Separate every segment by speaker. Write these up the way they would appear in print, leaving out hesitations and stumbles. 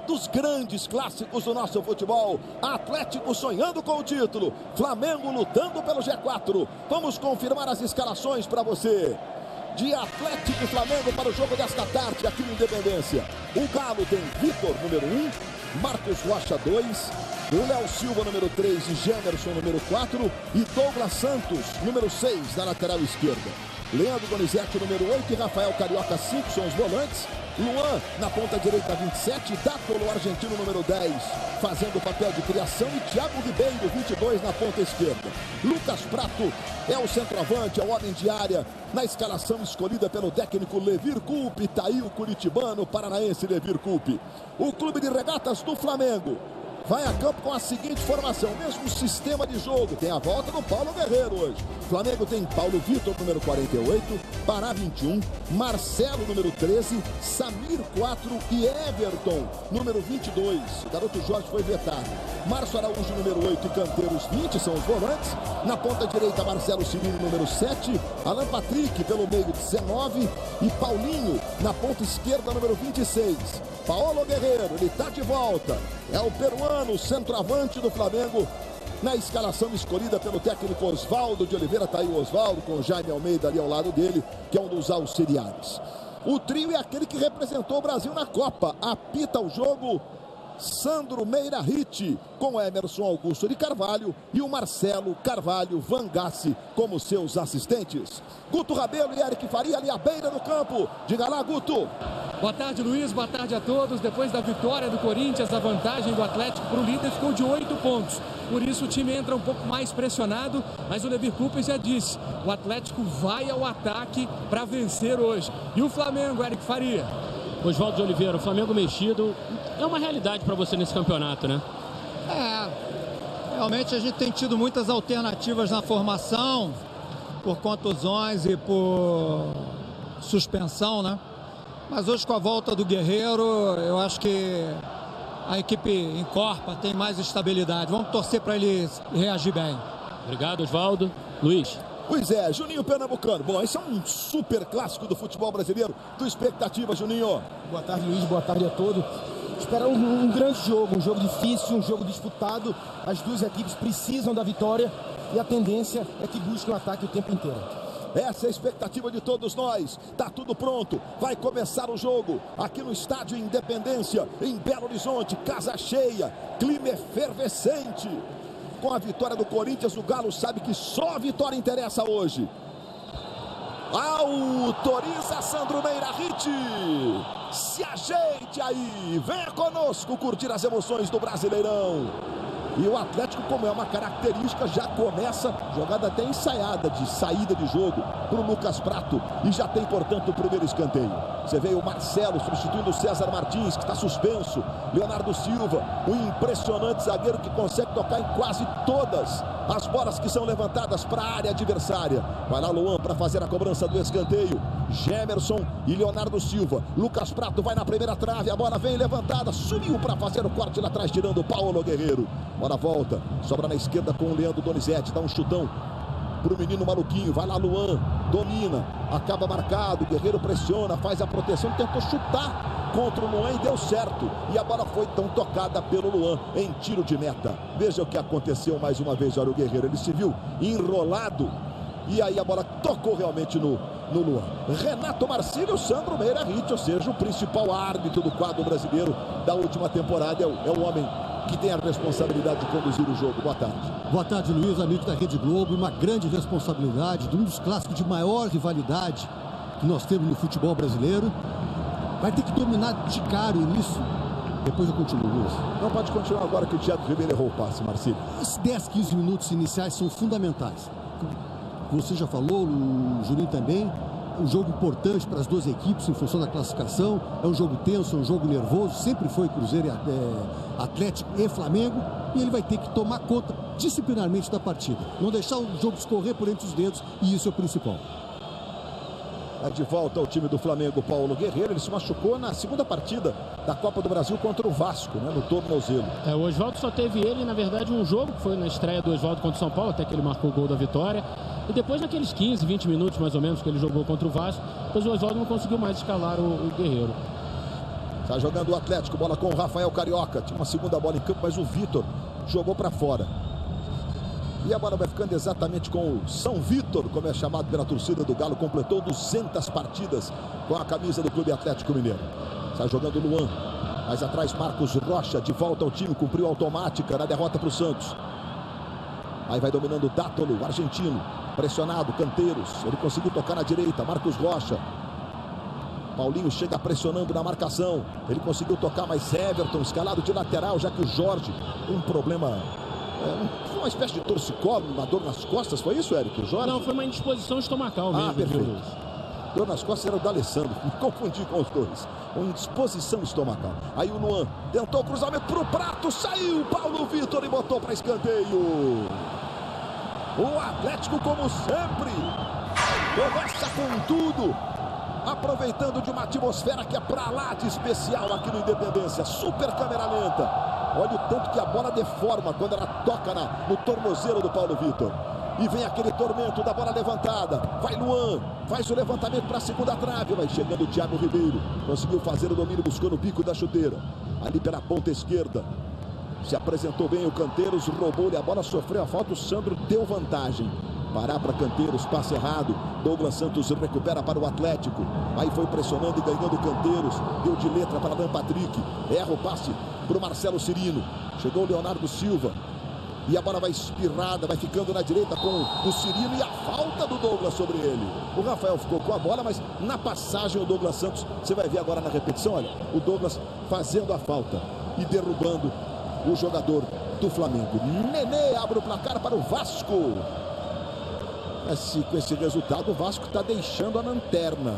Speaker 1: dos grandes clássicos do nosso futebol. Atlético sonhando com o título, Flamengo lutando pelo G4. Vamos confirmar as escalações para você. De Atlético e Flamengo para o jogo desta tarde aqui no Independência. O Galo tem Vitor, número 1, Marcos Rocha, 2, o Léo Silva, número 3, e Gemerson, número 4, e Douglas Santos, número 6, na lateral esquerda. Leandro Donizete, número 8, e Rafael Carioca, 5, são os volantes. Luan, na ponta direita, 27, Dátolo, argentino, número 10, fazendo o papel de criação, e Thiago Ribeiro, 22, na ponta esquerda. Lucas Prato é o centroavante, é o homem de área, na escalação escolhida pelo técnico Levir Coupe, tá aí o curitibano paranaense Levir Coupe. O clube de regatas do Flamengo vai a campo com a seguinte formação, mesmo sistema de jogo. Tem a volta do Paulo Guerreiro hoje. Flamengo tem Paulo Vitor, número 48, Pará, 21, Marcelo, número 13, Samir, 4 e Everton, número 22. O garoto Jorge foi vetado. Márcio Araújo, número 8, e Canteiros, 20, são os volantes. Na ponta direita, Marcelo Cirino, número 7, Alan Patrick pelo meio, 19, e Paulinho na ponta esquerda, número 26. Paulo Guerreiro, ele está de volta. É o peruano, centroavante do Flamengo, na escalação escolhida pelo técnico Oswaldo de Oliveira. Está aí o Oswaldo com o Jaime Almeida ali ao lado dele, que é um dos auxiliares. O trio é aquele que representou o Brasil na Copa. Apita o jogo Sandro Meira Hit, com Emerson Augusto de Carvalho e o Marcelo Carvalho Vangassi como seus assistentes. Guto Rabelo e Eric Faria ali à beira do campo. Diga lá, Guto.
Speaker 2: Boa tarde, Luiz. Boa tarde a todos. Depois da vitória do Corinthians, a vantagem do Atlético para o líder ficou de 8 pontos. Por isso o time entra um pouco mais pressionado, mas o Levir Coupe já disse, o Atlético vai ao ataque para vencer hoje. E o Flamengo, Eric Faria?
Speaker 3: Oswaldo de Oliveira, o Flamengo mexido é uma realidade para você nesse campeonato, né?
Speaker 4: Realmente a gente tem tido muitas alternativas na formação, por contusões e por suspensão, né? Mas hoje, com a volta do Guerreiro, eu acho que a equipe encorpa, tem mais estabilidade. Vamos torcer para ele reagir bem.
Speaker 3: Obrigado, Oswaldo. Luiz.
Speaker 1: Pois é, Juninho Pernambucano. Bom, esse é um super clássico do futebol brasileiro. Tua expectativa, Juninho?
Speaker 5: Boa tarde, Luiz. Boa tarde a todos. Espera um grande jogo, um jogo difícil, um jogo disputado. As duas equipes precisam da vitória e a tendência é que busquem o ataque o tempo inteiro.
Speaker 1: Essa é a expectativa de todos nós. Tá tudo pronto. Vai começar o jogo aqui no estádio Independência, em Belo Horizonte. Casa cheia, clima efervescente. Com a vitória do Corinthians, o Galo sabe que só a vitória interessa hoje. Autoriza Sandro Meira Hit. Se ajeite aí. Venha conosco curtir as emoções do Brasileirão. E o Atlético, como é uma característica, já começa jogada até ensaiada de saída de jogo para o Lucas Prato. E já tem, portanto, o primeiro escanteio. Você vê o Marcelo substituindo o César Martins, que está suspenso. Leonardo Silva, um impressionante zagueiro que consegue tocar em quase todas as bolas que são levantadas para a área adversária. Vai lá Luan para fazer a cobrança do escanteio. Gemerson e Leonardo Silva. Lucas Prato vai na primeira trave, a bola vem levantada, subiu para fazer o corte lá atrás, tirando o Paulo Guerreiro. Bola volta, sobra na esquerda com o Leandro Donizete, dá um chutão pro menino maluquinho, vai lá Luan, domina, acaba marcado, Guerreiro pressiona, faz a proteção, tentou chutar contra o Luan e deu certo. E a bola foi tão tocada pelo Luan em tiro de meta. Veja o que aconteceu mais uma vez, olha o Guerreiro, ele se viu enrolado e aí a bola tocou realmente no Luan. Renato Marcílio, Sandro Meira Hit, ou seja, o principal árbitro do quadro brasileiro da última temporada, é o homem que tem a responsabilidade de conduzir o jogo. Boa tarde.
Speaker 6: Boa tarde, Luiz, amigo da Rede Globo. Uma grande responsabilidade de um dos clássicos de maior rivalidade que nós temos no futebol brasileiro. Vai ter que dominar de cara isso. Depois eu continuo, Luiz.
Speaker 1: Não pode continuar agora que o Thiago Ribeiro errou o passe, Marcílio.
Speaker 6: Esses 10, 15 minutos iniciais são fundamentais. Você já falou, o Juninho também. Um jogo importante para as duas equipes em função da classificação. É um jogo tenso, é um jogo nervoso. Sempre foi Cruzeiro, Atlético e Flamengo. E ele vai ter que tomar conta disciplinarmente da partida. Não deixar o jogo escorrer por entre os dedos. E isso é o principal.
Speaker 1: De volta ao time do Flamengo, Paulo Guerreiro. Ele se machucou na segunda partida da Copa do Brasil contra o Vasco, né, no tornozelo.
Speaker 3: O Oswaldo só teve ele, na verdade, um jogo, que foi na estreia do Oswaldo contra o São Paulo, até que ele marcou o gol da vitória. E depois, naqueles 15, 20 minutos, mais ou menos, que ele jogou contra o Vasco, depois o Oswaldo não conseguiu mais escalar o Guerreiro.
Speaker 1: Está jogando o Atlético, bola com o Rafael Carioca. Tinha uma segunda bola em campo, mas o Vitor jogou para fora. E a bola vai ficando exatamente com o São Vitor, como é chamado pela torcida do Galo. Completou 200 partidas com a camisa do Clube Atlético Mineiro. Está jogando o Luan. Mais atrás, Marcos Rocha, de volta ao time. Cumpriu automática na derrota para o Santos. Aí vai dominando o Dátolo, o argentino. Pressionado, Canteiros. Ele conseguiu tocar na direita, Marcos Rocha. Paulinho chega pressionando na marcação. Ele conseguiu tocar, mas Everton escalado de lateral, já que o Jorge tem um problema... uma espécie de torcicolo, uma dor nas costas, foi isso, Érico? O Jorge?
Speaker 3: Não, foi uma indisposição estomacal mesmo.
Speaker 1: Perfeito. Dor nas costas era o D'Alessandro, me confundi com os dois. Uma indisposição estomacal. Aí o Luan tentou o cruzamento pro prato, saiu Paulo Vitor e botou para escanteio. O Atlético, como sempre, começa com tudo, aproveitando de uma atmosfera que é pra lá de especial aqui no Independência. Super câmera lenta. Olha o tanto que a bola deforma quando ela toca no tornozelo do Paulo Vitor. E vem aquele tormento da bola levantada. Vai Luan, faz o levantamento para a segunda trave. Vai chegando o Thiago Ribeiro. Conseguiu fazer o domínio, buscou no bico da chuteira. Ali pela ponta esquerda. Se apresentou bem o Canteiros, roubou-lhe a bola, sofreu a falta. O Sandro deu vantagem. Parar para Canteiros, passe errado. Douglas Santos recupera para o Atlético. Aí foi pressionando e ganhando Canteiros. Deu de letra para Dan Patrick. Erra o passe para o Marcelo Cirino. Chegou o Leonardo Silva. E a bola vai espirrada, vai ficando na direita com o Cirino e a falta do Douglas sobre ele. O Rafael ficou com a bola, mas na passagem o Douglas Santos, você vai ver agora na repetição, olha, o Douglas fazendo a falta e derrubando o jogador do Flamengo. Nenê abre o placar para o Vasco. Com esse resultado, o Vasco está deixando a lanterna.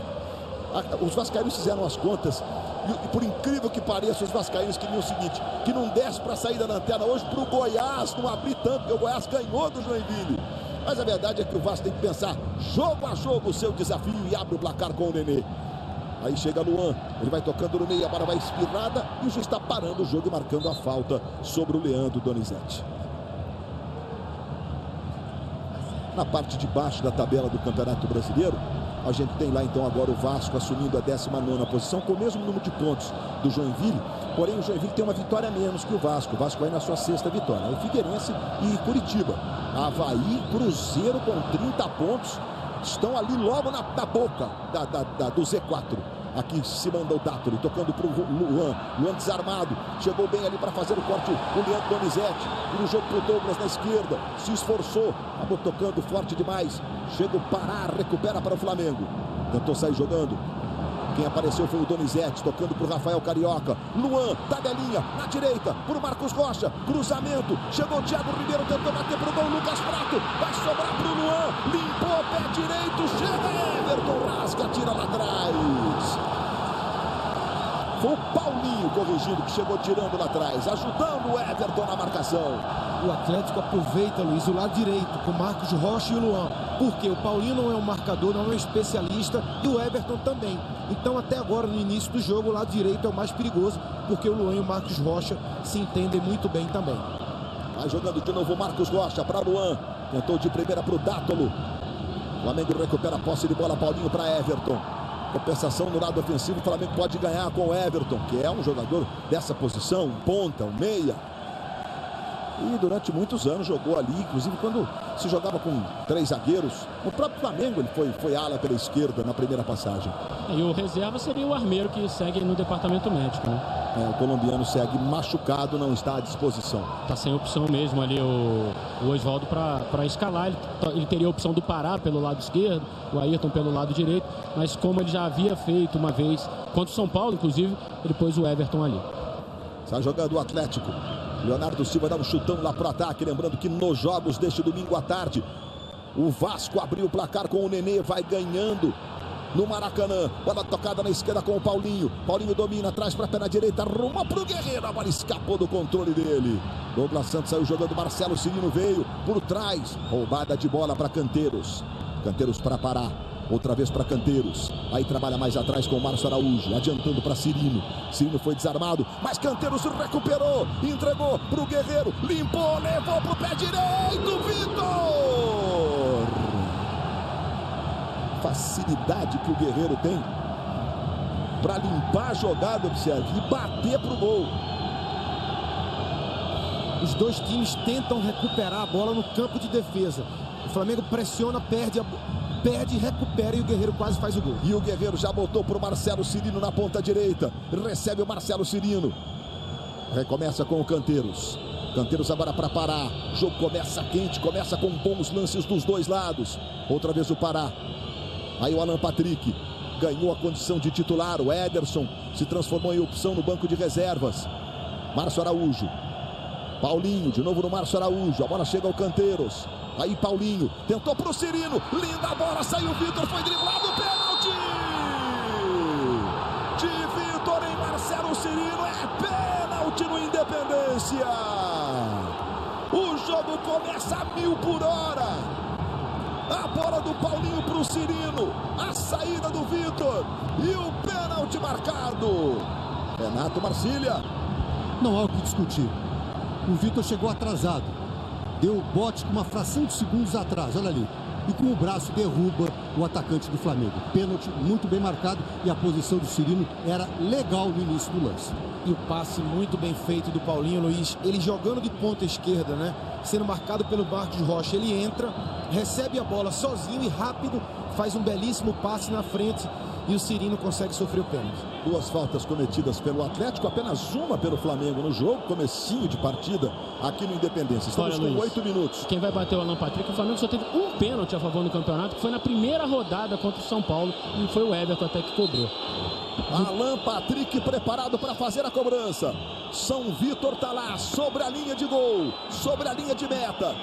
Speaker 1: Os vascaínos fizeram as contas e, por incrível que pareça, os vascaínos queriam o seguinte: que não desse para sair da lanterna hoje para o Goiás não abrir tanto, porque o Goiás ganhou do Joinville. Mas a verdade é que o Vasco tem que pensar jogo a jogo o seu desafio e abre o placar com o Nenê. Aí chega Luan, ele vai tocando no meio, a bola vai espirrada e o juiz está parando o jogo e marcando a falta sobre o Leandro Donizete. Na parte de baixo da tabela do Campeonato Brasileiro, a gente tem lá então agora o Vasco assumindo a 19ª posição com o mesmo número de pontos do Joinville, porém o Joinville tem uma vitória a menos que o Vasco. O Vasco vai na sua 6ª vitória. O Figueirense e Curitiba, Avaí, Cruzeiro com 30 pontos estão ali logo na boca do Z4. Aqui se manda o Dátolo, tocando para o Luan. Luan desarmado, chegou bem ali para fazer o corte. O Leandro Donizete, no jogo para o Douglas na esquerda, se esforçou, acabou tocando forte demais. Chega o Pará, recupera para o Flamengo. Tentou sair jogando. Quem apareceu foi o Donizete, tocando para o Rafael Carioca. Luan, tabelinha, na direita, para o Marcos Rocha. Cruzamento, chegou o Thiago Ribeiro, tentou bater para o gol. Lucas Prato, vai sobrar para o Luan. Limpou, pé direito, chega Everton, rasga, tira lá atrás. Foi o Paulinho corrigindo, que chegou tirando lá atrás, ajudando o Everton na marcação.
Speaker 5: O Atlético aproveita, Luiz, o lado direito, com Marcos Rocha e o Luan. Porque o Paulinho não é um marcador, não é um especialista, e o Everton também. Então, até agora, no início do jogo, o lado direito é o mais perigoso, porque o Luan e o Marcos Rocha se entendem muito bem também.
Speaker 1: Vai jogando de novo o Marcos Rocha para Luan. Tentou de primeira para o Dátolo. O Flamengo recupera a posse de bola, Paulinho para Everton. Compensação no lado ofensivo, o Flamengo pode ganhar com o Everton, que é um jogador dessa posição, um ponta, um meia. E durante muitos anos jogou ali, inclusive quando se jogava com 3 zagueiros. No próprio Flamengo ele foi ala pela esquerda na primeira passagem.
Speaker 3: E o reserva seria o Armeiro, que segue no departamento médico, né?
Speaker 1: O colombiano segue machucado, não está à disposição.
Speaker 3: Está sem opção mesmo ali o Oswaldo para escalar. Ele teria a opção do Pará pelo lado esquerdo, o Ayrton pelo lado direito, mas como ele já havia feito uma vez contra o São Paulo, inclusive, ele pôs o Everton ali.
Speaker 1: Está jogando o Atlético. Leonardo Silva dá um chutão lá pro ataque, lembrando que nos jogos deste domingo à tarde, o Vasco abriu o placar com o Nenê, vai ganhando no Maracanã. Bola tocada na esquerda com o Paulinho. Paulinho domina, atrás para a perna direita, arruma para o Guerreiro, a bola escapou do controle dele. Douglas Santos saiu jogando, Marcelo Cirino veio por trás, roubada de bola para Canteiros. Canteiros para parar. Outra vez para Canteiros. Aí trabalha mais atrás com o Márcio Araújo. Adiantando para Cirino. Cirino foi desarmado. Mas Canteiros recuperou. Entregou para o Guerreiro. Limpou, levou para o pé direito. Vitor! Facilidade que o Guerreiro tem para limpar a jogada, observe, e bater para o gol.
Speaker 5: Os dois times tentam recuperar a bola no campo de defesa. O Flamengo pressiona, perde, recupera e o Guerreiro quase faz o gol.
Speaker 1: E o Guerreiro já botou para o Marcelo Cirino na ponta direita. Recebe o Marcelo Cirino. Recomeça com o Canteiros. Canteiros agora para Pará. O jogo começa quente, começa com bons lances dos dois lados. Outra vez o Pará. Aí o Alan Patrick ganhou a condição de titular. O Ederson se transformou em opção no banco de reservas. Márcio Araújo. Paulinho, de novo no Márcio Araújo. A bola chega ao Canteiros. Aí Paulinho, tentou pro Cirino. Linda a bola, saiu o Vitor, foi driblado, pênalti! De Vitor em Marcelo Cirino, é pênalti no Independência! O jogo começa a 1000 por hora. A bola do Paulinho pro Cirino. A saída do Vitor. E o pênalti marcado. Renato Marcília.
Speaker 6: Não há o que discutir. O Vitor chegou atrasado. Deu o bote com uma fração de segundos atrás, olha ali. E com o braço derruba o atacante do Flamengo. Pênalti muito bem marcado e a posição do Cirino era legal no início do lance.
Speaker 5: E o passe muito bem feito do Paulinho, Luiz. Ele jogando de ponta esquerda, né? Sendo marcado pelo Marcos Rocha. Ele entra, recebe a bola sozinho e rápido, faz um belíssimo passe na frente. E o Cirino consegue sofrer o pênalti. 2 faltas cometidas pelo Atlético, apenas uma pelo Flamengo no jogo, comecinho de partida aqui no Independência. Estamos com 8 minutos.
Speaker 3: Quem vai bater o Alan Patrick? O Flamengo só teve um pênalti a favor no campeonato, que foi na primeira rodada contra o São Paulo, e foi o Everton até que cobrou.
Speaker 1: Alan Patrick preparado para fazer a cobrança. São Vitor está lá, sobre a linha de gol, sobre a linha de meta.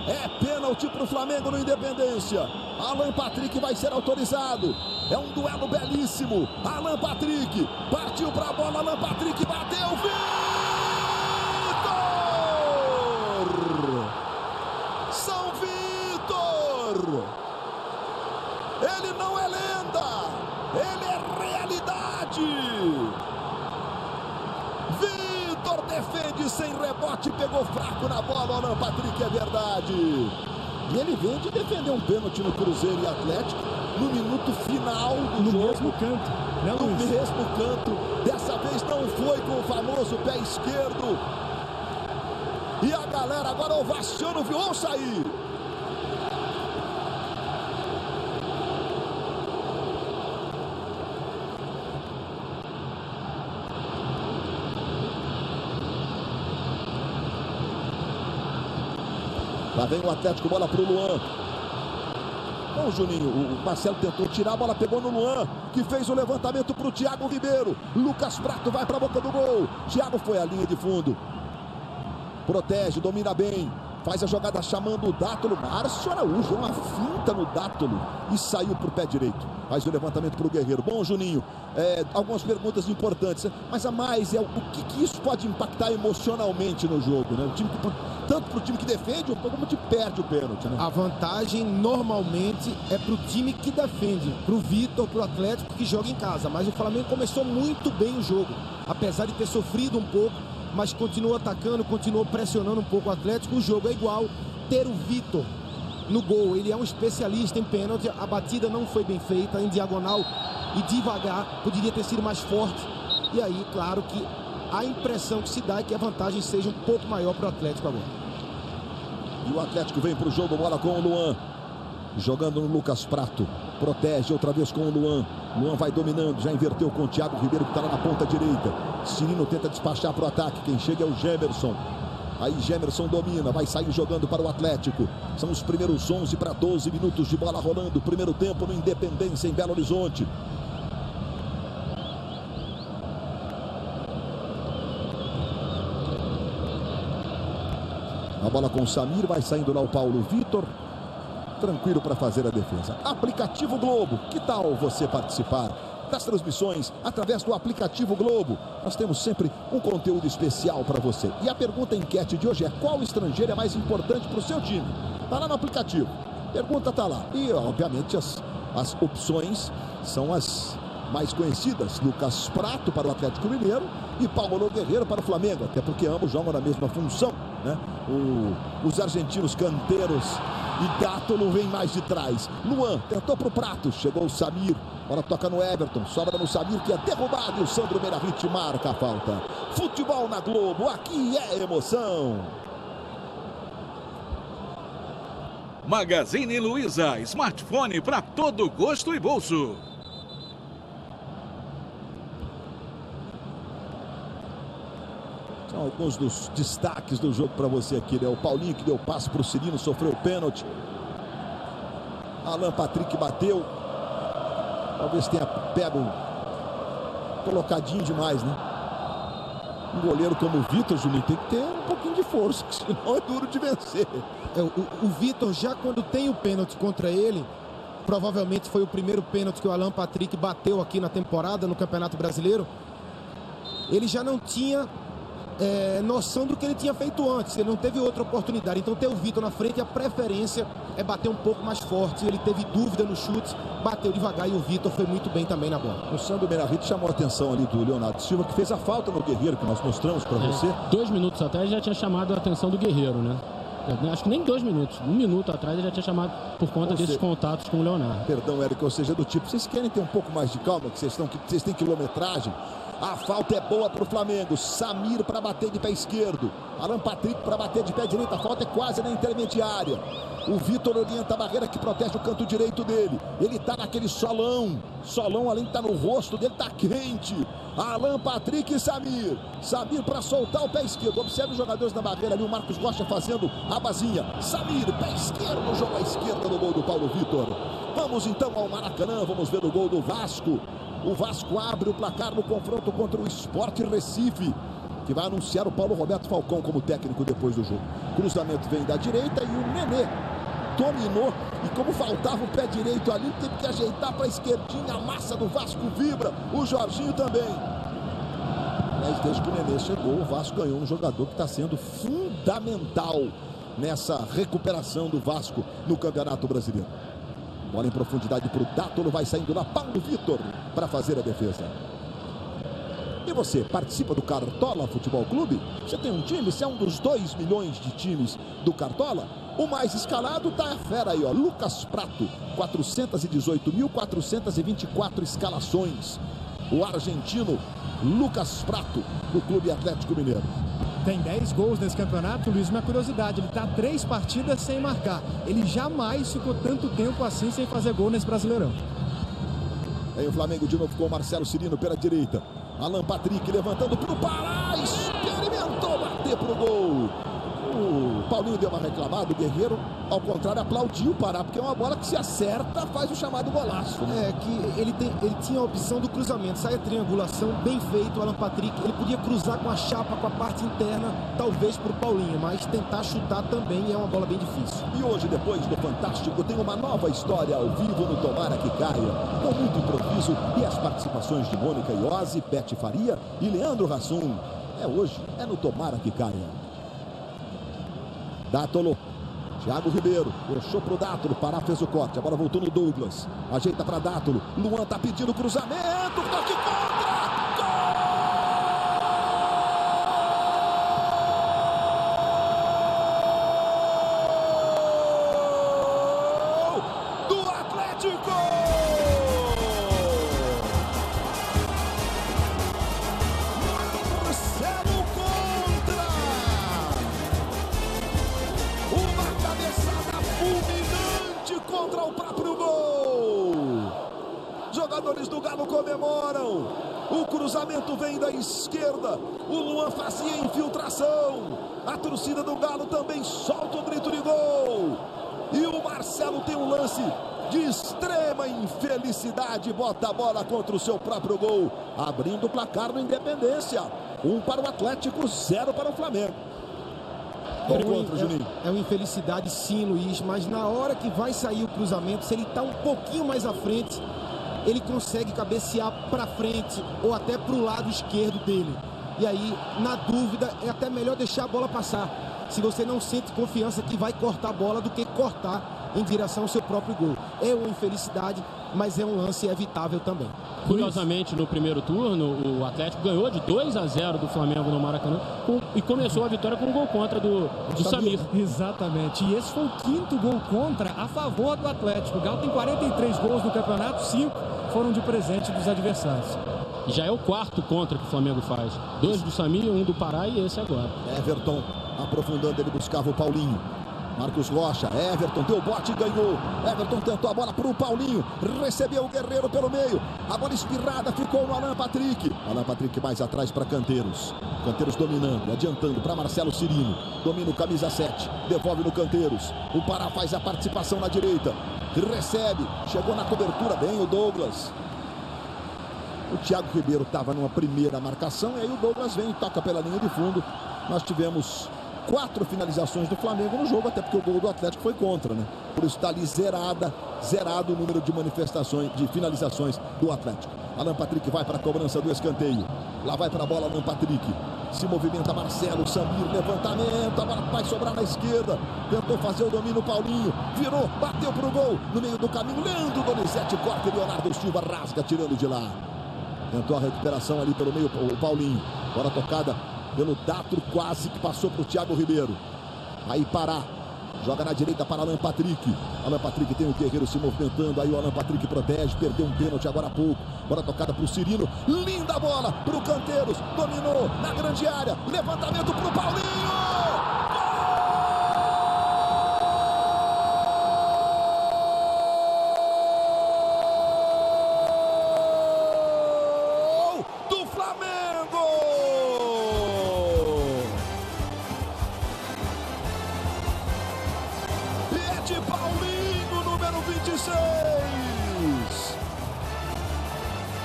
Speaker 1: É pênalti para o Flamengo no Independência. Alan Patrick vai ser autorizado. É um duelo belíssimo. Alan Patrick partiu para a bola. Alan Patrick bateu. Vitor! São Vitor! Ele não é lenda. Ele é realidade. Vitor defende sem rebote. Pegou fraco na bola. Alan Patrick, é verdade. E ele vem de defender um pênalti no Cruzeiro e Atlético no minuto final do jogo.
Speaker 2: No mesmo canto, né,
Speaker 1: no
Speaker 2: Luiz?
Speaker 1: mesmo canto. Dessa vez não foi com o famoso pé esquerdo. E a galera agora ovaciona o viu sair. Lá vem o Atlético, bola para o Luan. Bom, Juninho, o Marcelo tentou tirar, a bola pegou no Luan, que fez o levantamento para o Thiago Ribeiro. Lucas Prato vai para a boca do gol. Thiago foi à linha de fundo. Protege, domina bem. Faz a jogada chamando o Dátulo. Márcio Araújo, uma finta no Dátulo. E saiu para o pé direito. Faz o levantamento para o Guerreiro. Bom, Juninho, algumas perguntas importantes. Mas a mais é o que isso pode impactar emocionalmente no jogo, né? O time tanto para o time que defende, como que perde o pênalti, né?
Speaker 5: A vantagem normalmente é para o time que defende, para o Vitor, para o Atlético que joga em casa. Mas o Flamengo começou muito bem o jogo, apesar de ter sofrido um pouco, mas continuou atacando, continuou pressionando um pouco o Atlético. O jogo é igual. Ter o Vitor no gol, ele é um especialista em pênalti. A batida não foi bem feita, em diagonal e devagar, poderia ter sido mais forte. E aí, claro que a impressão que se dá é que a vantagem seja um pouco maior para o Atlético agora.
Speaker 1: E o Atlético vem para o jogo, bola com o Luan. Jogando no Lucas Prato. Protege outra vez com o Luan. Luan vai dominando, já inverteu com o Thiago Ribeiro, que está lá na ponta direita. Cirino tenta despachar para o ataque. Quem chega é o Gemerson. Aí Gemerson domina, vai sair jogando para o Atlético. São os primeiros 11 para 12 minutos de bola rolando. Primeiro tempo no Independência, em Belo Horizonte. A bola com o Samir, vai saindo lá o Paulo Vitor. Tranquilo para fazer a defesa. Aplicativo Globo, que tal você participar das transmissões através do aplicativo Globo? Nós temos sempre um conteúdo especial para você. E a pergunta enquete de hoje é: qual estrangeiro é mais importante para o seu time? Está lá no aplicativo. Pergunta está lá. E, obviamente, as opções são as mais conhecidas. Lucas Prato para o Atlético Mineiro e Paulo Guerreiro para o Flamengo. Até porque ambos jogam na mesma função, né? Os argentinos Canteiros E Dátolo vem mais de trás. Luan tentou pro prato, chegou o Samir. Bola toca no Everton, sobra no Samir, que é derrubado, e o Sandro Meirahit marca a falta. Futebol na Globo, aqui é emoção.
Speaker 7: Magazine Luiza, smartphone para todo gosto e bolso.
Speaker 1: São alguns dos destaques do jogo para você aqui, né? O Paulinho que deu passe para o Cirino, sofreu pênalti. Alan Patrick bateu. Talvez tenha pego colocadinho demais, né? Um goleiro como o Vitor, Juninho, tem que ter um pouquinho de força, que senão é duro de vencer.
Speaker 5: O Vitor, já quando tem o pênalti contra ele, provavelmente foi o primeiro pênalti que o Alan Patrick bateu aqui na temporada, no Campeonato Brasileiro, ele já não tinha noção do que ele tinha feito antes, ele não teve outra oportunidade. Então ter o Vitor na frente, a preferência é bater um pouco mais forte. Ele teve dúvida no chute, bateu devagar, e o Vitor foi muito bem também na bola.
Speaker 1: O Sandro Meirahit chamou a atenção ali do Leonardo Silva, que fez a falta no Guerreiro, que nós mostramos para você.
Speaker 3: 2 minutos atrás já tinha chamado a atenção do Guerreiro, né? Acho que nem 2 minutos. 1 minuto atrás ele já tinha chamado por conta desses contatos com o Leonardo.
Speaker 1: Perdão, Érico, ou seja, do tipo, vocês querem ter um pouco mais de calma, que vocês têm quilometragem. A falta é boa para o Flamengo. Samir para bater de pé esquerdo. Alan Patrick para bater de pé direito. A falta é quase na intermediária. O Vitor orienta a barreira que protege o canto direito dele. Ele está naquele solão. Solão, além de estar no rosto dele, está quente. Alan Patrick e Samir. Samir para soltar o pé esquerdo. Observe os jogadores na barreira ali. O Marcos Rocha fazendo a basinha. Samir, pé esquerdo, joga à esquerda no gol do Paulo Vitor. Vamos então ao Maracanã. Vamos ver o gol do Vasco. O Vasco abre o placar no confronto contra o Sport Recife, que vai anunciar o Paulo Roberto Falcão como técnico depois do jogo. Cruzamento vem da direita e o Nenê dominou. E como faltava o pé direito ali, teve que ajeitar para a esquerdinha. A massa do Vasco vibra. O Jorginho também. Mas desde que o Nenê chegou, o Vasco ganhou um jogador que está sendo fundamental nessa recuperação do Vasco no Campeonato Brasileiro. Bola em profundidade para o Dátolo, vai saindo lá Paulo Vitor para fazer a defesa. E você participa do Cartola Futebol Clube? Você tem um time? Você é um dos 2 milhões de times do Cartola? O mais escalado tá a fera aí, ó, Lucas Prato, 418.424 escalações. O argentino Lucas Prato, do Clube Atlético Mineiro.
Speaker 2: Tem 10 gols nesse campeonato, Luiz. Uma curiosidade, ele está 3 partidas sem marcar. Ele jamais ficou tanto tempo assim sem fazer gol nesse Brasileirão.
Speaker 1: Aí o Flamengo de novo com o Marcelo Cirino pela direita. Alan Patrick levantando para o Pará, experimentou bater para o gol. O Paulinho deu uma reclamada, o Guerreiro, ao contrário, aplaudiu o Pará, porque é uma bola que se acerta, faz o chamado golaço, né?
Speaker 5: Que ele tinha a opção do cruzamento, sai a triangulação, bem feito o Alan Patrick. Ele podia cruzar com a chapa, com a parte interna, talvez para o Paulinho, mas tentar chutar também é uma bola bem difícil.
Speaker 1: E hoje, depois do Fantástico, tem uma nova história ao vivo no Tomara que Caia, com muito improviso e as participações de Mônica Iose, Bete Faria e Leandro Hassum. Hoje, é no Tomara que Caia. Dátolo, Thiago Ribeiro, deixou pro Dátolo, Pará fez o corte, a bola voltou no Douglas, ajeita para Dátolo, Luan tá pedindo cruzamento, toque contra, gol do Atlético! Marcelo contra! Uma cabeçada fulminante contra o próprio gol. Jogadores do Galo comemoram. O cruzamento vem da esquerda. O Luan fazia infiltração. A torcida do Galo também solta o grito de gol. E o Marcelo tem um lance de extrema infelicidade. Bota a bola contra o seu próprio gol, abrindo o placar no Independência. 1 para o Atlético, 0 para o Flamengo.
Speaker 5: É uma infelicidade sim, Luiz, mas na hora que vai sair o cruzamento, se ele está um pouquinho mais à frente, ele consegue cabecear para frente ou até para o lado esquerdo dele. E aí, na dúvida, é até melhor deixar a bola passar. Se você não sente confiança que vai cortar a bola, do que cortar em direção ao seu próprio gol. É uma infelicidade, mas é um lance evitável também.
Speaker 3: Curiosamente, no primeiro turno, o Atlético ganhou de 2-0 do Flamengo no Maracanã e começou a vitória com um gol contra do Samir.
Speaker 2: Exatamente. E esse foi o 5º gol contra a favor do Atlético. O Galo tem 43 gols no campeonato, 5 foram de presente dos adversários.
Speaker 3: E já é o 4º contra que o Flamengo faz. 2 do Samir, 1 do Pará e esse agora.
Speaker 1: Everton aprofundando, ele buscava o Paulinho. Marcos Rocha, Everton deu bote e ganhou. Everton tentou a bola para o Paulinho, recebeu o Guerreiro pelo meio. A bola espirrada ficou no Alan Patrick. Alan Patrick mais atrás para Canteiros. Canteiros dominando, adiantando para Marcelo Cirino. Domina o camisa 7, devolve no Canteiros. O Pará faz a participação na direita. Recebe, chegou na cobertura bem o Douglas. O Thiago Ribeiro estava numa primeira marcação e aí o Douglas vem e toca pela linha de fundo. Nós tivemos 4 finalizações do Flamengo no jogo, até porque o gol do Atlético foi contra, né? Por isso está ali zerado o número de manifestações, de finalizações do Atlético. Alan Patrick vai para a cobrança do escanteio. Lá vai para a bola Alan Patrick. Se movimenta Marcelo, Samir, levantamento, a bola vai sobrar na esquerda. Tentou fazer o domínio, Paulinho, virou, bateu para o gol. No meio do caminho, Leandro Donizete corta e Leonardo Silva rasga, tirando de lá. Tentou a recuperação ali pelo meio, o Paulinho. Bola tocada pelo Datro, quase que passou para o Thiago Ribeiro. Aí Pará, joga na direita para Alan Patrick. Alan Patrick tem o Guerreiro se movimentando, aí o Alan Patrick protege, perdeu um pênalti agora há pouco. Bola tocada para o Cirino, linda bola para o Canteiros, dominou na grande área, levantamento para o Paulinho! Paulinho, número 26,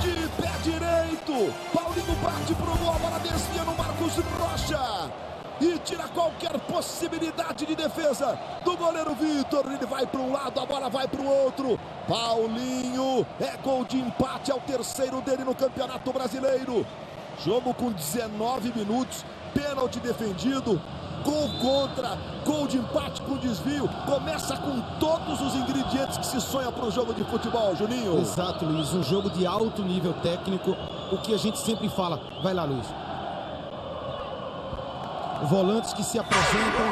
Speaker 1: de pé direito, Paulinho parte pro gol, a bola desvia no Marcos Rocha e tira qualquer possibilidade de defesa do goleiro Vitor. Ele vai para um lado, a bola vai para o outro. Paulinho, é gol de empate, é o 3º dele no Campeonato Brasileiro. Jogo com 19 minutos, pênalti defendido, gol contra, gol de empate com desvio. Começa com todos os ingredientes que se sonha para o jogo de futebol, Juninho.
Speaker 5: Exato, Luiz, um jogo de alto nível técnico, o que a gente sempre fala. Vai lá, Luiz. Volantes que se apresentam,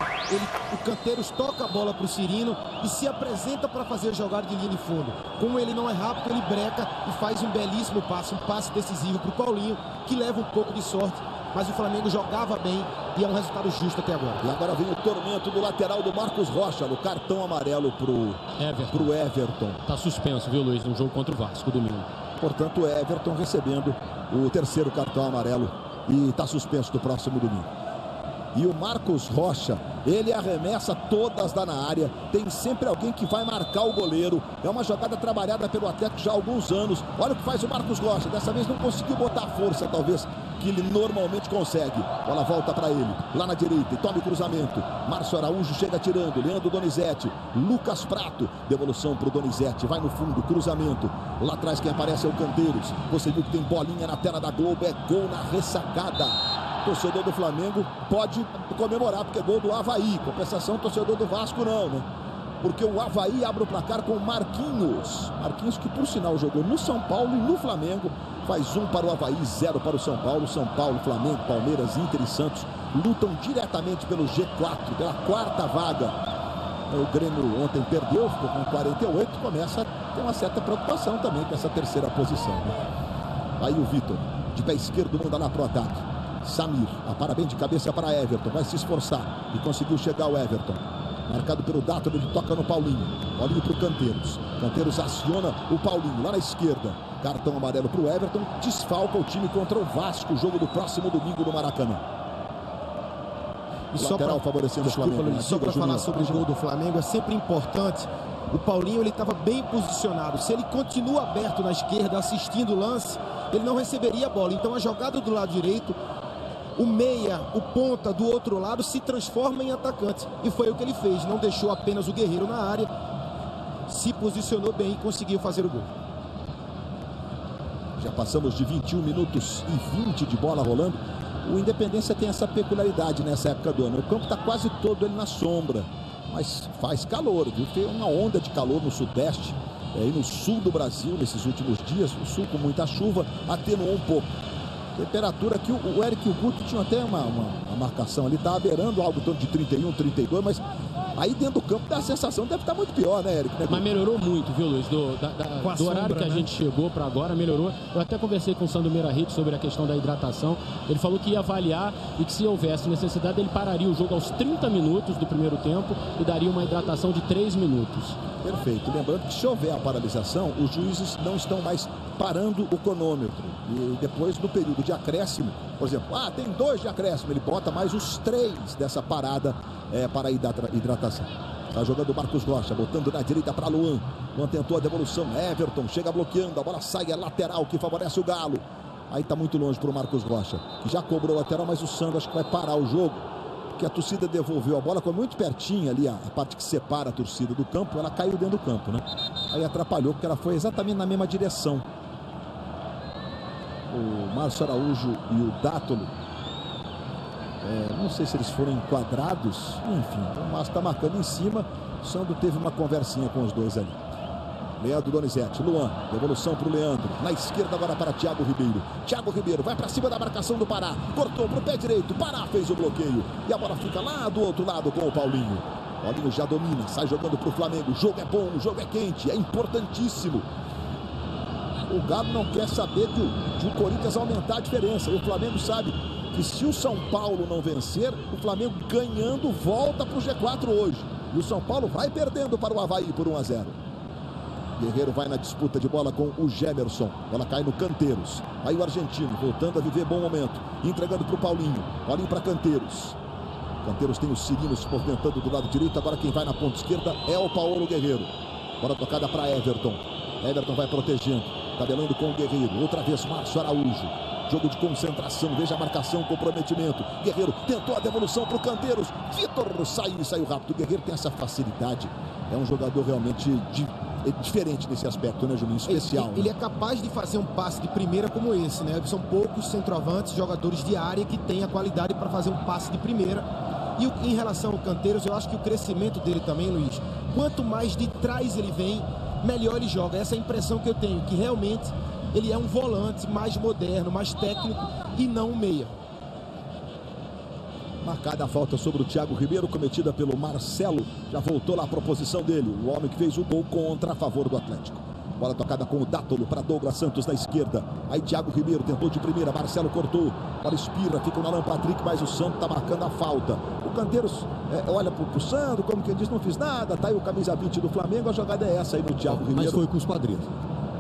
Speaker 5: o Canteiros toca a bola para o Cirino e se apresenta para fazer jogada de linha de fundo. Como ele não é rápido, ele breca e faz um belíssimo passe, um passe decisivo para o Paulinho, que leva um pouco de sorte, mas o Flamengo jogava bem e é um resultado justo até agora.
Speaker 1: E agora vem o tormento do lateral do Marcos Rocha, no cartão amarelo pro Everton.
Speaker 3: Tá suspenso, viu, Luiz, no jogo contra o Vasco domingo.
Speaker 1: Portanto, o Everton recebendo o 3º cartão amarelo e está suspenso do próximo domingo. E o Marcos Rocha, ele arremessa todas lá na área, tem sempre alguém que vai marcar o goleiro. É uma jogada trabalhada pelo Atlético já há alguns anos. Olha o que faz o Marcos Rocha, dessa vez não conseguiu botar a força, talvez, que ele normalmente consegue. Bola volta para ele, lá na direita, e toma o cruzamento. Márcio Araújo chega tirando, Leandro Donizete, Lucas Prato, devolução para o Donizete, vai no fundo, cruzamento. Lá atrás quem aparece é o Canteiros. Você viu que tem bolinha na tela da Globo, é gol na ressacada. Torcedor do Flamengo pode comemorar, porque é gol do Avaí. Compensação, torcedor do Vasco não, né? Porque o Avaí abre o placar com o Marquinhos. Marquinhos que, por sinal, jogou no São Paulo e no Flamengo. Faz 1 para o Avaí, 0 para o São Paulo. São Paulo, Flamengo, Palmeiras, Inter e Santos lutam diretamente pelo G4, pela 4ª vaga. O Grêmio ontem perdeu, ficou com 48. Começa a ter uma certa preocupação também com essa 3ª posição, né? Aí o Vitor, de pé esquerdo, manda lá pro ataque. Samir, para bem de cabeça para Everton, vai se esforçar e conseguiu chegar o Everton. Marcado pelo Datro, ele toca no Paulinho. Paulinho para o Canteiros. Canteiros aciona o Paulinho lá na esquerda. Cartão amarelo para o Everton, desfalca o time contra o Vasco, jogo do próximo domingo no Maracanã.
Speaker 5: E só
Speaker 1: lateral favorecendo o Flamengo.
Speaker 5: Luiz, só para falar sobre o gol do Flamengo, é sempre importante. O Paulinho, ele estava bem posicionado. Se ele continua aberto na esquerda, assistindo o lance, ele não receberia a bola. Então a jogada do lado direito, o meia, o ponta do outro lado se transforma em atacante. E foi o que ele fez. Não deixou apenas o Guerreiro na área. Se posicionou bem e conseguiu fazer o gol.
Speaker 1: Já passamos de 21 minutos e 20 de bola rolando. O Independência tem essa peculiaridade nessa época do ano. O campo está quase todo ele na sombra. Mas faz calor, viu? Tem uma onda de calor no sudeste. E no sul do Brasil, nesses últimos dias, o sul com muita chuva, atenuou um pouco. Temperatura que o Eric e o Guto tinham até uma marcação ali, tá beirando algo em torno de 31, 32, mas aí dentro do campo dá a sensação, deve estar muito pior, né, Eric?
Speaker 3: Mas melhorou muito, viu, Luiz? Do horário que a gente chegou para agora, melhorou. Eu até conversei com o Sandro Meirahit sobre a questão da hidratação. Ele falou que ia avaliar e que se houvesse necessidade, ele pararia o jogo aos 30 minutos do primeiro tempo e daria uma hidratação de 3 minutos.
Speaker 1: Perfeito. Lembrando que se houver a paralisação, os juízes não estão mais parando o cronômetro. E depois, no período de acréscimo, por exemplo, tem 2 de acréscimo, ele bota mais os 3 dessa parada para a hidratação. Está jogando o Marcos Rocha, botando na direita para Luan. Luan tentou a devolução, Everton chega bloqueando, a bola sai, é lateral que favorece o Galo. Aí está muito longe para o Marcos Rocha, que já cobrou lateral, mas o Sandro acho que vai parar o jogo. Que a torcida devolveu a bola, com muito pertinho ali, a parte que separa a torcida do campo, ela caiu dentro do campo, né? Aí atrapalhou, porque ela foi exatamente na mesma direção. O Márcio Araújo e o Dátolo, não sei se eles foram enquadrados, enfim, o Márcio está marcando em cima, o Sandro teve uma conversinha com os dois ali. Leandro Donizete, Luan, devolução para o Leandro, na esquerda agora para Thiago Ribeiro. Thiago Ribeiro vai para cima da marcação do Pará, cortou para o pé direito, Pará fez o bloqueio e a bola fica lá do outro lado com o Paulinho. Paulinho já domina, sai jogando para o Flamengo, o jogo é bom, o jogo é quente, é importantíssimo. O Galo não quer saber de o Corinthians aumentar a diferença, e o Flamengo sabe que se o São Paulo não vencer, o Flamengo ganhando volta para o G4 hoje. E o São Paulo vai perdendo para o Avaí por 1-0. Guerreiro vai na disputa de bola com o Gemerson. Bola cai no Canteiros. Aí o argentino voltando a viver bom momento. Entregando para o Paulinho. Paulinho para Canteiros. Canteiros tem o Cirino se movimentando do lado direito. Agora quem vai na ponta esquerda é o Paulo Guerreiro. Bola tocada para Everton. Everton vai protegendo. Tabelando com o Guerreiro. Outra vez Márcio Araújo. Jogo de concentração. Veja a marcação, comprometimento. Guerreiro tentou a devolução para o Canteiros. Vitor saiu rápido. O Guerreiro tem essa facilidade. É um jogador realmente diferente nesse aspecto, né, Juninho? Especial.
Speaker 5: Ele é capaz de fazer um passe de primeira como esse, né? São poucos centroavantes, jogadores de área que têm a qualidade para fazer um passe de primeira. E em relação ao Canteiros, eu acho que o crescimento dele também, Luiz, quanto mais de trás ele vem, melhor ele joga. Essa é a impressão que eu tenho, que realmente ele é um volante mais moderno, mais técnico e não um meia.
Speaker 1: Marcada a falta sobre o Thiago Ribeiro, cometida pelo Marcelo. Já voltou lá a proposição dele, o homem que fez o gol contra a favor do Atlético. Bola tocada com o Dátolo para Douglas Santos na esquerda. Aí Thiago Ribeiro tentou de primeira, Marcelo cortou. Bola espirra, fica o Alan Patrick, mas o Santos está marcando a falta. O Canteiros olha para o Sandro, como quem diz, não fiz nada. Tá aí o camisa 20 do Flamengo, a jogada é essa aí no Thiago Ribeiro.
Speaker 6: Mas foi com os quadris.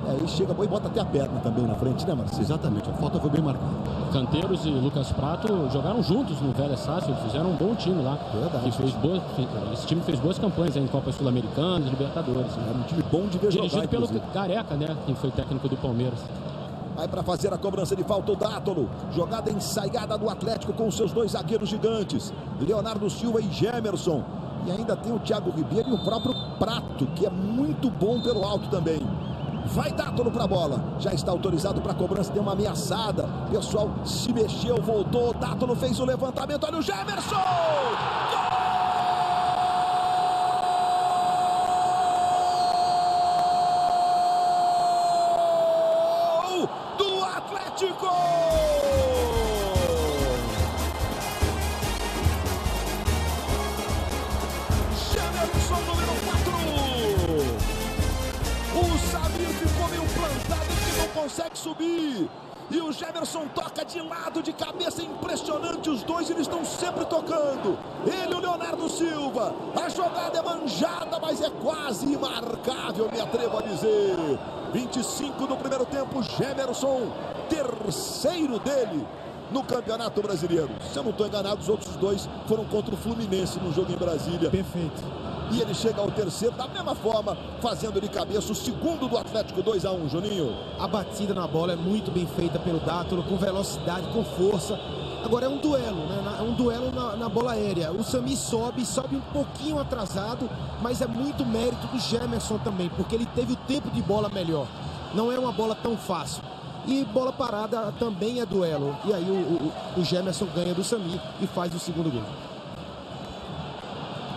Speaker 1: Ele chega e bota até a perna também na frente, né, Marcelo?
Speaker 6: Exatamente, a falta foi bem marcada.
Speaker 3: Canteiros e Lucas Prato jogaram juntos no Vélez Sársfield, fizeram um bom time lá.
Speaker 1: Verdade.
Speaker 3: Esse time fez boas campanhas em Copas Sul-Americanas, Libertadores.
Speaker 1: Era um time bom de ver jogar.
Speaker 3: Dirigido pelo Careca, né? Quem foi técnico do Palmeiras.
Speaker 1: Vai para fazer a cobrança de falta o Dátolo. Jogada ensaiada do Atlético com seus dois zagueiros gigantes, Leonardo Silva e Gemerson. E ainda tem o Thiago Ribeiro e o próprio Prato, que é muito bom pelo alto também. Vai Dátolo para a bola. Já está autorizado para a cobrança. Deu uma ameaçada. O pessoal se mexeu, voltou. Dátolo fez o levantamento. Olha o Gemerson! Gol do Atlético! Gemerson, número 4. O Samir ficou meio plantado que não consegue subir. E o Gemerson toca de lado, de cabeça, impressionante. Os dois, eles estão sempre tocando. Ele e o Leonardo Silva. A jogada é manjada, mas é quase imarcável, me atrevo a dizer. 25 do primeiro tempo, Gemerson, terceiro dele no Campeonato Brasileiro. Se eu não estou enganado, os outros dois foram contra o Fluminense no jogo em Brasília.
Speaker 5: Perfeito.
Speaker 1: E ele chega ao terceiro da mesma forma, fazendo de cabeça o segundo do Atlético, 2-1, Juninho.
Speaker 5: A batida na bola é muito bem feita pelo Dátolo, com velocidade, com força. Agora é um duelo, né? É um duelo na bola aérea. O Samir sobe um pouquinho atrasado, mas é muito mérito do Gemerson também, porque ele teve o tempo de bola melhor. Não é uma bola tão fácil. E bola parada também é duelo. E aí o Gemerson ganha do Samir e faz o segundo gol.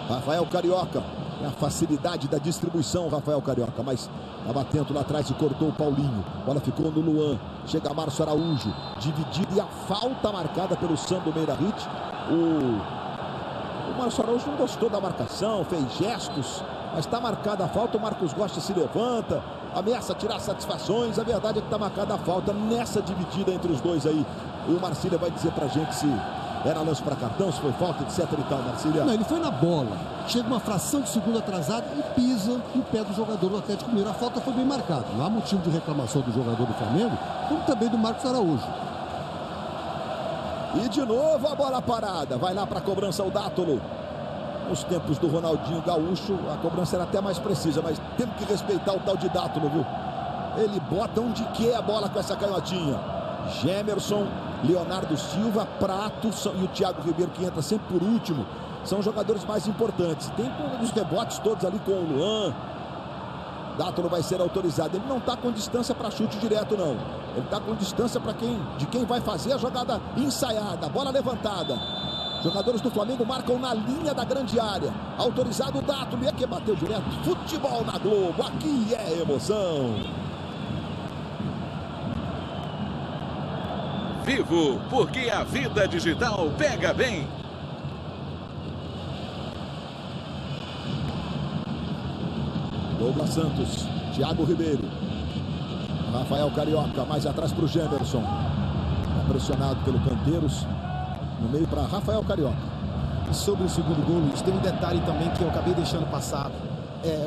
Speaker 1: Rafael Carioca A facilidade da distribuição, Rafael Carioca, mas estava atento lá atrás e cortou o Paulinho. Bola ficou no Luan. Chega Márcio Araújo, dividido, e a falta marcada pelo Sandro Meirahit. O Márcio Araújo não gostou da marcação, fez gestos, mas está marcada a falta. O Marcos Rocha se levanta, ameaça tirar satisfações. A verdade é que está marcada a falta nessa dividida entre os dois aí. E o Marcília vai dizer pra gente se era lance para cartão, se foi falta, etc e tal, Marcília.
Speaker 6: Não, ele foi na bola. Chega uma fração de segundo atrasado e pisa no pé do jogador do Atlético Mineiro. A falta foi bem marcada. Não há motivo de reclamação do jogador do Flamengo, como também do Marcos Araújo.
Speaker 1: E de novo a bola parada. Vai lá para a cobrança o Dátulo. Nos tempos do Ronaldinho Gaúcho, a cobrança era até mais precisa, mas temos que respeitar o tal de Dátulo, viu? Ele bota onde quer a bola com essa canhotinha. Gemerson, Leonardo Silva, Prato e o Thiago Ribeiro, que entra sempre por último, são os jogadores mais importantes. Tem os rebotes todos ali com o Luan. Dátulo vai ser autorizado. Ele não está com distância para chute direto, não. Ele está com distância de quem vai fazer a jogada ensaiada. Bola levantada. Jogadores do Flamengo marcam na linha da grande área. Autorizado o Dátulo. E aqui bateu direto. Futebol na Globo. Aqui é emoção.
Speaker 7: Vivo, porque a vida digital pega bem.
Speaker 1: Douglas Santos, Thiago Ribeiro, Rafael Carioca, mais atrás para o Gemerson. Pressionado pelo Canteiros, no meio para Rafael Carioca.
Speaker 5: E sobre o segundo gol, Luiz, tem um detalhe também que eu acabei deixando passar.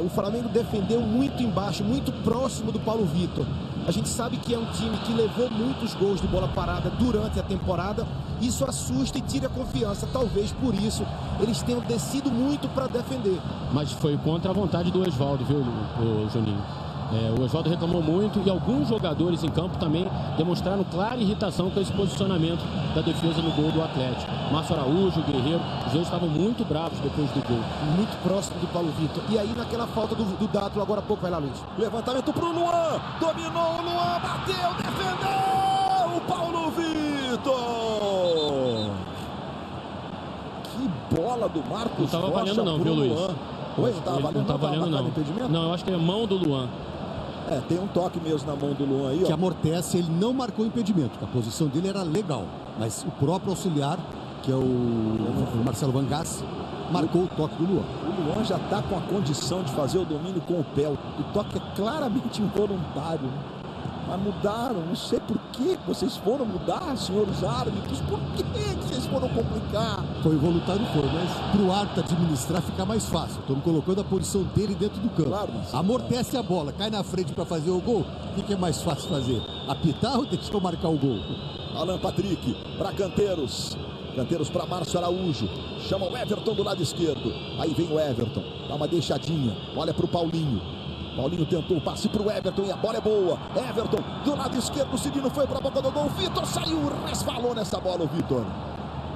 Speaker 5: O Flamengo defendeu muito embaixo, muito próximo do Paulo Vitor. A gente sabe que é um time que levou muitos gols de bola parada durante a temporada. Isso assusta e tira a confiança. Talvez por isso eles tenham descido muito para defender.
Speaker 3: Mas foi contra a vontade do Oswaldo, viu, o Juninho? O Oswaldo reclamou muito e alguns jogadores em campo também demonstraram clara irritação com esse posicionamento da defesa no gol do Atlético. Márcio Araújo, Guerreiro, os dois estavam muito bravos depois do gol.
Speaker 5: Muito próximo do Paulo Vitor. E aí naquela falta do Dátulo, agora há pouco, vai lá, Luiz.
Speaker 1: Levantamento para o Luan, dominou o Luan, bateu, defendeu o Paulo Vitor. Que bola do Marcos Rocha.
Speaker 3: Não estava valendo não, viu, Luiz?
Speaker 1: Oi, não estava valendo,
Speaker 3: não estava valendo não. Não, eu acho que é mão do Luan.
Speaker 1: Tem um toque mesmo na mão do Luan aí, ó.
Speaker 6: Que amortece, ele não marcou impedimento, porque a posição dele era legal. Mas o próprio auxiliar, que é o Marcelo Vangassi, marcou o toque do Luan.
Speaker 1: O Luan já está com a condição de fazer o domínio com o pé. O toque é claramente involuntário. Mas mudaram, não sei por que vocês foram mudar, senhores árbitros. Por que vocês foram complicar?
Speaker 6: Foi voluntário, mas para o árbitro administrar fica mais fácil. Estamos colocando a posição dele dentro do campo.
Speaker 1: Claro,
Speaker 6: amortece a bola, cai na frente para fazer o gol. O que é mais fácil fazer? Apitar ou deixar eu marcar o gol?
Speaker 1: Alan Patrick para Canteiros. Canteiros para Márcio Araújo. Chama o Everton do lado esquerdo. Aí vem o Everton. Dá uma deixadinha. Olha para o Paulinho. Paulinho tentou o passe para o Everton e a bola é boa. Everton do lado esquerdo. O Cirino foi para a boca do gol. O Vitor saiu, resvalou nessa bola o Vitor.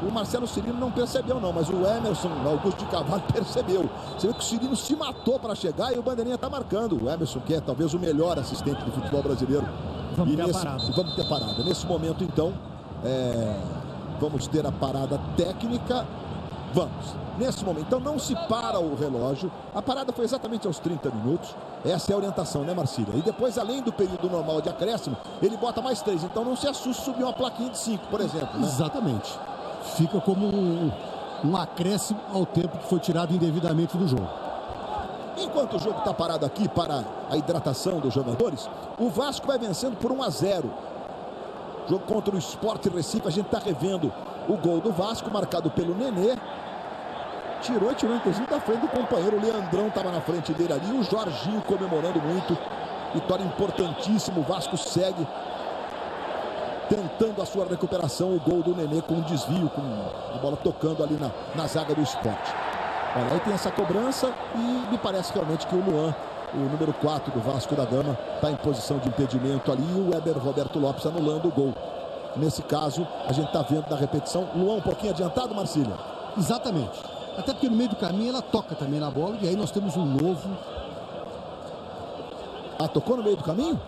Speaker 1: O Marcelo Cirino não percebeu não, mas o Emerson, Augusto de Carvalho, percebeu. Você vê que o Cirino se matou para chegar e o Bandeirinha está marcando. O Emerson, que é talvez o melhor assistente do futebol brasileiro.
Speaker 2: Vamos ter a parada.
Speaker 1: Vamos ter parada. Nesse momento, então, vamos ter a parada técnica. Vamos. Nesse momento, então, não se para o relógio. A parada foi exatamente aos 30 minutos. Essa é a orientação, né, Marcília? E depois, além do período normal de acréscimo, ele bota mais 3. Então, não se assuste subir uma plaquinha de 5, por exemplo. Né?
Speaker 6: Exatamente. Fica como um acréscimo ao tempo que foi tirado indevidamente do jogo.
Speaker 1: Enquanto o jogo está parado aqui para a hidratação dos jogadores, o Vasco vai vencendo por 1-0. Jogo contra o Sport Recife, a gente está revendo o gol do Vasco, marcado pelo Nenê. Tirou inclusive da frente do companheiro. O Leandrão estava na frente dele ali. O Jorginho comemorando muito. Vitória importantíssima. O Vasco segue tentando a sua recuperação. O gol do Nenê com um desvio, com a bola tocando ali na zaga do Sport. Olha, aí tem essa cobrança e me parece realmente que o Luan, o número 4 do Vasco da Gama, está em posição de impedimento ali. E o Weber Roberto Lopes anulando o gol. Nesse caso, a gente está vendo na repetição. Luan um pouquinho adiantado, Marcília?
Speaker 6: Exatamente. Até porque no meio do caminho ela toca também na bola. E aí nós temos um novo.
Speaker 1: Tocou no meio do caminho?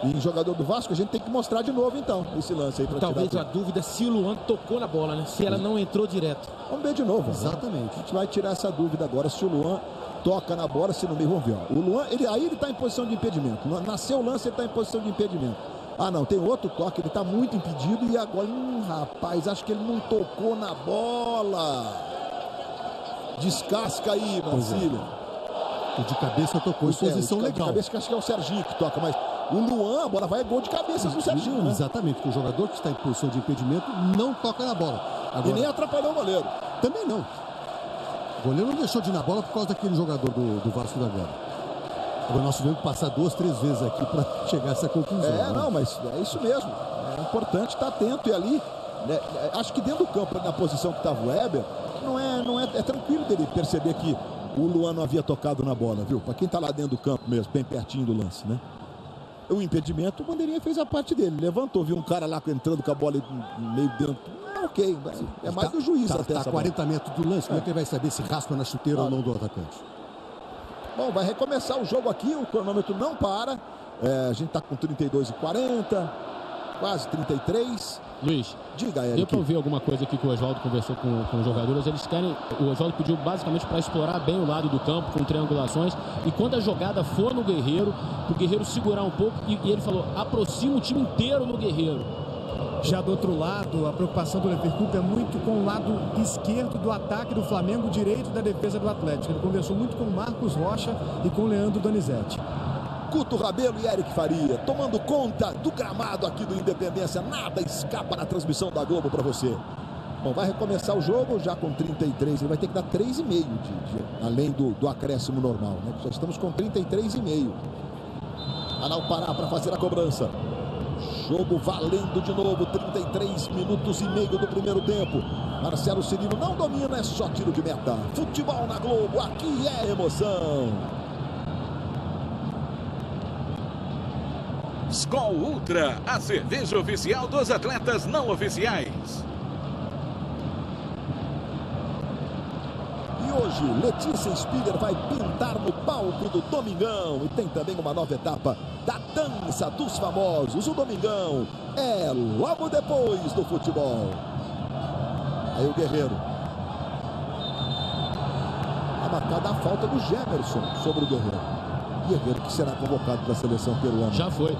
Speaker 1: E jogador do Vasco, a gente tem que mostrar de novo então esse lance aí.
Speaker 5: Talvez a dúvida é se o Luan tocou na bola, né? Se ela não entrou direto.
Speaker 1: Vamos ver de novo.
Speaker 6: Exatamente.
Speaker 1: A gente vai tirar essa dúvida agora se o Luan toca na bola, se no meio, vamos ver, ó. O Luan, ele tá em posição de impedimento. Nasceu o lance, ele tá em posição de impedimento. Ah, não, tem outro toque, ele tá muito impedido e agora, rapaz, acho que ele não tocou na bola. Descasca aí, Marcílio.
Speaker 6: O de cabeça tocou em posição legal.
Speaker 1: De cabeça que acho que é o Serginho que toca, mas o Luan, a bola vai, é gol de cabeça do Serginho, né?
Speaker 6: Exatamente, porque o jogador que está em posição de impedimento não toca na bola. Agora,
Speaker 1: e nem atrapalhou o goleiro.
Speaker 6: Também não. O goleiro não deixou de ir na bola por causa daquele jogador do Vasco da Gama. Agora nós tivemos que passar 2, 3 vezes aqui para chegar a essa conclusão.
Speaker 1: É, né? Não, mas é isso mesmo. É importante estar atento e ali, né, acho que dentro do campo, na posição que estava o Weber, é tranquilo dele perceber que o Luan não havia tocado na bola, viu? Para quem está lá dentro do campo mesmo, bem pertinho do lance, né? O impedimento, o Bandeirinha fez a parte dele, levantou, viu um cara lá entrando com a bola meio dentro. Ok, é mais do juiz até essa
Speaker 6: 40 metros do lance, como é que ele vai saber se raspa na chuteira ou não do atacante?
Speaker 1: Bom, vai recomeçar o jogo aqui, o cronômetro não para. A gente está com 32:40, quase 33.
Speaker 3: Luiz,
Speaker 1: diga, Eric.
Speaker 3: Deu para ver alguma coisa aqui que o Oswaldo conversou com os jogadores. Eles querem, o Oswaldo pediu basicamente para explorar bem o lado do campo, com triangulações. E quando a jogada for no Guerreiro, o Guerreiro segurar um pouco, e ele falou, aproxima o time inteiro no Guerreiro.
Speaker 2: Já do outro lado, a preocupação do Leverkusen é muito com o lado esquerdo do ataque do Flamengo, direito da defesa do Atlético. Ele conversou muito com o Marcos Rocha e com o Leandro Donizete.
Speaker 1: Guto Rabelo e Eric Faria tomando conta do gramado aqui do Independência. Nada escapa na transmissão da Globo para você. Bom, vai recomeçar o jogo já com 33. Ele vai ter que dar 3,5 além do acréscimo normal, né? Já estamos com 33,5. Anal Pará para fazer a cobrança. Jogo valendo de novo, 33 minutos e meio do primeiro tempo. Marcelo Cirino não domina, é só tiro de meta. Futebol na Globo, aqui é emoção.
Speaker 7: Skol Ultra, a cerveja oficial dos atletas não oficiais.
Speaker 1: E hoje, Letícia Spiller vai pintar no palco do Domingão. E tem também uma nova etapa da dança dos famosos. O Domingão é logo depois do futebol. Aí o Guerreiro. A marcada a falta do Gemerson sobre o Guerreiro. Guerreiro que será convocado para a seleção peruana.
Speaker 3: Já foi.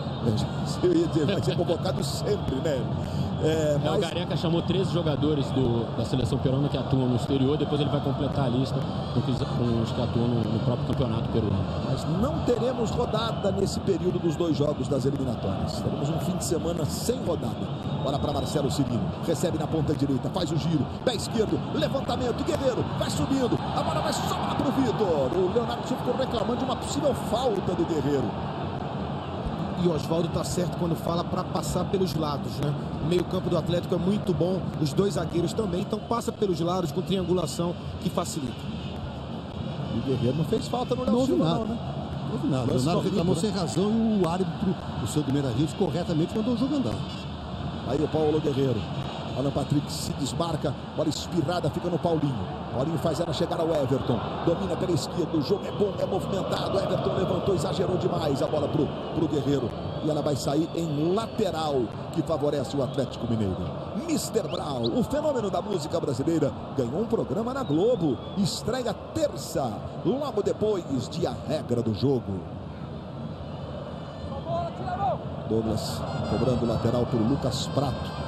Speaker 1: Eu ia dizer, vai ser convocado sempre, né?
Speaker 3: O Gareca chamou 13 jogadores da seleção peruana que atuam no exterior. Depois ele vai completar a lista com os que atuam no próprio campeonato peruano.
Speaker 1: Mas não teremos rodada nesse período dos 2 jogos das eliminatórias. Teremos um fim de semana sem rodada. Bola para Marcelo Cirino. Recebe na ponta direita, faz o giro. Pé esquerdo, levantamento. Guerreiro vai subindo. A bola vai sobrar para o Vitor. O Leonardo ficou reclamando de uma possível falta do Guerreiro.
Speaker 5: E o Oswaldo está certo quando fala para passar pelos lados, né? O meio-campo do Atlético é muito bom, os 2 zagueiros também, então passa pelos lados com triangulação que facilita.
Speaker 1: E o Guerreiro não fez falta no Léo Silva, não, né?
Speaker 6: Não houve nada. O Leonardo reclamou sem razão e o árbitro, o seu Meira Rios, corretamente mandou o jogo andar.
Speaker 1: Aí o Paulo Guerreiro. Alan Patrick se desmarca, bola espirrada, fica no Paulinho. Paulinho faz ela chegar ao Everton. Domina pela esquerda, o jogo é bom, é movimentado. Everton levantou, exagerou demais a bola pro Guerreiro. E ela vai sair em lateral, que favorece o Atlético Mineiro. Mr. Brown, o fenômeno da música brasileira, ganhou um programa na Globo. Estreia terça, logo depois de A Regra do Jogo. Douglas cobrando lateral por Lucas Prato.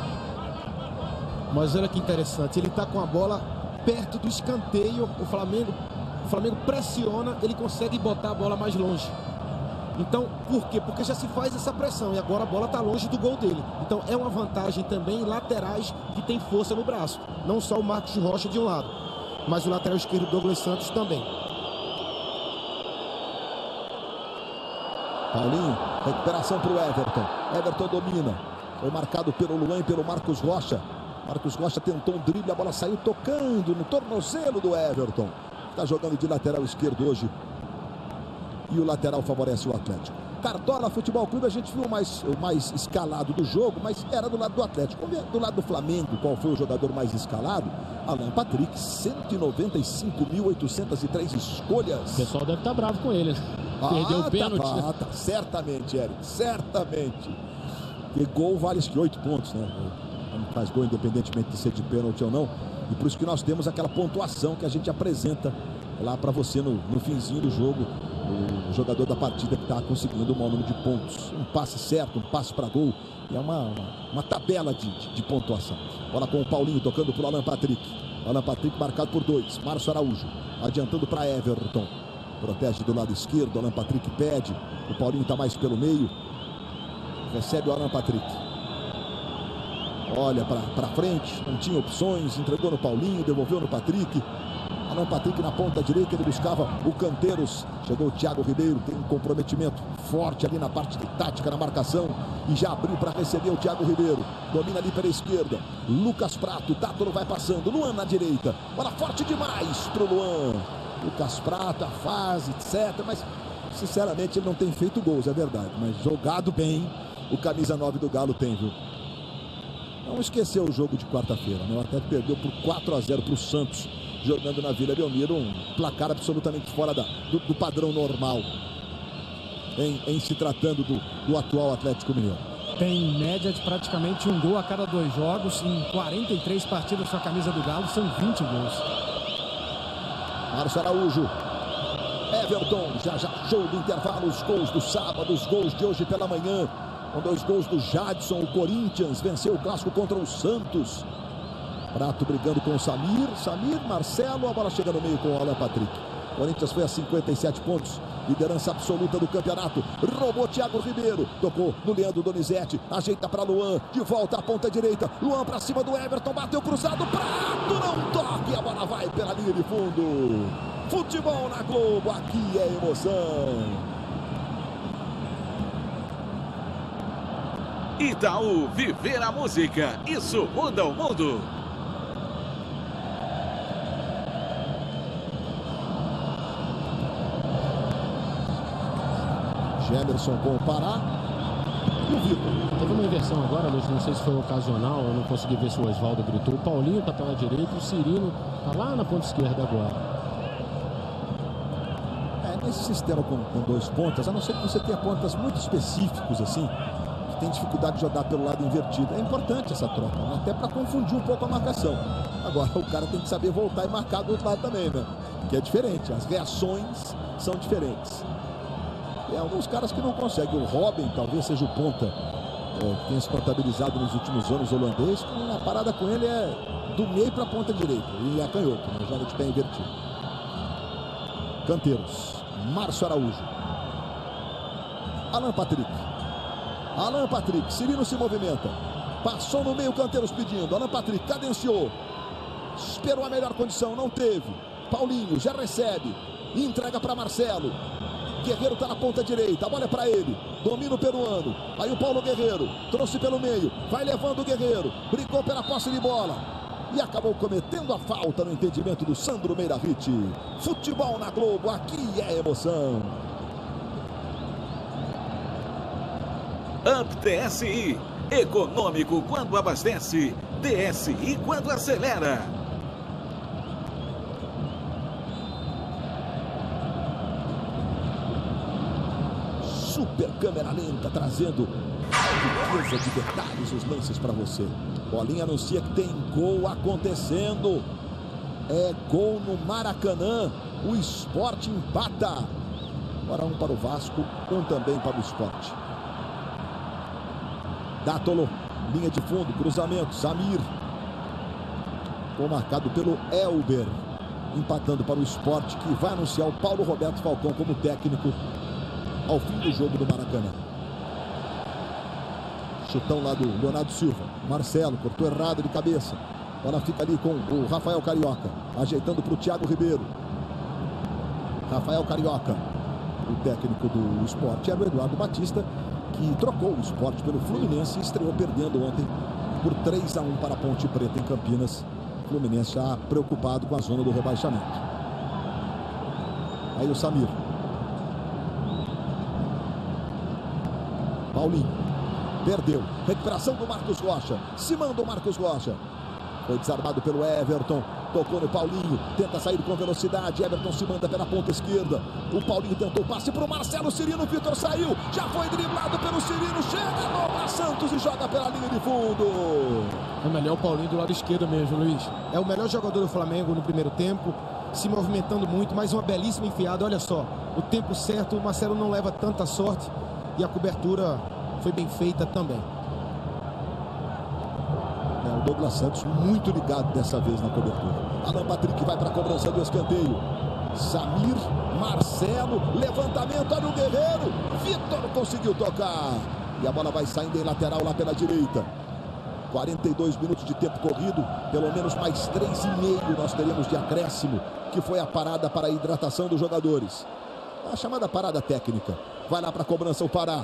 Speaker 5: Mas olha que interessante, ele está com a bola perto do escanteio, o Flamengo pressiona, ele consegue botar a bola mais longe. Então, por quê? Porque já se faz essa pressão e agora a bola está longe do gol dele. Então é uma vantagem também laterais que tem força no braço. Não só o Marcos Rocha de um lado, mas o lateral esquerdo Douglas Santos também.
Speaker 1: Paulinho, recuperação para o Everton. Everton domina. Foi marcado pelo Luan e pelo Marcos Rocha. Marcos Rocha tentou um drible, a bola saiu tocando no tornozelo do Everton. Está jogando de lateral esquerdo hoje. E o lateral favorece o Atlético. Cartola Futebol Clube, a gente viu o mais escalado do jogo, mas era do lado do Atlético. Do lado do Flamengo, qual foi o jogador mais escalado? Alan Patrick, 195.803 escolhas.
Speaker 3: O pessoal deve estar bravo com ele. Perdeu o pênalti.
Speaker 1: Tá. Certamente, Eric, certamente. E gol vale 8 pontos, né? Quando faz gol, independentemente de ser de pênalti ou não. E por isso que nós temos aquela pontuação que a gente apresenta lá para você no finzinho do jogo, o jogador da partida que está conseguindo o maior número de pontos. Um passe certo, um passe para gol. É uma tabela de pontuação. Bola com o Paulinho tocando para o Alan Patrick. Alan Patrick marcado por 2. Márcio Araújo adiantando para Everton. Protege do lado esquerdo. Alan Patrick pede. O Paulinho está mais pelo meio. Recebe o Alan Patrick. Olha para frente. Não tinha opções. Entregou no Paulinho. Devolveu no Patrick. Alan Patrick na ponta direita, ele buscava o Canteiros. Chegou o Thiago Ribeiro, tem um comprometimento forte ali na parte de tática, na marcação. E já abriu para receber o Thiago Ribeiro. Domina ali pela esquerda. Lucas Prato, Dátolo vai passando. Luan na direita. Bola forte demais pro Luan. Lucas Prato, a fase, etc. Mas, sinceramente, ele não tem feito gols, é verdade. Mas jogado bem, o camisa 9 do Galo tem, viu? Não esqueceu o jogo de quarta-feira, né? O Atlético perdeu por 4-0 para o Santos, jogando na Vila Belmiro, um placar absolutamente fora do padrão normal, em se tratando do atual Atlético Mineiro.
Speaker 2: Tem média de praticamente um gol a cada 2 jogos, em 43 partidas com a camisa do Galo, são 20 gols.
Speaker 1: Márcio Araújo, Everton, já show do intervalo, os gols do sábado, os gols de hoje pela manhã, com 2 gols do Jadson. O Corinthians venceu o clássico contra o Santos. Prato brigando com o Samir, Marcelo, a bola chega no meio com o Alan Patrick. Corinthians foi a 57 pontos, liderança absoluta do campeonato. Roubou Thiago Ribeiro, tocou no Leandro Donizete, ajeita para Luan, de volta à ponta direita. Luan para cima do Everton, bateu cruzado, Prato não toque, a bola vai pela linha de fundo. Futebol na Globo, aqui é emoção.
Speaker 7: Itaú, viver a música, isso muda o mundo.
Speaker 1: Gemerson com o Pará e o Vitor.
Speaker 3: Teve uma inversão agora, Luiz, não sei se foi ocasional, eu não consegui ver se o Oswaldo gritou. O Paulinho tá pela direita e o Cirino tá lá na ponta esquerda agora.
Speaker 1: Nesse sistema com 2 pontas, a não ser que você tenha pontas muito específicos assim, que tem dificuldade de jogar pelo lado invertido. É importante essa troca, né? Até para confundir um pouco a marcação. Agora o cara tem que saber voltar e marcar do outro lado também, né? Que é diferente, as reações são diferentes. Tem alguns caras que não conseguem. O Robin talvez seja o ponta que tenha se contabilizado nos últimos anos holandês. A parada com ele é do meio para a ponta direita. Ele é canhoto, né? Joga de pé invertido. Canteiros. Márcio Araújo. Alan Patrick. Cirino se movimenta. Passou no meio, Canteiros pedindo. Alan Patrick cadenciou. Esperou a melhor condição, não teve. Paulinho já recebe. Entrega para Marcelo. Guerreiro está na ponta direita, a bola é para ele. Domina o peruano. Aí o Paulo Guerreiro trouxe pelo meio. Vai levando o Guerreiro. Brigou pela posse de bola. E acabou cometendo a falta no entendimento do Sandro Meirahit. Futebol na Globo, aqui é emoção.
Speaker 7: Up TSI. Econômico quando abastece. TSI quando acelera.
Speaker 1: Super câmera lenta trazendo a riqueza de detalhes, os lances para você. Bolinha anuncia que tem gol acontecendo. É gol no Maracanã. O Sport empata. Agora 1 para o Vasco, 1 também para o Sport. Dátolo, linha de fundo, cruzamento, Samir. Gol marcado pelo Elber. Empatando para o Sport, que vai anunciar o Paulo Roberto Falcão como técnico ao fim do jogo do Maracanã. Chutão lá do Leonardo Silva. Marcelo cortou errado de cabeça. Bola fica ali com o Rafael Carioca. Ajeitando para o Thiago Ribeiro. Rafael Carioca. O técnico do Sport era o Eduardo Batista, que trocou o Sport pelo Fluminense e estreou perdendo ontem por 3-1 para a Ponte Preta em Campinas. O Fluminense já preocupado com a zona do rebaixamento. Aí o Samir. Paulinho. Perdeu. Recuperação do Marcos Rocha. Se manda o Marcos Rocha. Foi desarmado pelo Everton. Tocou no Paulinho. Tenta sair com velocidade. Everton se manda pela ponta esquerda. O Paulinho tentou o passe para o Marcelo. Cirino. Vitor saiu. Já foi driblado pelo Cirino. Chega no para Santos e joga pela linha de fundo.
Speaker 2: É melhor o Paulinho do lado esquerdo mesmo, Luiz.
Speaker 5: É o melhor jogador do Flamengo no primeiro tempo. se movimentando muito, mas uma belíssima enfiada. Olha só, o tempo certo, o Marcelo não leva tanta sorte e a cobertura foi bem feita também.
Speaker 1: O Douglas Santos muito ligado dessa vez na cobertura. Alan Patrick vai para a cobrança do escanteio. Samir, Marcelo, levantamento, olha o Guerreiro. Vitor conseguiu tocar. E a bola vai saindo em lateral lá pela direita. 42 minutos de tempo corrido, pelo menos mais 3,5 nós teremos de acréscimo, que foi a parada para a hidratação dos jogadores. A chamada parada técnica. Vai lá para a cobrança o Pará.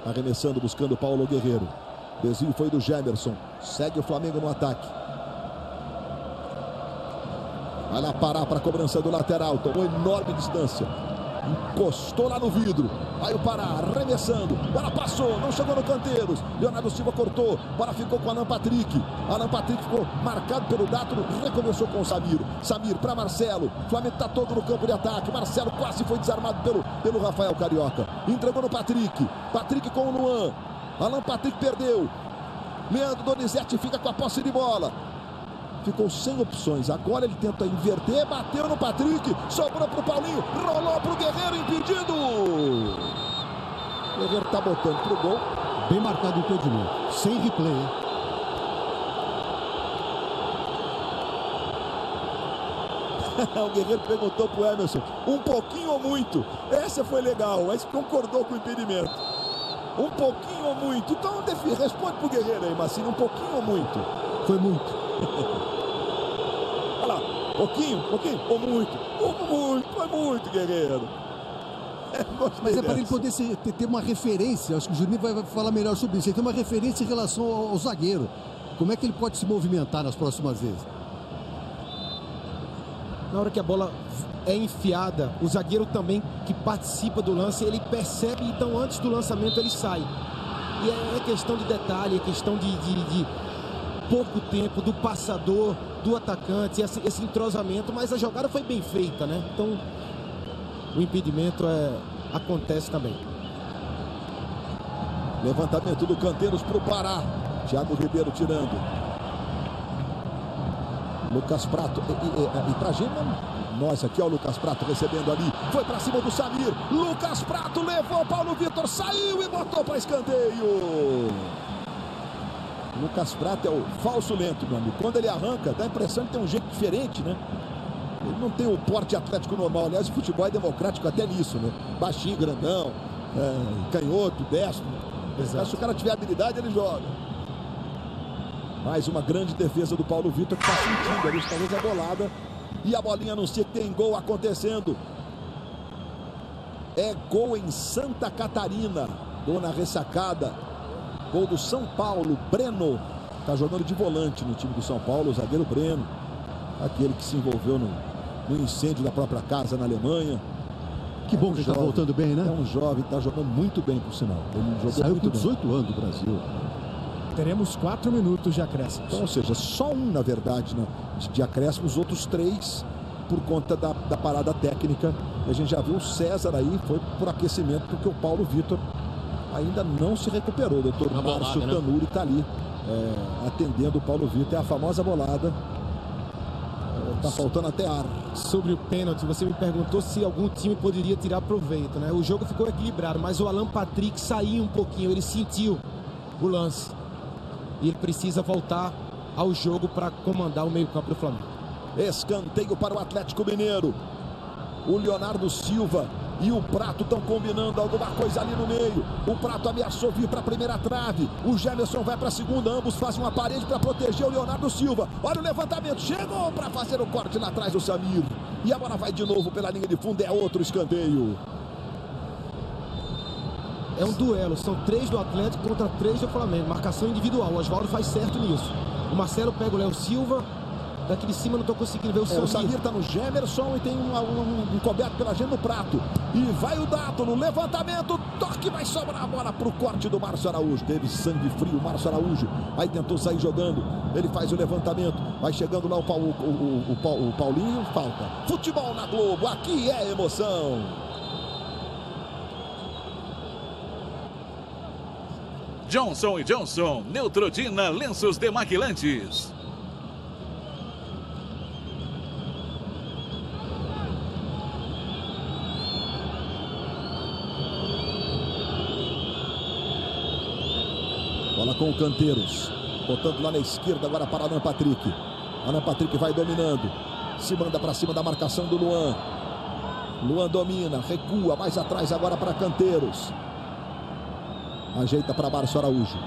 Speaker 1: Arremessando, buscando o Paulo Guerreiro. Desvio foi do Gemerson. Segue o Flamengo no ataque. Vai lá Pará para a cobrança do lateral. Tomou enorme distância. Encostou lá no vidro. Aí o Pará arremessando. Bola passou, não chegou no Canteiros. Leonardo Silva cortou. Bola ficou com Alan Patrick. Alan Patrick ficou marcado pelo Dátulo. Recomeçou com o Samir. Samir para Marcelo. O Flamengo está todo no campo de ataque. Marcelo quase foi desarmado pelo Rafael Carioca. Entregou no Patrick. Patrick com o Luan. Alan Patrick perdeu. Leandro Donizete fica com a posse de bola. Ficou sem opções. Agora ele tenta inverter. Bateu no Patrick. Sobrou para o Paulinho. Rolou para o Guerreiro. Impedido. O Guerreiro está botando para o gol.
Speaker 6: Bem marcado o impedimento. Sem replay, hein?
Speaker 1: O Guerreiro perguntou para o Emerson. Um pouquinho ou muito? Essa foi legal. Mas concordou com o impedimento. Um pouquinho ou muito? Então responde para o Guerreiro aí, Marcinho. Um pouquinho ou muito?
Speaker 6: Foi muito.
Speaker 1: Olha lá, pouquinho ou muito? Muito, foi muito, Guerreiro.
Speaker 6: Mas é para ele poder ter uma referência. Acho que o Juninho vai falar melhor sobre isso. Ele tem uma referência em relação ao zagueiro. Como é que ele pode se movimentar nas próximas vezes?
Speaker 5: Na hora que a bola é enfiada, o zagueiro também que participa do lance, ele percebe, então antes do lançamento ele sai. E é questão de detalhe, é questão de pouco tempo, do passador, do atacante, esse entrosamento, mas a jogada foi bem feita, né? Então o impedimento acontece também.
Speaker 1: Levantamento do Canteiros para o Pará. Thiago Ribeiro tirando. Lucas Prato. E pra gente, nós aqui, ó, o Lucas Prato recebendo ali. Foi para cima do Samir. Lucas Prato levou. Paulo Vitor saiu e botou para escanteio. Lucas Prato é o falso lento, meu amigo. Quando ele arranca, dá a impressão que tem um jeito diferente, né? Ele não tem o porte atlético normal. Aliás, o futebol é democrático até nisso, né? Baixinho, grandão, canhoto, destro. Se o cara tiver habilidade, ele joga. Mais uma grande defesa do Paulo Vitor, que está sentindo ali, talvez a bolada. E a bolinha anuncia que tem gol acontecendo. É gol em Santa Catarina. Gol na ressacada. Gol do São Paulo. Breno está jogando de volante no time do São Paulo. O zagueiro Breno. Aquele que se envolveu no incêndio da própria casa na Alemanha.
Speaker 6: Que bom que ele está voltando bem, né?
Speaker 1: É um jovem, está jogando muito bem, por sinal. Ele jogou
Speaker 6: saiu
Speaker 1: muito
Speaker 6: com 18 anos do Brasil.
Speaker 2: Teremos 4 minutos de acréscimo.
Speaker 1: Então, ou seja, só um, na verdade, né, de acréscimo, os outros 3 por conta da parada técnica. E a gente já viu o César aí, foi por aquecimento, porque o Paulo Vitor ainda não se recuperou. O doutor Márcio Tanuri está ali atendendo o Paulo Vitor. É a famosa bolada. Está faltando até ar.
Speaker 5: Sobre o pênalti, você me perguntou se algum time poderia tirar proveito, né? O jogo ficou equilibrado, mas o Alan Patrick saiu um pouquinho, ele sentiu o lance. E ele precisa voltar ao jogo para comandar o meio-campo do Flamengo.
Speaker 1: Escanteio para o Atlético Mineiro. O Leonardo Silva e o Prato estão combinando alguma coisa ali no meio. O Prato ameaçou vir para a primeira trave. O Gemerson vai para a segunda. Ambos fazem uma parede para proteger o Leonardo Silva. Olha o levantamento. Chegou para fazer o corte lá atrás do Samir. E a bola vai de novo pela linha de fundo. É outro escanteio.
Speaker 5: É um duelo. São 3 do Atlético contra 3 do Flamengo. Marcação individual. O Oswaldo faz certo nisso. O Marcelo pega o Léo Silva. Daqui de cima não estou conseguindo ver o Samir.
Speaker 1: O Samir está no Gemerson e tem um coberto pela gente no Prato. E vai o Dátulo, levantamento, toque, vai sobrar a bola para o corte do Márcio Araújo. Teve sangue frio o Márcio Araújo. Aí tentou sair jogando. Ele faz o levantamento. Vai chegando lá o Paulinho. Falta. Futebol na Globo. Aqui é emoção.
Speaker 7: Johnson & Johnson. Neutrogena Lenços Demaquilantes.
Speaker 1: com o Canteiros. Botando lá na esquerda agora para Alan Patrick. Alan Patrick vai dominando. Se manda para cima da marcação do Luan. Luan domina, recua mais atrás agora para Canteiros. Ajeita para Márcio Araújo.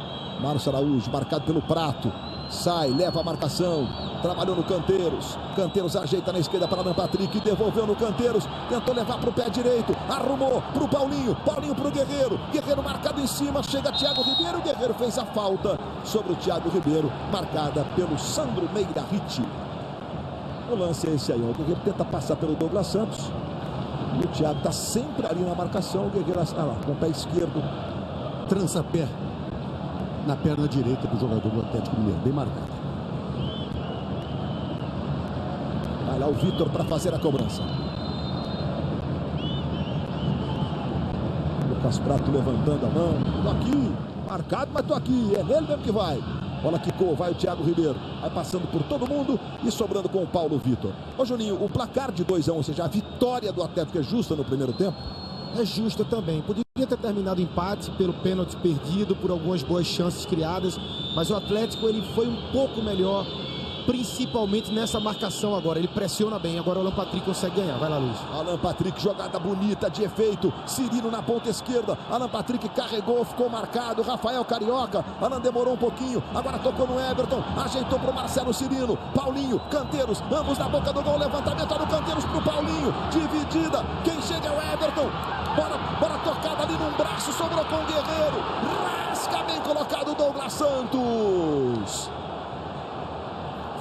Speaker 1: Márcio Araújo marcado pelo Prato. Sai, leva a marcação. Trabalhou no Canteiros. Canteiros ajeita na esquerda para Alan Patrick. Devolveu no Canteiros. Tentou levar para o pé direito. Arrumou para o Paulinho. Paulinho para o Guerreiro. Guerreiro marcado em cima. Chega Thiago Ribeiro. O Guerreiro fez a falta sobre o Thiago Ribeiro. Marcada pelo Sandro Meirahit. O lance é esse aí. O Guerreiro tenta passar pelo Douglas Santos. E o Thiago está sempre ali na marcação. O Guerreiro lá, com o pé esquerdo.
Speaker 6: Trança-pé na perna direita do jogador do Atlético Mineiro. Bem marcado.
Speaker 1: Vai lá o Vitor para fazer a cobrança. Lucas Prato levantando a mão. Tô aqui, marcado, mas tô aqui. É nele mesmo que vai. Bola quicou, vai o Thiago Ribeiro. Vai passando por todo mundo e sobrando com o Paulo Vitor. Ô Juninho, o placar de 2-1, ou seja, a vitória do Atlético é justa no primeiro tempo?
Speaker 5: É justa também. Poderia ter terminado empate pelo pênalti perdido, por algumas boas chances criadas, mas o Atlético ele foi um pouco melhor, principalmente nessa marcação agora. Ele pressiona bem, agora o Alan Patrick consegue ganhar. Vai lá, Luiz.
Speaker 1: Alan Patrick, jogada bonita de efeito. Cirino na ponta esquerda. Alan Patrick carregou, ficou marcado. Rafael Carioca. Alan demorou um pouquinho, agora tocou no Everton. Ajeitou para o Marcelo Cirino. Paulinho, Canteiros, ambos na boca do gol. Levantamento do Canteiros para o Paulinho. Dividida. Quem chega é o Everton. Bola tocada ali num braço, sobrou com o Guerreiro. Rasca bem colocado o Douglas Santos.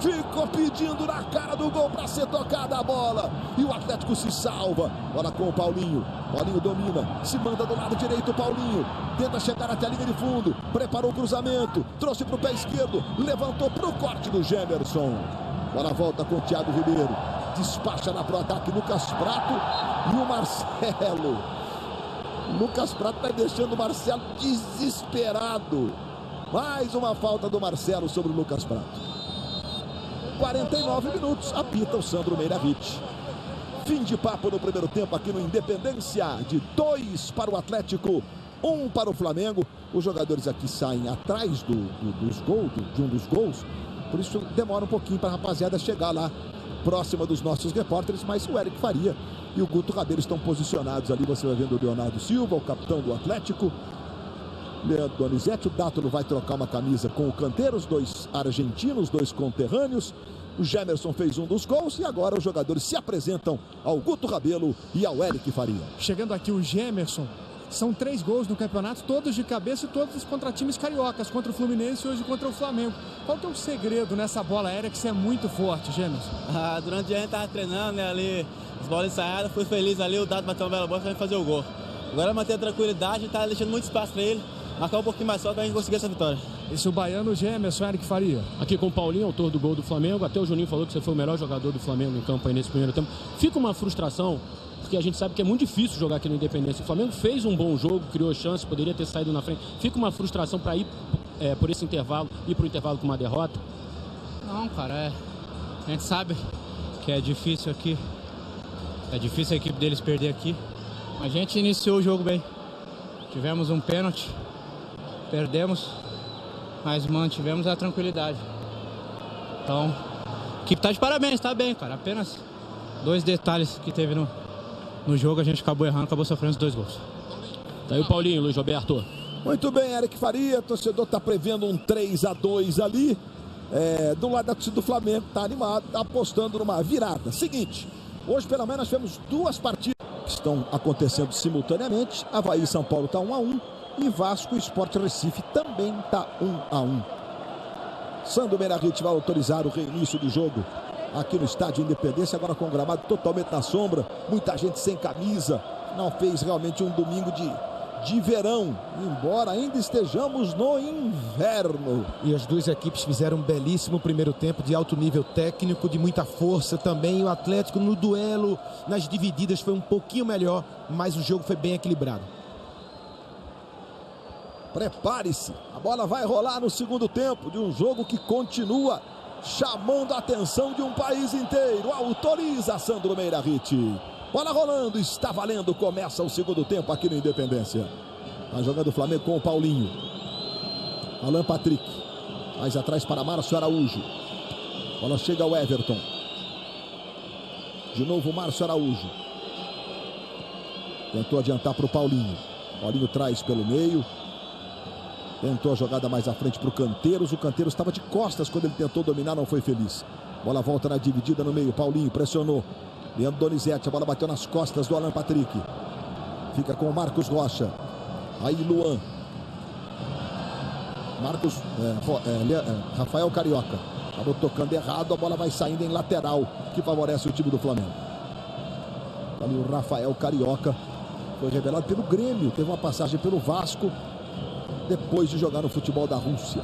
Speaker 1: Ficou pedindo na cara do gol para ser tocada a bola. E o Atlético se salva. Bola com o Paulinho. Paulinho domina. Se manda do lado direito o Paulinho. Tenta chegar até a linha de fundo. Preparou o cruzamento. Trouxe para o pé esquerdo. Levantou para o corte do Gemerson. Bola volta com o Thiago Ribeiro. Despacha lá para o ataque Lucas Prato e o Marcelo. Lucas Prato vai deixando o Marcelo desesperado. Mais uma falta do Marcelo sobre o Lucas Prato. 49 minutos, apita o Sandro Meirahit. Fim de papo no primeiro tempo aqui no Independência. De 2 para o Atlético, 1 para o Flamengo. Os jogadores aqui saem atrás de um dos gols. Por isso demora um pouquinho para a rapaziada chegar lá próxima dos nossos repórteres. Mas o Eric Faria e o Guto Rabelo estão posicionados ali. Você vai vendo o Leonardo Silva, o capitão do Atlético. Leandro Donizete, o Dátulo vai trocar uma camisa com o Canteiros, 2 argentinos, 2 conterrâneos. O Gemerson fez um dos gols e agora os jogadores se apresentam ao Guto Rabelo e ao Eric Faria.
Speaker 2: Chegando aqui o Gemerson, são 3 gols no campeonato, todos de cabeça e todos contra times cariocas, contra o Fluminense e hoje contra o Flamengo. Qual que é o segredo nessa bola aérea que você é muito forte, Gemerson?
Speaker 8: Durante o dia a gente estava treinando, né, ali, as bolas ensaiadas, fui feliz ali, o Dado bateu uma bela bola para fazer o gol. Agora manter a tranquilidade, tá deixando muito espaço para ele. Marcar um pouquinho mais só para a gente conseguir essa vitória.
Speaker 2: Esse é o baiano Gemerson, Eric Faria.
Speaker 3: Aqui com o Paulinho, autor do gol do Flamengo. Até o Juninho falou que você foi o melhor jogador do Flamengo em campo aí nesse primeiro tempo. Fica uma frustração, porque a gente sabe que é muito difícil jogar aqui no Independência. O Flamengo fez um bom jogo, criou chance, poderia ter saído na frente. Fica uma frustração para ir por esse intervalo, ir para o intervalo com uma derrota?
Speaker 9: Não, cara, a gente sabe que é difícil aqui. É difícil a equipe deles perder aqui. A gente iniciou o jogo bem. Tivemos um pênalti. Perdemos, mas mantivemos a tranquilidade. Então, a equipe tá de parabéns, tá bem, cara. Apenas 2 detalhes que teve no jogo, a gente acabou errando, acabou sofrendo os 2 gols.
Speaker 3: Tá aí o Paulinho, Luiz Roberto.
Speaker 1: Muito bem, Eric Faria, torcedor tá prevendo um 3-2 ali. Do lado do Flamengo, tá animado, tá apostando numa virada. Seguinte, hoje pelo menos nós tivemos 2 partidas que estão acontecendo simultaneamente. Avaí e São Paulo tá 1-1. E Vasco e Sport Recife também está 1-1. Sandro Meirahit vai autorizar o reinício do jogo aqui no Estádio Independência, agora com o gramado totalmente na sombra, muita gente sem camisa. Não fez realmente um domingo de verão, embora ainda estejamos no inverno.
Speaker 5: E as 2 equipes fizeram um belíssimo primeiro tempo de alto nível técnico, de muita força também. O Atlético no duelo, nas divididas, foi um pouquinho melhor, mas o jogo foi bem equilibrado.
Speaker 1: Prepare-se, a bola vai rolar no segundo tempo de um jogo que continua chamando a atenção de um país inteiro. Autoriza Sandro Meirahit. Bola rolando, está valendo, começa o segundo tempo aqui no Independência. Tá jogando o Flamengo com o Paulinho. Alan Patrick. Mais atrás para Márcio Araújo. Bola chega ao Everton. De novo Márcio Araújo. Tentou adiantar para o Paulinho. Paulinho traz pelo meio. Tentou a jogada mais à frente para o Canteiros. O Canteiros estava de costas quando ele tentou dominar, não foi feliz. Bola volta na dividida no meio. Paulinho pressionou. Leandro Donizete. A bola bateu nas costas do Alan Patrick. Fica com o Marcos Rocha. Aí Luan. Rafael Carioca. Acabou tocando errado. A bola vai saindo em lateral, que favorece o time do Flamengo. Ali o Rafael Carioca. Foi revelado pelo Grêmio. Teve uma passagem pelo Vasco. Depois de jogar no futebol da Rússia.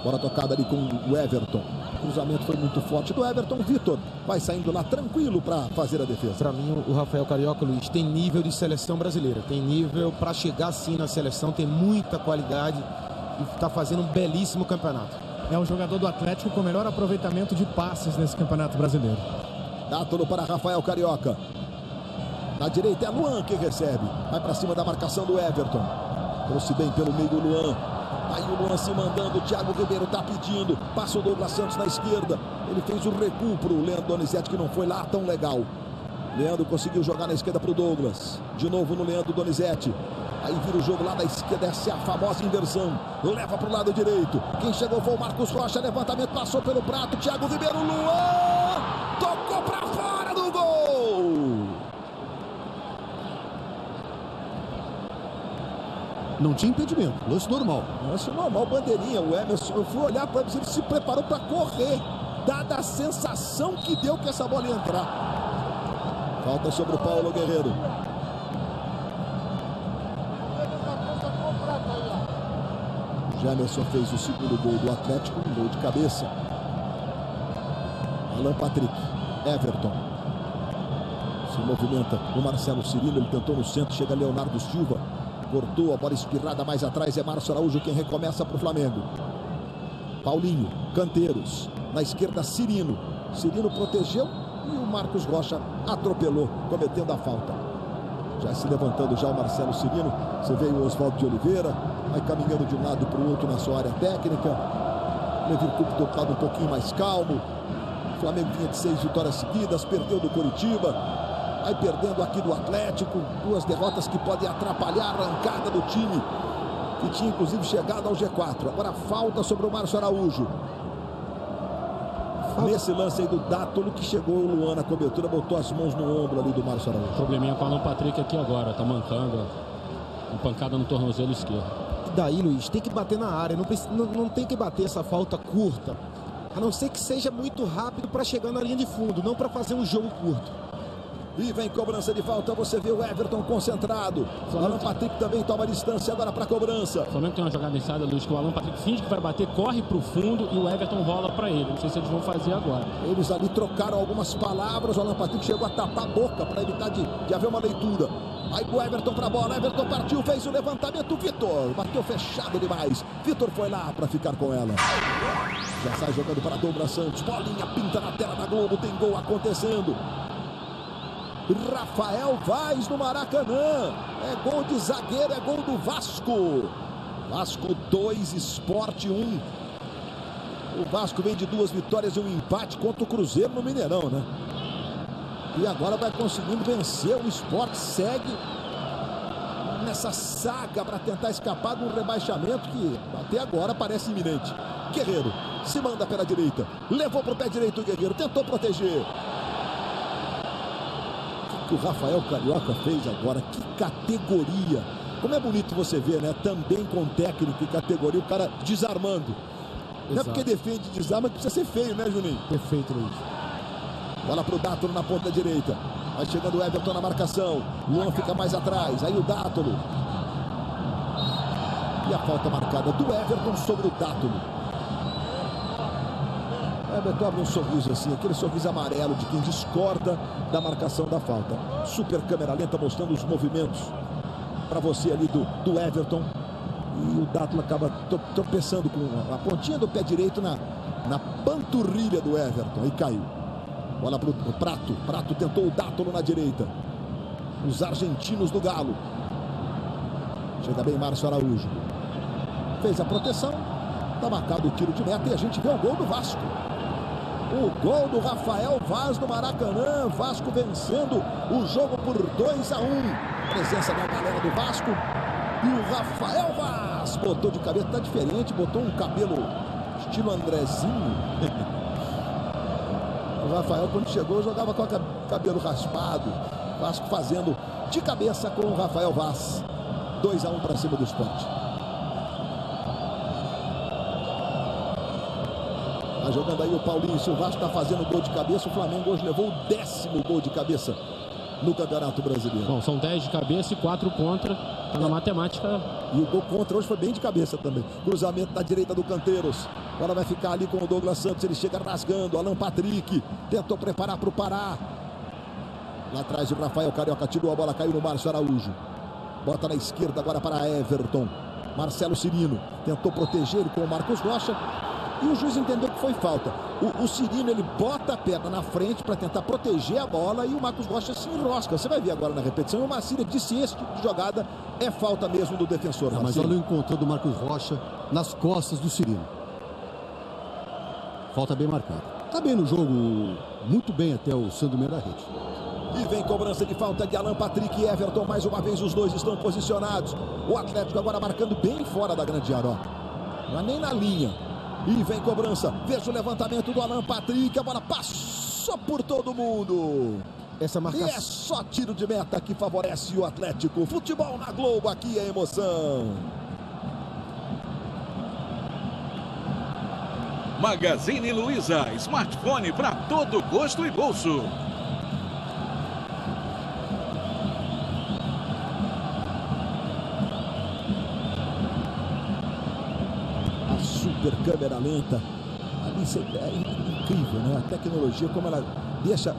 Speaker 1: Bola tocada ali com o Everton. O cruzamento foi muito forte do Everton. Vitor vai saindo lá tranquilo para fazer a defesa.
Speaker 5: Para mim, o Rafael Carioca, Luiz, tem nível de seleção brasileira. Tem nível para chegar sim na seleção. Tem muita qualidade e está fazendo um belíssimo campeonato.
Speaker 2: É um jogador do Atlético com o melhor aproveitamento de passes nesse campeonato brasileiro.
Speaker 1: Dátulo para Rafael Carioca. Na direita é Luan que recebe. Vai para cima da marcação do Everton. Trouxe bem pelo meio o Luan. Aí o Luan se mandando, o Thiago Ribeiro está pedindo. Passa o Douglas Santos na esquerda. Ele fez o recuo para o Leandro Donizete, que não foi lá tão legal. Leandro conseguiu jogar na esquerda para o Douglas. De novo no Leandro Donizete. Aí vira o jogo lá da esquerda, essa é a famosa inversão. Leva para o lado direito. Quem chegou foi o Marcos Rocha. Levantamento, passou pelo prato. Thiago Ribeiro, Luan! Tocou para fora do gol!
Speaker 6: Não tinha impedimento, lance normal.
Speaker 1: Lance normal, bandeirinha. O Emerson, eu fui olhar para ele, ele se preparou para correr. Dada a sensação que deu que essa bola ia entrar. Falta sobre o Paulo Guerreiro. Jamerson fez o segundo gol do Atlético, um gol de cabeça. Alan Patrick, Everton. Se movimenta o Marcelo Cirino, ele tentou no centro, chega Leonardo Silva. Cortou a bola espirrada mais atrás, é Márcio Araújo quem recomeça para o Flamengo. Paulinho, Canteiros, na esquerda Cirino. Cirino protegeu e o Marcos Rocha atropelou, cometendo a falta. Já se levantando já o Marcelo Cirino. Você vê o Oswaldo de Oliveira, vai caminhando de um lado para o outro na sua área técnica. Levir Coupe tocado um pouquinho mais calmo. O Flamengo vinha de 6 vitórias seguidas, perdeu do Coritiba. Vai perdendo aqui do Atlético, 2 derrotas que podem atrapalhar a arrancada do time, que tinha inclusive chegado ao G4. Agora falta sobre o Márcio Araújo. Nesse lance aí do Dátulo, que chegou o Luan na cobertura, botou as mãos no ombro ali do Márcio Araújo.
Speaker 3: Probleminha com o Alan Patrick aqui agora, tá mancando, uma pancada no tornozelo esquerdo.
Speaker 5: E daí, Luiz, tem que bater na área, não tem que bater essa falta curta, a não ser que seja muito rápido para chegar na linha de fundo, não para fazer um jogo curto.
Speaker 1: E vem cobrança de falta, você vê o Everton concentrado. O Alan Patrick também toma distância agora para a cobrança.
Speaker 3: O Flamengo tem uma jogada ensaiada, Luiz, que o Alan Patrick finge que vai bater, corre para o fundo e o Everton rola para ele. Não sei se eles vão fazer agora.
Speaker 1: Eles ali trocaram algumas palavras, o Alan Patrick chegou a tapar a boca para evitar de haver uma leitura. Aí o Everton para a bola, Everton partiu, fez o levantamento, Vitor bateu fechado demais. Vitor foi lá para ficar com ela. Já sai jogando para Douglas Santos, bolinha pinta na tela da Globo, tem gol acontecendo. Rafael Vaz no Maracanã. É gol de zagueiro, é gol do Vasco. Vasco 2, Sport 1. O Vasco vem de 2 vitórias e um empate contra o Cruzeiro no Mineirão, né? E agora vai conseguindo vencer. O Sport segue nessa saga para tentar escapar de um rebaixamento que até agora parece iminente. Guerreiro se manda pela direita. Levou para o pé direito o Guerreiro. Tentou proteger. Que o Rafael Carioca fez agora, que categoria. Como é bonito você ver, né? Também com técnico e categoria, o cara desarmando. Exato. Não é porque defende e desarma que precisa ser feio, né, Juninho?
Speaker 6: Perfeito, Luiz.
Speaker 1: Bola pro Dátulo na ponta direita. Vai chegando o Everton na marcação. Luan fica mais atrás. Aí o Dátulo. E a falta marcada do Everton sobre o Dátulo. Everton abre um sorriso assim, aquele sorriso amarelo de quem discorda da marcação da falta. Super câmera lenta mostrando os movimentos para você ali do Everton. E o Dátulo acaba tropeçando com a pontinha do pé direito na panturrilha do Everton. E caiu. Bola para o Prato. Prato tentou o Dátulo na direita. Os argentinos do Galo. Chega bem Márcio Araújo. fez a proteção, tá marcado o tiro de meta e a gente vê o gol do Vasco. O gol do Rafael Vaz no Maracanã, Vasco vencendo o jogo por 2-1. Presença da galera do Vasco e o Rafael Vaz botou de cabeça, tá diferente, botou um cabelo estilo Andrezinho. O Rafael, quando chegou, jogava com o cabelo raspado. Vasco fazendo de cabeça com o Rafael Vaz. 2-1 para cima do Sport. Tá jogando aí o Paulinho. Se o Vasco tá fazendo gol de cabeça, o Flamengo hoje levou o 10º gol de cabeça no Campeonato Brasileiro.
Speaker 3: Bom, são 10 de cabeça e 4 contra. Tá na matemática.
Speaker 1: E o gol contra hoje foi bem de cabeça também. Cruzamento da direita do Canteiros. Agora vai ficar ali com o Douglas Santos. Ele chega rasgando. Alan Patrick tentou preparar para o Pará. Lá atrás o Rafael Carioca tirou a bola, caiu no Márcio Araújo. Bota na esquerda agora para Everton. Marcelo Cirino tentou proteger ele com o Marcos Rocha. E o juiz entendeu que foi falta. O Cirino, ele bota a perna na frente para tentar proteger a bola e o Marcos Rocha se enrosca. Você vai ver agora na repetição. E o Marcília disse: esse tipo de jogada é falta mesmo do defensor.
Speaker 6: Mas olha o encontrão do Marcos Rocha nas costas do Cirino. Falta bem marcada. Tá bem no jogo, muito bem até o Sandro meio da rede.
Speaker 1: E vem cobrança de falta de Alan Patrick e Everton. Mais uma vez os dois estão posicionados. O Atlético agora marcando bem fora da grande área. Não é nem na linha. E vem cobrança. Veja o levantamento do Alan Patrick. A bola passou por todo mundo.
Speaker 5: Essa marcação.
Speaker 1: E é só tiro de meta que favorece o Atlético. Futebol na Globo, aqui é emoção.
Speaker 7: Magazine Luiza, smartphone para todo gosto e bolso.
Speaker 1: A super câmera lenta. Ali é incrível, né? A tecnologia, como ela deixa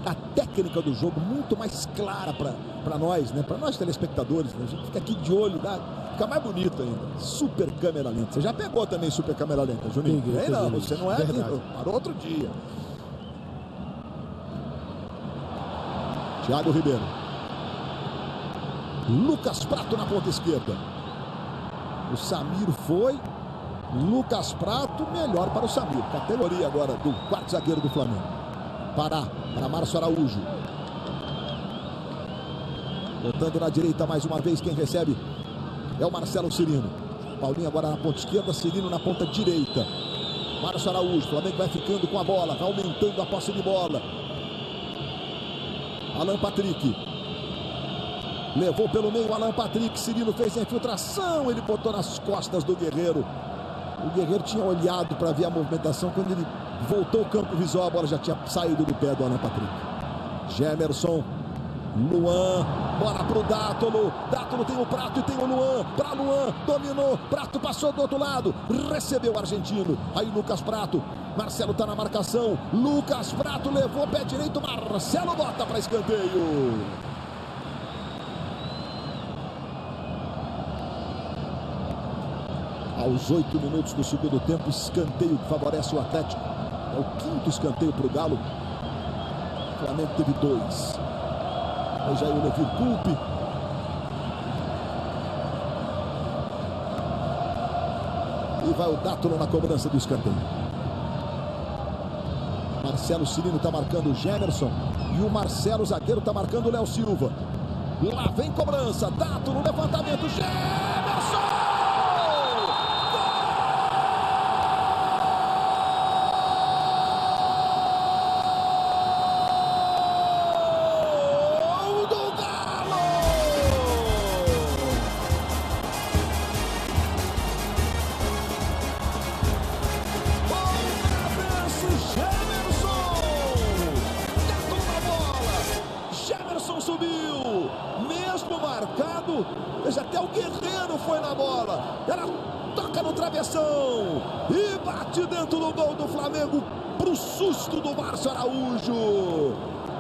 Speaker 1: a técnica do jogo muito mais clara para nós, né? Para nós telespectadores, né? A gente fica aqui de olho, fica mais bonito ainda. Super câmera lenta. Você já pegou também super câmera lenta, Juninho? Não, você não é aqui, parou outro dia. Thiago Ribeiro. Lucas Prato na ponta esquerda. O Samir foi. Lucas Prato, melhor para o Samir. Categoria agora do quarto zagueiro do Flamengo. Pará, para Márcio Araújo. Botando na direita mais uma vez, quem recebe é o Marcelo Cirino. Paulinho agora na ponta esquerda, Cirino na ponta direita. Márcio Araújo, Flamengo vai ficando com a bola, vai aumentando a posse de bola. Alan Patrick. Levou pelo meio o Alan Patrick, Cirino fez a infiltração, ele botou nas costas do Guerreiro. O Guerreiro tinha olhado para ver a movimentação, quando ele voltou ao campo visual, a bola já tinha saído do pé do Alan Patrick. Gemerson, Luan, bola pro Dátulo. Dátulo tem o Prato e tem o Luan. Para Luan, dominou, Prato passou do outro lado, recebeu o argentino. Aí Lucas Prato, Marcelo tá na marcação. Lucas Prato levou pé direito, Marcelo bota para escanteio. Aos 8 minutos do segundo tempo, escanteio que favorece o Atlético. É o quinto escanteio para o Galo. O Flamengo teve 2. Veja aí o Levir Coupe. E vai o Dátulo na cobrança do escanteio. Marcelo Cirino está marcando o Gemerson. E o Marcelo zagueiro está marcando o Léo Silva. Lá vem cobrança. Dátulo, levantamento. Gemerson! Subiu, mesmo marcado, veja, até o Guerreiro foi na bola, ela toca no travessão e bate dentro do gol do Flamengo pro susto do Márcio Araújo.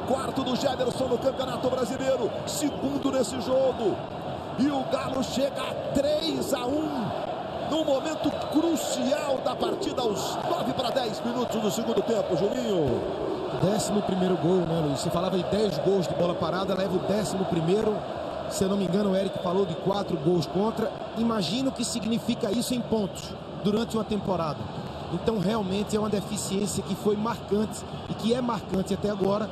Speaker 1: Quarto do Gemerson no Campeonato Brasileiro, segundo nesse jogo, e o Galo chega a 3-1 no momento crucial da partida, aos 9-10 minutos do segundo tempo, Juninho.
Speaker 5: 11º gol, né, Luiz? Você falava em 10 gols de bola parada, leva o 11º Se eu não me engano, o Eric falou de 4 gols contra. Imagina o que significa isso em pontos durante uma temporada. Então, realmente é uma deficiência que foi marcante e que é marcante até agora.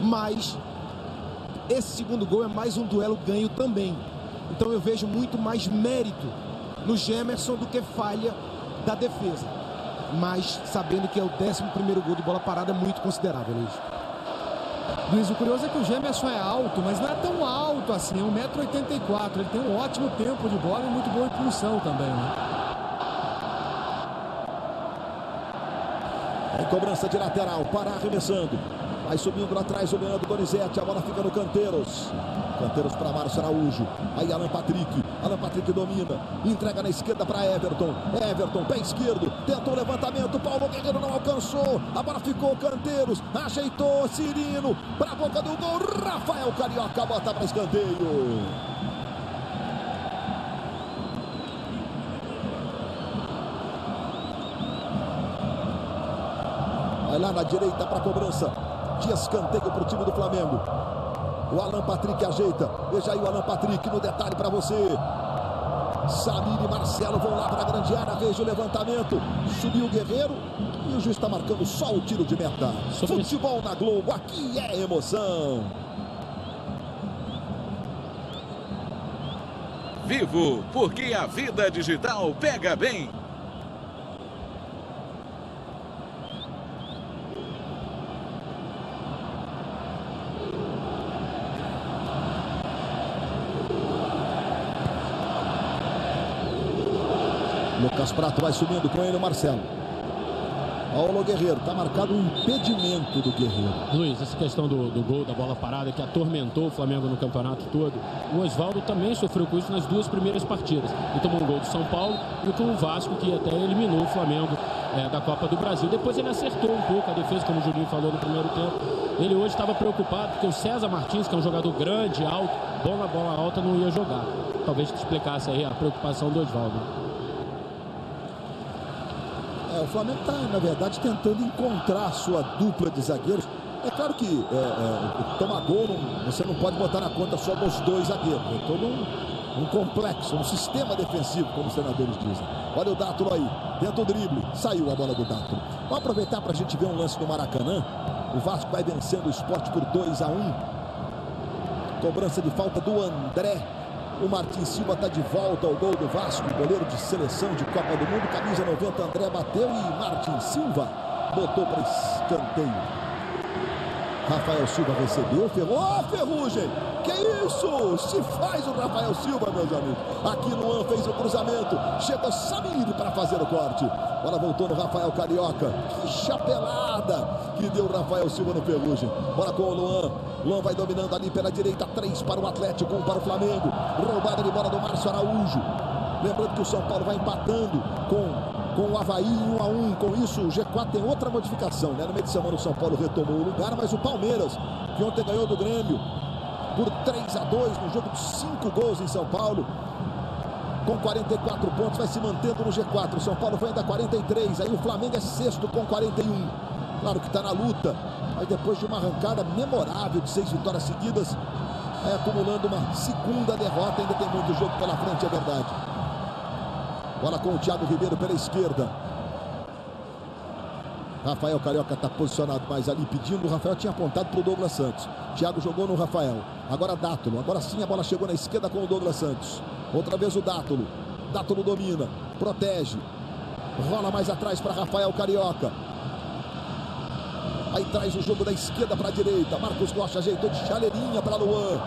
Speaker 5: Mas esse segundo gol é mais um duelo ganho também. Então, eu vejo muito mais mérito no Gemerson do que falha da defesa. Mas sabendo que é o 11º gol de bola parada, é muito considerável, Luiz.
Speaker 2: Luiz, o curioso é que o Gemerson é alto, mas não é tão alto assim, é 1,84 m. Ele tem um ótimo tempo de bola e muito boa impulsão também, né?
Speaker 1: Em cobrança de lateral, Pará arremessando. Vai subindo lá atrás o Leandro Donizete. A bola fica no Canteiros. Canteiros para Márcio Araújo. Aí Alan Patrick. Alan Patrick domina. Entrega na esquerda para Everton. Everton, pé esquerdo. Tentou o levantamento. Paulo Guerreiro não alcançou. A bola ficou Canteiros. Ajeitou Cirino. Para a boca do gol. Rafael Carioca bota para escanteio. Vai lá na direita para a cobrança de escanteio para o time do Flamengo. O Alan Patrick ajeita. Veja aí o Alan Patrick no detalhe para você. Samir e Marcelo vão lá para a grande área. Veja o levantamento. Subiu o Guerreiro. E o juiz está marcando só o tiro de meta. Futebol na Globo. Aqui é emoção.
Speaker 7: Vivo, porque a vida digital pega bem.
Speaker 1: Lucas Prato vai subindo com ele o Marcelo. Paulo Guerreiro, está marcado um impedimento do Guerreiro.
Speaker 3: Luiz, essa questão do gol, da bola parada que atormentou o Flamengo no campeonato todo. O Oswaldo também sofreu com isso nas 2 primeiras partidas. Ele tomou um gol do São Paulo e com o Vasco, que até eliminou o Flamengo da Copa do Brasil. Depois ele acertou um pouco a defesa, como o Juninho falou no primeiro tempo. Ele hoje estava preocupado porque o César Martins, que é um jogador grande, alto, bom na bola alta, não ia jogar. Talvez te explicasse aí a preocupação do Oswaldo.
Speaker 1: O Flamengo está, na verdade, tentando encontrar a sua dupla de zagueiros. É claro que tomar gol, você não pode botar na conta só dos 2 zagueiros. É todo um complexo, um sistema defensivo, como os treinadores dizem. Olha o Dátulo aí, tenta o drible. Saiu a bola do Dátulo. Vamos aproveitar para a gente ver um lance no Maracanã. O Vasco vai vencendo o Sport por 2-1. Cobrança de falta do André. O Martin Silva está de volta ao gol do Vasco, goleiro de seleção de Copa do Mundo, camisa 90, André bateu e Martin Silva botou para escanteio. Rafael Silva recebeu, Ferrugem, que isso? Se faz o Rafael Silva, meus amigos. Aqui Luan fez o cruzamento, chegou Samir para fazer o corte. Bola voltou no Rafael Carioca, que chapelada que deu o Rafael Silva no Ferrugem. Bola com o Luan. Luan vai dominando ali pela direita, 3 para o Atlético, 1 para o Flamengo. Roubada de bola do Márcio Araújo. Lembrando que o São Paulo vai empatando com o Avaí 1-1. Com isso, o G4 tem outra modificação, né? No meio de semana o São Paulo retomou o lugar, mas o Palmeiras, que ontem ganhou do Grêmio por 3-2 no jogo de 5 gols em São Paulo, com 44 pontos, vai se mantendo no G4. O São Paulo vai ainda 43, aí o Flamengo é 6º com 41. Claro que está na luta, mas depois de uma arrancada memorável de 6 vitórias seguidas, vai acumulando uma 2ª derrota. Ainda tem muito jogo pela frente, é verdade. Bola com o Thiago Ribeiro pela esquerda. Rafael Carioca está posicionado mais ali pedindo. O Rafael tinha apontado para o Douglas Santos. Thiago jogou no Rafael. Agora Dátulo. Agora sim a bola chegou na esquerda com o Douglas Santos. Outra vez o Dátulo. Dátulo domina. Protege. Rola mais atrás para Rafael Carioca. Aí traz o jogo da esquerda para a direita. Marcos Rocha ajeitou de chaleirinha para Luan.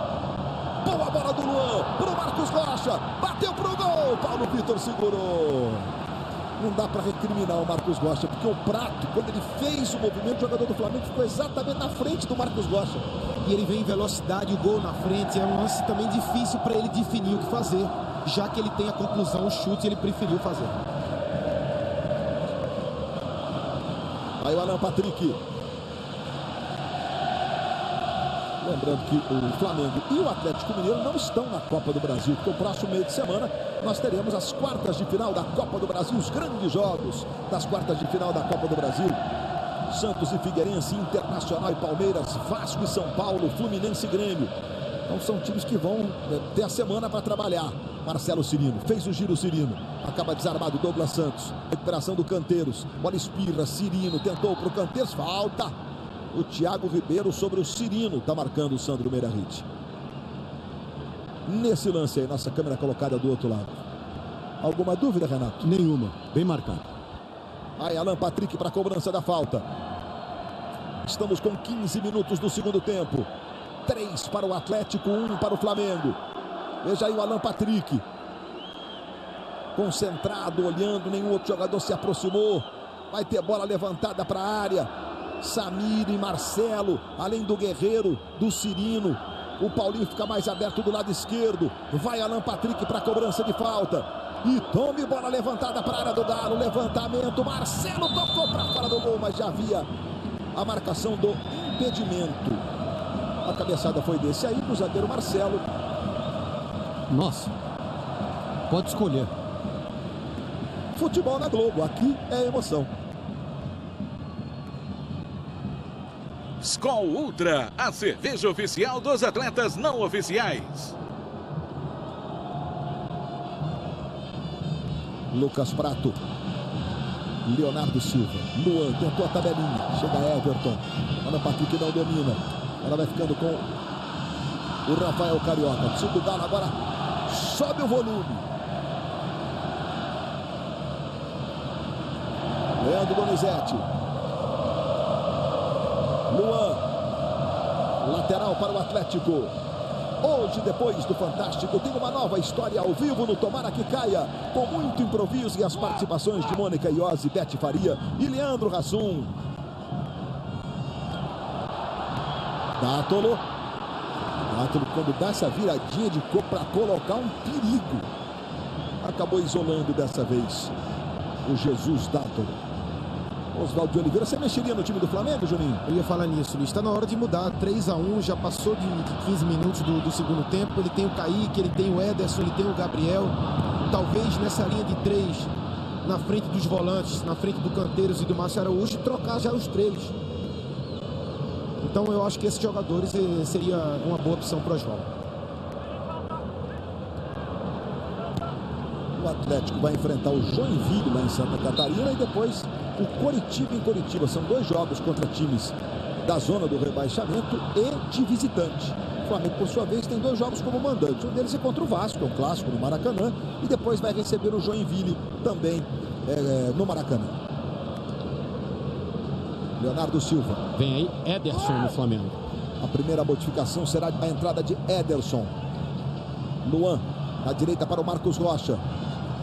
Speaker 1: Boa bola do Luan para o Marcos Rocha. Bateu para o gol. Paulo Vitor segurou. Não dá para recriminar o Marcos Rocha, porque o Prato, quando ele fez o movimento, o jogador do Flamengo ficou exatamente na frente do Marcos Rocha.
Speaker 5: E ele vem em velocidade, o gol na frente. É um lance também difícil para ele definir o que fazer, já que ele tem a conclusão, o chute, ele preferiu fazer.
Speaker 1: Aí o Alan Patrick. Lembrando que o Flamengo e o Atlético Mineiro não estão na Copa do Brasil, porque o próximo meio de semana nós teremos as quartas de final da Copa do Brasil, os grandes jogos das quartas de final da Copa do Brasil. Santos e Figueirense, Internacional e Palmeiras, Vasco e São Paulo, Fluminense e Grêmio. Então são times que vão ter a semana para trabalhar. Marcelo Cirino, fez o giro Cirino. Acaba desarmado Douglas Santos. Recuperação do Canteiros. Bola espirra, Cirino tentou para o Canteiros. Falta. O Thiago Ribeiro sobre o Cirino. Está marcando o Sandro Meirahit. Nesse lance aí, nossa câmera colocada do outro lado. Alguma dúvida, Renato?
Speaker 6: Nenhuma. Bem marcado.
Speaker 1: Aí Alan Patrick para a cobrança da falta. Estamos com 15 minutos do segundo tempo. 3 para o Atlético, 1 para o Flamengo. Veja aí o Alan Patrick. Concentrado, olhando, nenhum outro jogador se aproximou. Vai ter bola levantada para a área. Samir e Marcelo, além do Guerreiro, do Cirino. O Paulinho fica mais aberto do lado esquerdo. Vai Alan Patrick para a cobrança de falta. E tome bola levantada para a área do Galo. Levantamento, Marcelo tocou para fora do gol, mas já havia a marcação do impedimento. A cabeçada foi desse aí, do zagueiro Marcelo.
Speaker 6: Nossa, pode escolher.
Speaker 1: Futebol na Globo, aqui é emoção.
Speaker 7: Skol Ultra, a cerveja oficial dos atletas não oficiais.
Speaker 1: Lucas Prato. Leonardo Silva. Luan tentou a tabelinha. Chega Everton. Alan Patrick não domina. Ela vai ficando com o Rafael Carioca. O time do Galo agora sobe o volume. Leandro Donizete. Luan. Lateral para o Atlético. Hoje, depois do Fantástico, tem uma nova história ao vivo no Tomara que Caia, com muito improviso e as participações de Mônica Iose, Bete Faria e Leandro Rassum. Dátolo, quando dá essa viradinha de corpo para colocar um perigo, acabou isolando dessa vez o Jesus Dátolo. Oswaldo de Oliveira, você mexeria no time do Flamengo, Juninho?
Speaker 5: Eu ia falar nisso, Luiz. Está na hora de mudar. 3-1, já passou de 15 minutos do segundo tempo. Ele tem o Kaique, ele tem o Ederson, ele tem o Gabriel. Talvez nessa linha de 3, na frente dos volantes, na frente do Canteiros e do Márcio Araújo, trocar já os 3. Então eu acho que esses jogadores seria uma boa opção para o Oswaldo.
Speaker 1: O Atlético vai enfrentar o Joinville lá em Santa Catarina e depois o Coritiba em Coritiba. São 2 jogos contra times da zona do rebaixamento e de visitante. O Flamengo, por sua vez, tem 2 jogos como mandante. Um deles é contra o Vasco, é um clássico no Maracanã. E depois vai receber o Joinville também no Maracanã. Leonardo Silva.
Speaker 3: Vem aí Ederson no Flamengo.
Speaker 1: A primeira modificação será a entrada de Ederson. Luan, na direita para o Marcos Rocha.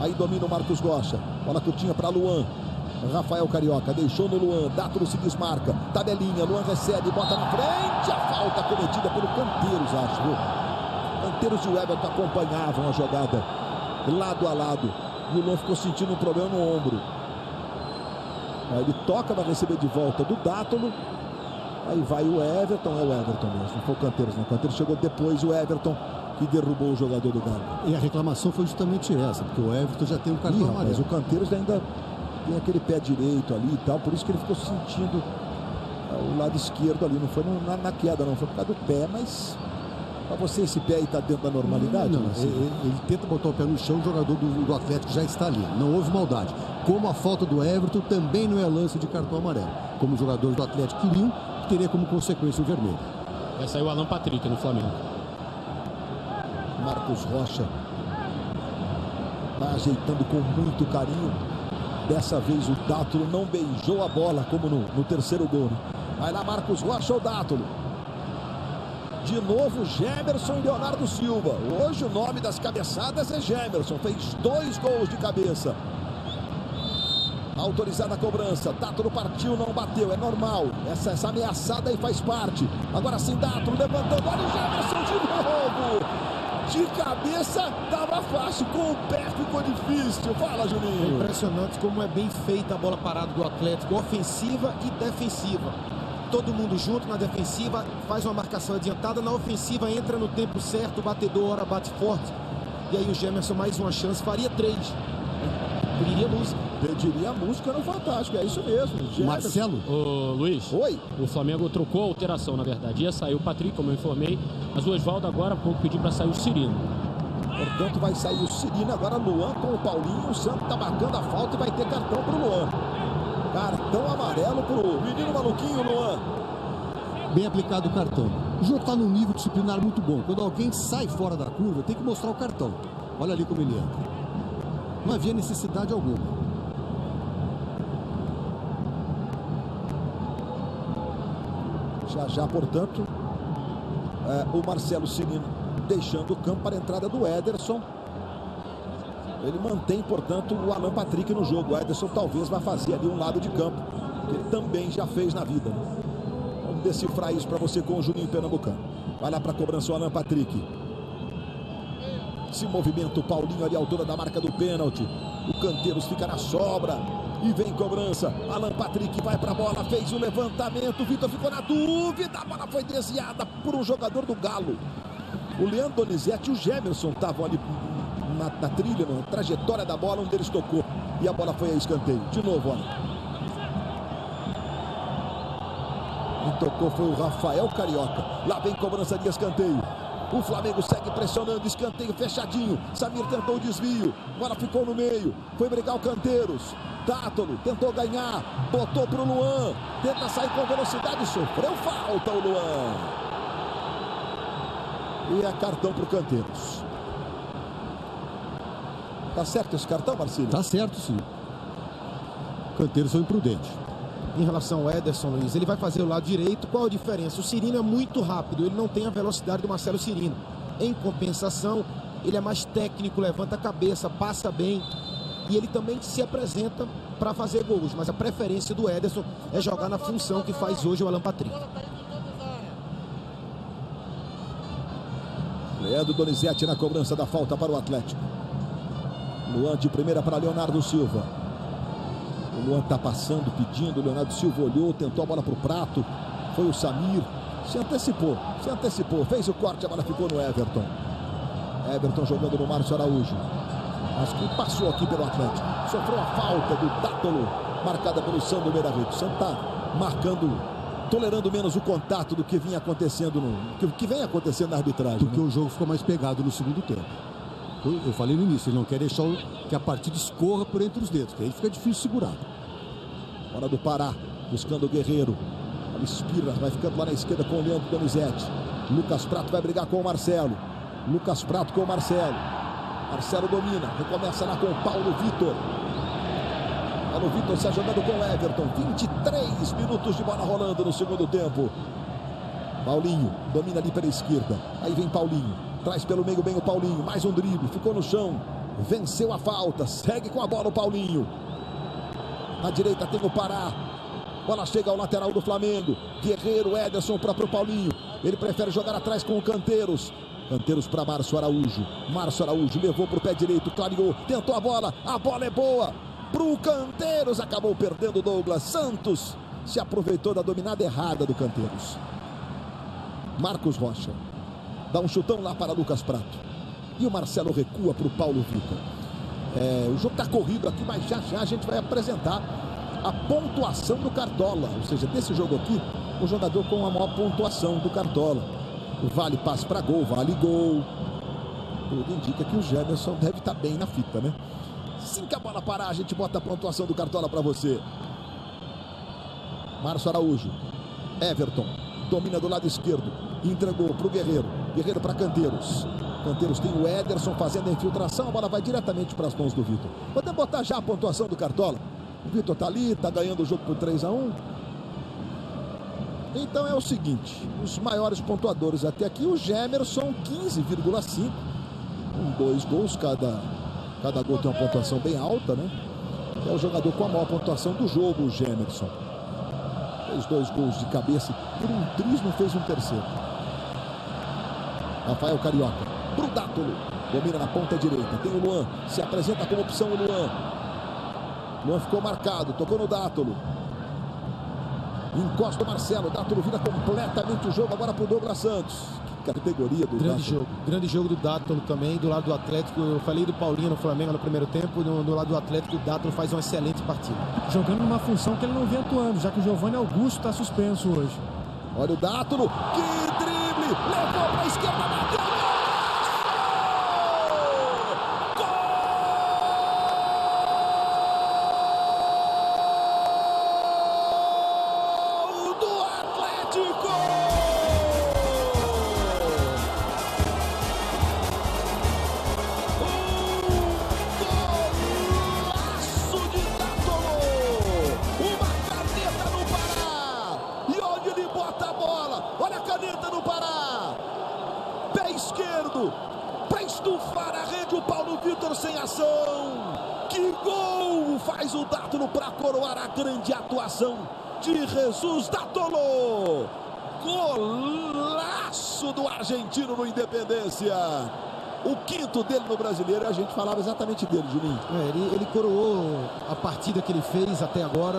Speaker 1: Aí domina o Marcos Rocha. Bola curtinha para Luan. Rafael Carioca deixou no Luan. Dátolo se desmarca. Tabelinha. Luan recebe. Bota na frente. A falta cometida pelo Canteiros, acho. Canteiros e o Everton acompanhavam a jogada lado a lado. E o Luan ficou sentindo um problema no ombro. Aí ele toca, vai receber de volta do Dátolo. Aí vai o Everton. É o Everton mesmo. Não foi o Canteiros, não. O Canteiros chegou depois. O Everton que derrubou o jogador do Galo.
Speaker 6: E a reclamação foi justamente essa, porque o Everton já tem um cartão amarelo.
Speaker 1: Mas o Canteiros ainda tem aquele pé direito ali e tal, por isso que ele ficou sentindo o lado esquerdo ali. Não foi na queda, não, foi por causa do pé, mas para você esse pé aí tá dentro da normalidade?
Speaker 6: Não, ele tenta botar o pé no chão, o jogador do Atlético já está ali. Não houve maldade. Como a falta do Everton também não é lance de cartão amarelo. Como os jogadores do Atlético queriam, teria como consequência o vermelho.
Speaker 3: Vai sair o Alan Patrick no Flamengo.
Speaker 1: Marcos Rocha está ajeitando com muito carinho. Dessa vez o Dátolo não beijou a bola como no terceiro gol, né? Vai lá Marcos Rocha ou Dátolo. De novo Gemerson e Leonardo Silva. Hoje o nome das cabeçadas é Gemerson. Fez 2 gols de cabeça. Autorizada a cobrança. Dátolo partiu, não bateu. É normal. Essa ameaçada aí faz parte. Agora sim Dátolo levantando. Olha o Gemerson de novo. De cabeça estava fácil, com o pé ficou difícil. Fala, Juninho.
Speaker 5: É impressionante como é bem feita a bola parada do Atlético, ofensiva e defensiva. Todo mundo junto na defensiva, faz uma marcação adiantada, na ofensiva entra no tempo certo, o batedor ora bate forte. E aí o Gemerson mais uma chance, faria 3. pediria música.
Speaker 1: Pediria música no Fantástico, é isso mesmo.
Speaker 6: Marcelo?
Speaker 3: Ô, Luiz.
Speaker 1: Oi.
Speaker 3: O Flamengo trocou a alteração, na verdade. Ia sair o Patrick, como eu informei, mas o Osvaldo agora há pouco pediu para sair o Cirino.
Speaker 1: Portanto, vai sair o Cirino, agora Luan com o Paulinho. O Santos tá marcando a falta e vai ter cartão pro Luan. Cartão amarelo pro menino maluquinho, Luan.
Speaker 6: Bem aplicado o cartão. O jogo está num nível disciplinar muito bom. Quando alguém sai fora da curva, tem que mostrar o cartão. Olha ali como ele entra. Não havia necessidade alguma.
Speaker 1: Já, portanto, o Marcelo Cirino deixando o campo para a entrada do Ederson. Ele mantém, portanto, o Alan Patrick no jogo. O Ederson talvez vá fazer ali um lado de campo, que ele também já fez na vida. Vamos decifrar isso para você com o Juninho Pernambucano. Vai lá para a cobrança o Alan Patrick. Se movimenta o Paulinho ali à altura da marca do pênalti. O Canteiros fica na sobra. E vem cobrança. Alan Patrick vai para a bola, fez o levantamento. O Vitor ficou na dúvida. A bola foi desviada por um jogador do Galo. O Leandro Donizete e o Gemerson estavam ali na trilha, na trajetória da bola, um deles tocou. E a bola foi a escanteio. De novo, olha. Quem tocou foi o Rafael Carioca. Lá vem cobrança de escanteio. O Flamengo segue pressionando, escanteio fechadinho. Samir tentou o desvio, bola ficou no meio. Foi brigar o Canteiros. Tátolo tentou ganhar, botou pro Luan. Tenta sair com velocidade, sofreu falta o Luan. E é cartão pro Canteiros. Tá certo esse cartão, Marcílio?
Speaker 6: Tá certo, sim. Canteiros foi imprudente.
Speaker 5: Em relação ao Ederson, Luiz, ele vai fazer o lado direito. Qual a diferença? O Cirino é muito rápido, ele não tem a velocidade do Marcelo Cirino. Em compensação, ele é mais técnico, levanta a cabeça, passa bem. E ele também se apresenta para fazer gols. Mas a preferência do Ederson é jogar na função que faz hoje o Alan Patrick.
Speaker 1: Leandro Donizete na cobrança da falta para o Atlético. Luan de primeira para Leonardo Silva. O Luan está passando, pedindo. O Leonardo Silva olhou, tentou a bola para o prato. Foi o Samir. Se antecipou, fez o corte, a bola ficou no Everton. Everton jogando no Márcio Araújo. Mas que passou aqui pelo Atlético. Sofreu a falta do Tátolo, marcada pelo Sandro Meira-Rito. O Santos está marcando, tolerando menos o contato do que vinha acontecendo, que vem acontecendo na arbitragem.
Speaker 6: Porque o jogo ficou mais pegado no segundo tempo. Eu falei no início, ele não quer deixar que a partida escorra por entre os dedos, que aí fica difícil segurar.
Speaker 1: Hora do Pará, buscando o Guerreiro. Ele espira, vai ficando lá na esquerda com o Leandro Donizete. Lucas Prato vai brigar com o Marcelo. Lucas Prato com o Marcelo. Marcelo domina, recomeça lá com o Paulo Vitor. Paulo Vitor se ajudando com o Everton. 23 minutos de bola rolando no segundo tempo. Paulinho domina ali pela esquerda. Aí vem Paulinho. Traz pelo meio bem o Paulinho. Mais um drible. Ficou no chão. Venceu a falta. Segue com a bola o Paulinho. Na direita tem o Pará. Bola chega ao lateral do Flamengo. Guerreiro, Ederson, o próprio Paulinho. Ele prefere jogar atrás com o Canteiros. Canteiros para Márcio Araújo. Márcio Araújo levou para o pé direito. Clareou. Tentou a bola. A bola é boa. Para o Canteiros. Acabou perdendo o Douglas Santos. Se aproveitou da dominada errada do Canteiros. Marcos Rocha. Dá um chutão lá para Lucas Prato. E o Marcelo recua para o Paulo Vitor. O jogo está corrido aqui, mas já a gente vai apresentar a pontuação do Cartola. Ou seja, desse jogo aqui, o jogador com a maior pontuação do Cartola. Vale passe para gol, vale gol. Tudo indica que o Gemerson deve estar bem na fita, né? Assim que a bola parar, a gente bota a pontuação do Cartola para você. Márcio Araújo. Everton. Domina do lado esquerdo. Entregou para o Guerreiro. Guerreiro para Canteiros. Canteiros tem o Ederson fazendo a infiltração. A bola vai diretamente para as mãos do Vitor. Podemos botar já a pontuação do Cartola. O Vitor está ali, está ganhando o jogo por 3-1. Então é o seguinte. Os maiores pontuadores até aqui. O Gemerson 15,5. Com 2 gols. Cada gol tem uma pontuação bem alta, né? É o jogador com a maior pontuação do jogo, o Gemerson. Fez 2 gols de cabeça. Por um triz não fez um terceiro. Rafael Carioca. Pro Dátolo. Domina na ponta direita. Tem o Luan. Se apresenta como opção o Luan. Luan ficou marcado. Tocou no Dátolo. Encosta o Marcelo. Dátolo vira completamente o jogo agora pro Douglas Santos. Que categoria do
Speaker 5: Grande jogo do Dátolo também, do lado do Atlético. Eu falei do Paulinho no Flamengo no primeiro tempo, do lado do Atlético o Dátolo faz uma excelente partida.
Speaker 2: Jogando numa função que ele não vinha atuando, já que o Giovanni Augusto está suspenso hoje.
Speaker 1: Olha o Dátolo, que drible, levou para a esquerda, bateu. Para estufar a rede, o Paulo Vitor sem ação. Que gol faz o Dátolo para coroar a grande atuação de Jesus Dátolo. Golaço do argentino no Independência. O quinto dele no Brasileiro, a gente falava exatamente dele, Juninho.
Speaker 5: Ele coroou a partida que ele fez até agora.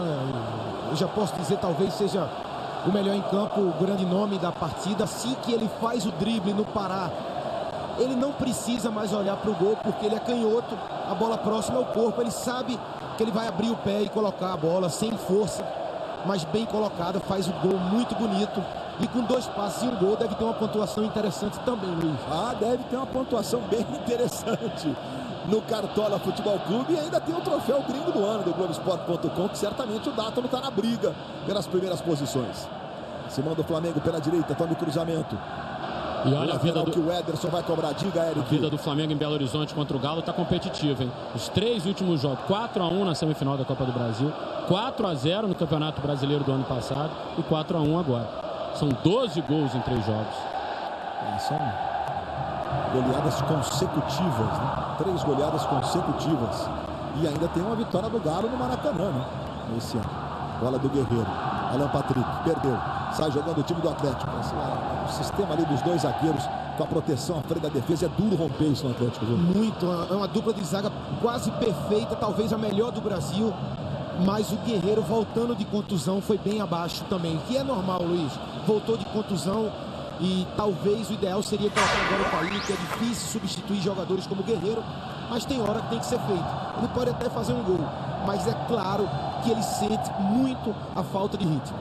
Speaker 5: Eu já posso dizer, talvez seja o melhor em campo, o grande nome da partida. Assim que ele faz o drible no Pará, ele não precisa mais olhar para o gol, porque ele é canhoto, a bola próxima ao corpo. Ele sabe que ele vai abrir o pé e colocar a bola sem força, mas bem colocada, faz o gol muito bonito. E com 2 passes e um gol, deve ter uma pontuação interessante também, Luiz.
Speaker 1: Deve ter uma pontuação bem interessante no Cartola Futebol Clube. E ainda tem o troféu gringo do ano do Globoesporte.com, que certamente o Dátolo está na briga pelas primeiras posições. Se manda o Flamengo pela direita, toma o cruzamento.
Speaker 3: E olha a vida
Speaker 1: que o Ederson vai cobrar, diga, Eric.
Speaker 3: A vida do Flamengo em Belo Horizonte contra o Galo está competitiva, hein? Os 3 últimos jogos, 4-1 na semifinal da Copa do Brasil, 4-0 no Campeonato Brasileiro do ano passado e 4-1 agora. São 12 gols em 3 jogos.
Speaker 1: São goleadas consecutivas, né? 3 goleadas consecutivas. E ainda tem uma vitória do Galo no Maracanã, né? Esse ano. Bola do Guerreiro. Alan Patrick, perdeu. Sai jogando o time do Atlético. O sistema ali dos 2 zagueiros com a proteção à frente da defesa. É duro romper isso no Atlético. Viu?
Speaker 5: Muito. É uma dupla de zaga quase perfeita. Talvez a melhor do Brasil. Mas o Guerreiro, voltando de contusão, foi bem abaixo também. Que é normal, Luiz. Voltou de contusão. E talvez o ideal seria colocar agora o Kaique. É difícil substituir jogadores como o Guerreiro. Mas tem hora que tem que ser feito. Ele pode até fazer um gol. Mas é claro que ele sente muito a falta de ritmo.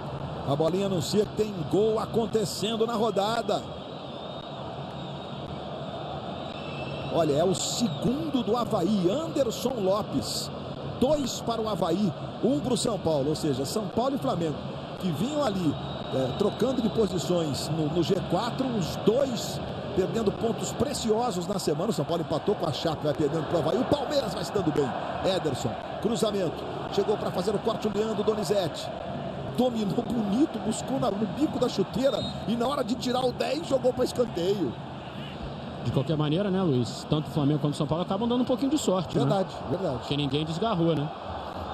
Speaker 1: A bolinha anuncia que tem gol acontecendo na rodada. Olha, é o segundo do Avaí, Anderson Lopes. 2 para o Avaí, 1 para o São Paulo. Ou seja, São Paulo e Flamengo, que vinham ali trocando de posições no G4, os 2 perdendo pontos preciosos na semana. O São Paulo empatou com a Chape, vai perdendo para o Avaí. O Palmeiras vai se dando bem. Ederson, cruzamento. Chegou para fazer o corte o Leandro Donizete. Dominou bonito, buscou no bico da chuteira. E na hora de tirar o 10, jogou para escanteio.
Speaker 3: De qualquer maneira, né, Luiz? Tanto o Flamengo quanto o São Paulo acabam dando um pouquinho de sorte.
Speaker 1: Verdade,
Speaker 3: né?
Speaker 1: verdade.
Speaker 3: Porque ninguém desgarrou, né?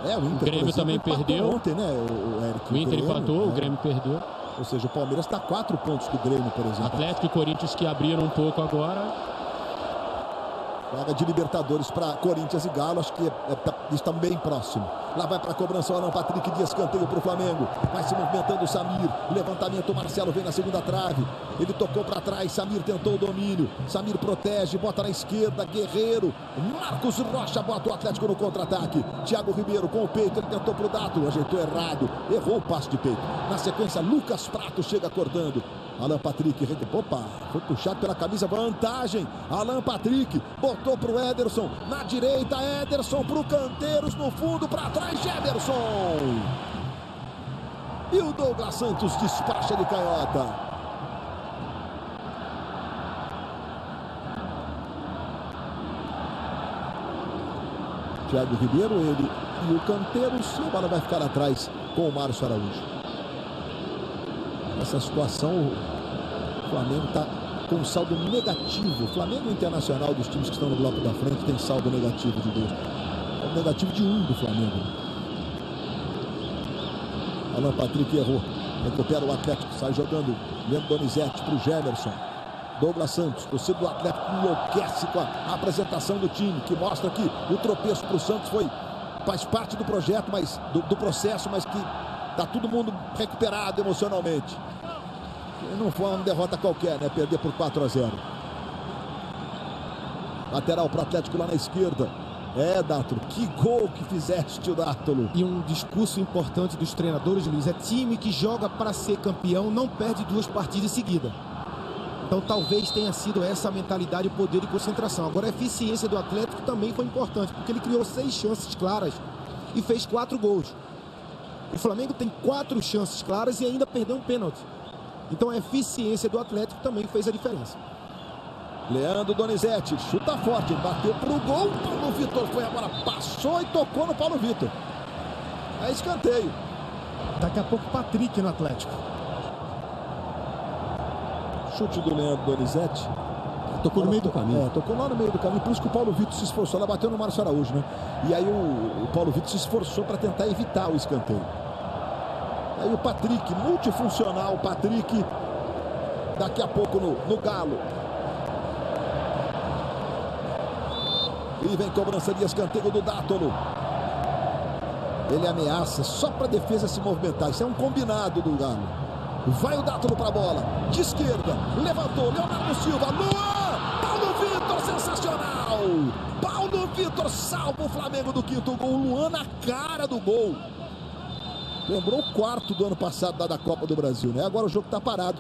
Speaker 1: O Inter,
Speaker 3: o Grêmio também perdeu.
Speaker 1: Ontem, né, o Eric?
Speaker 3: O Inter empatou, o Grêmio perdeu.
Speaker 1: Ou seja, o Palmeiras está 4 pontos do Grêmio, por exemplo.
Speaker 3: Atlético e Corinthians que abriram um pouco agora.
Speaker 1: Vaga de Libertadores para Corinthians e Galo, acho que estão bem próximo. Lá vai para a cobrança o Alan Patrick de escanteio para o Flamengo. Vai se movimentando o Samir. Levantamento, o Marcelo vem na segunda trave. Ele tocou para trás, Samir tentou o domínio. Samir protege, bota na esquerda, Guerreiro. Marcos Rocha bota o Atlético no contra-ataque. Thiago Ribeiro com o peito, ele tentou para o Dátolo, ajeitou errado. Errou o passe de peito. Na sequência, Lucas Prato chega cortando. Alan Patrick, opa, foi puxado pela camisa, vantagem. Alan Patrick botou para o Ederson, na direita, Ederson para o Canteiros, no fundo, para trás, Jefferson. E o Douglas Santos despacha de canhota. Thiago Ribeiro, ele e o Canteiros, e a bola vai ficar atrás com o Márcio Araújo. Essa situação, o Flamengo está com um saldo negativo. O Flamengo Internacional, dos times que estão no bloco da frente, tem saldo negativo de gols. É um negativo de 1 do Flamengo. Alan Patrick errou. Recupera o Atlético, sai jogando. Leandro Donizete para o Jefferson. Douglas Santos, torcedor do Atlético, enlouquece com a apresentação do time, que mostra que o tropeço para o Santos faz parte do projeto, mas do processo, mas que está todo mundo recuperado emocionalmente. Não foi uma derrota qualquer, né? Perder por 4-0. Lateral para o Atlético lá na esquerda. Dátolo, que gol que fizeste, o Dátolo.
Speaker 5: E um discurso importante dos treinadores, Luiz, é time que joga para ser campeão, não perde 2 partidas em seguida. Então talvez tenha sido essa a mentalidade, o poder de concentração. Agora a eficiência do Atlético também foi importante, porque ele criou 6 chances claras e fez 4 gols. O Flamengo tem 4 chances claras e ainda perdeu um pênalti. Então a eficiência do Atlético também fez a diferença.
Speaker 1: Leandro Donizete, chuta forte, bateu pro gol, Paulo Vitor foi agora, passou e tocou no Paulo Vitor. É escanteio.
Speaker 10: Daqui a pouco Patrick no Atlético.
Speaker 1: Chute do Leandro Donizete.
Speaker 6: Tocou no meio do caminho.
Speaker 1: Tocou lá no meio do caminho, por isso que o Paulo Vitor se esforçou, ela bateu no Márcio Araújo, né? E aí o Paulo Vitor se esforçou para tentar evitar o escanteio. Aí o Patrick, multifuncional, Patrick, daqui a pouco no Galo. E vem cobrança de escanteio do Dátolo. Ele ameaça só para a defesa se movimentar. Isso é um combinado do Galo. Vai o Dátolo para a bola. De esquerda. Levantou. Leonardo Silva. Luan. Paulo Vitor. Sensacional. Paulo Vitor salva o Flamengo do 5º gol. Luan na cara do gol. Lembrou o 4º do ano passado da Copa do Brasil, né? Agora o jogo está parado.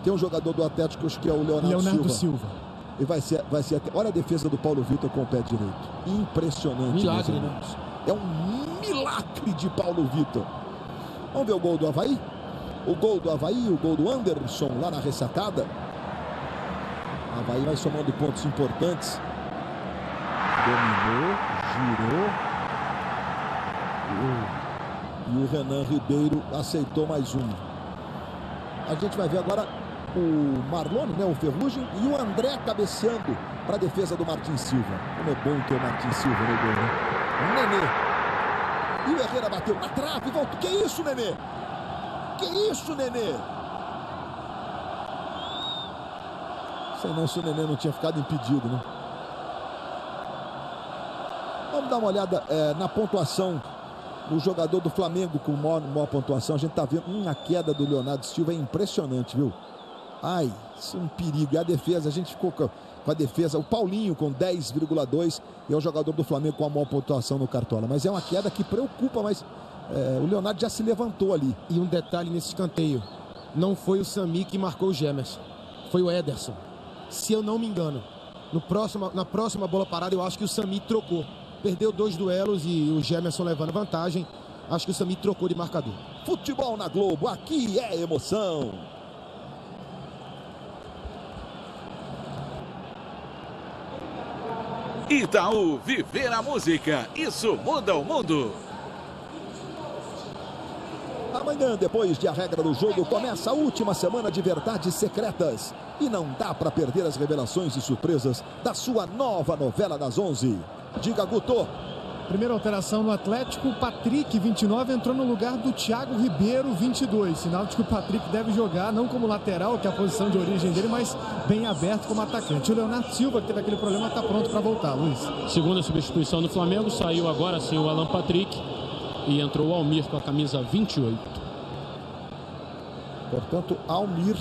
Speaker 1: Tem um jogador do Atlético, acho que é o Leonardo Silva. E vai ser olha a defesa do Paulo Vitor com o pé direito. Impressionante.
Speaker 5: Milagre, né?
Speaker 1: É um milagre de Paulo Vitor. Vamos ver o gol do Avaí? O gol do Avaí, o gol do Anderson lá na ressacada. O Avaí vai somando pontos importantes. Dominou, girou. E o Renan Ribeiro aceitou mais um. A gente vai ver agora o Marlone, né, o Ferrugem, e o André cabeceando para a defesa do Martin Silva. Como é bom ter o Martin Silva no gol, né? O Nenê. E o Herrera bateu na trave, voltou. Que isso, Nenê? Que isso, Nenê? Sei não se o Nenê não tinha ficado impedido, né? Vamos dar uma olhada na pontuação do jogador do Flamengo com maior pontuação. A gente tá vendo uma queda do Leonardo Silva, é impressionante, viu? Ai, isso é um perigo. E a defesa, a gente ficou com a defesa. O Paulinho com 10,2 é o jogador do Flamengo com a maior pontuação no Cartola. Mas é uma queda que preocupa, mas o Leonardo já se levantou ali.
Speaker 5: E um detalhe nesse escanteio: não foi o Sami que marcou o Gemerson, foi o Ederson. Se eu não me engano, na próxima bola parada, eu acho que o Sami trocou. Perdeu 2 duelos e o Gemerson levando vantagem. Acho que o Sami trocou de marcador.
Speaker 1: Futebol na Globo, aqui é emoção.
Speaker 7: Itaú, viver a música, isso muda o mundo.
Speaker 1: Amanhã, depois de A Regra do Jogo, começa a última semana de Verdades Secretas. E não dá para perder as revelações e surpresas da sua nova novela das 11. Diga, Guto.
Speaker 10: Primeira alteração no Atlético, o Patrick, 29, entrou no lugar do Thiago Ribeiro, 22. Sinal de que o Patrick deve jogar, não como lateral, que é a posição de origem dele, mas bem aberto como atacante. O Leonardo Silva, que teve aquele problema, está pronto para voltar, Luiz.
Speaker 3: Segunda substituição do Flamengo, saiu agora sim o Alan Patrick e entrou o Almir com a camisa 28.
Speaker 1: Portanto, Almir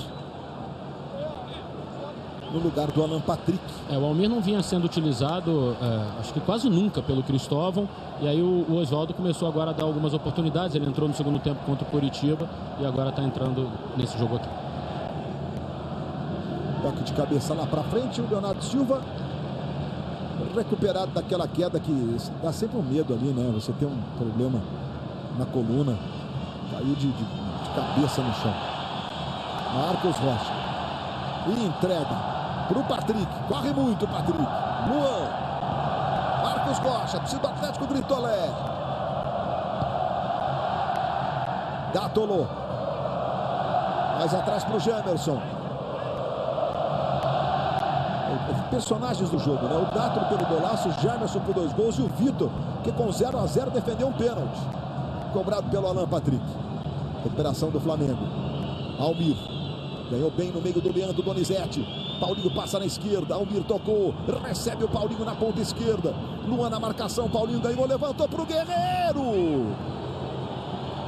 Speaker 1: no lugar do Alan Patrick.
Speaker 3: O Almir não vinha sendo utilizado, acho que quase nunca, pelo Cristóvão. E aí o Oswaldo começou agora a dar algumas oportunidades. Ele entrou no segundo tempo contra o Coritiba e agora está entrando nesse jogo aqui.
Speaker 1: Toque de cabeça lá para frente, o Leonardo Silva recuperado daquela queda que dá sempre um medo ali, né? Você tem um problema na coluna, caiu de cabeça no chão. Marcos Rocha e entrega para o Patrick, corre muito o Patrick. Luan, Marcos Rocha, torcida do Atlético gritou Lé. Dátolo, mais atrás para o Gemerson. Personagens do jogo, né? O Dátolo pelo golaço, o Gemerson por 2 gols e o Vitor, que com 0-0 defendeu um pênalti cobrado pelo Alan Patrick. Recuperação do Flamengo. Almir ganhou bem no meio do Leandro Donizete. Paulinho passa na esquerda, Almir tocou, recebe o Paulinho na ponta esquerda. Luan na marcação, Paulinho ganhou, levantou para o Guerreiro.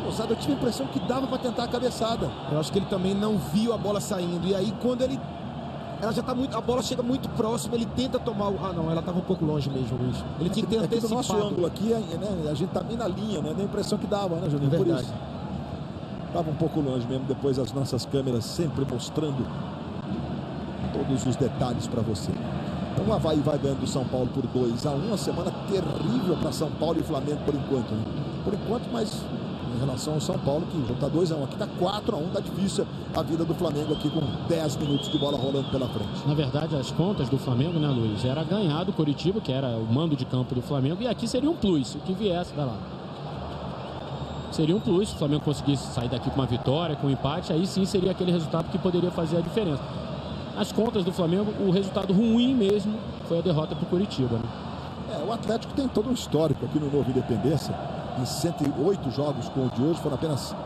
Speaker 1: Moçada, eu tive a impressão que dava para tentar a cabeçada.
Speaker 5: Eu acho que ele também não viu a bola saindo. E aí, quando ela já tá muito, a bola chega muito próxima, ele tenta tomar o... Ah, não, ela estava um pouco longe mesmo, Luiz. Ele tinha que ter antecipado.
Speaker 1: Do nosso ângulo aqui, né, a gente tá bem na linha, né? Dá a impressão que dava, né, Juninho?
Speaker 5: Verdade.
Speaker 1: Por isso. Tava um pouco longe mesmo, depois as nossas câmeras sempre mostrando todos os detalhes para você. Então o Avaí vai ganhando do São Paulo por 2-1. Uma semana terrível para São Paulo e Flamengo por enquanto, né? Por enquanto, mas em relação ao São Paulo, que já tá 2-1, aqui tá 4-1, tá difícil a vida do Flamengo aqui com 10 minutos de bola rolando pela frente.
Speaker 3: Na verdade, as contas do Flamengo, né, Luiz, era ganhar do Coritiba, que era o mando de campo do Flamengo, e aqui seria um plus, o que viesse da lá. Seria um plus, se o Flamengo conseguisse sair daqui com uma vitória, com um empate, aí sim seria aquele resultado que poderia fazer a diferença. As contas do Flamengo, o resultado ruim mesmo foi a derrota para o Curitiba, né?
Speaker 1: O Atlético tem todo um histórico aqui no Novo Independência. Em 108 jogos com o de hoje, foram apenas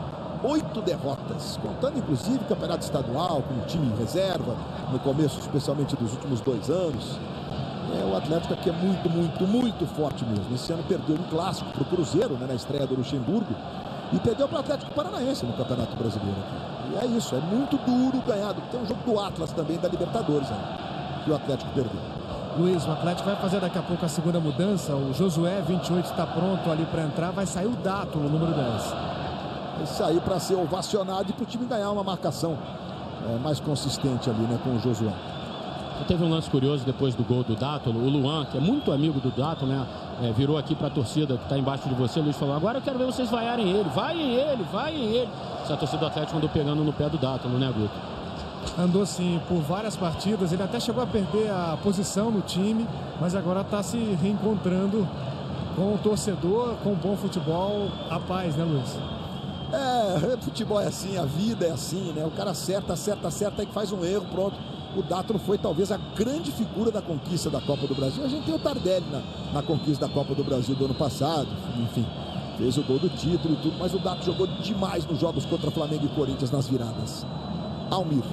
Speaker 1: 8 derrotas, contando inclusive campeonato estadual, com o time em reserva, no começo especialmente dos últimos 2 anos. O Atlético aqui é muito forte mesmo. Esse ano perdeu um clássico para o Cruzeiro, né, na estreia do Luxemburgo, e perdeu para o Atlético Paranaense no Campeonato Brasileiro aqui. E é isso, é muito duro ganhar. Tem um jogo do Atlas também, da Libertadores, né, que o Atlético perdeu.
Speaker 10: Luiz, o Atlético vai fazer daqui a pouco a segunda mudança. O Josué, 28, está pronto ali para entrar. Vai sair o Dátulo, número 10.
Speaker 1: Vai sair para ser ovacionado e para o time ganhar uma marcação mais consistente ali, né, com o Josué.
Speaker 3: Teve um lance curioso depois do gol do Dátulo. O Luan, que é muito amigo do Dátulo, né, virou aqui para a torcida que está embaixo de você. O Luiz falou: agora eu quero ver vocês vaiarem ele. Vaiem ele. Essa torcida do Atlético andou pegando no pé do Dátulo, né, Guto?
Speaker 10: Andou sim por várias partidas. Ele até chegou a perder a posição no time, mas agora está se reencontrando com o torcedor, com o bom futebol. A paz, né, Luiz?
Speaker 1: Futebol é assim, a vida é assim, né? O cara acerta e faz um erro, pronto. O Dátulo foi talvez a grande figura da conquista da Copa do Brasil. A gente tem o Tardelli na conquista da Copa do Brasil do ano passado. Enfim, fez o gol do título e tudo, mas o Dátulo jogou demais nos jogos contra Flamengo e Corinthians nas viradas. Almir.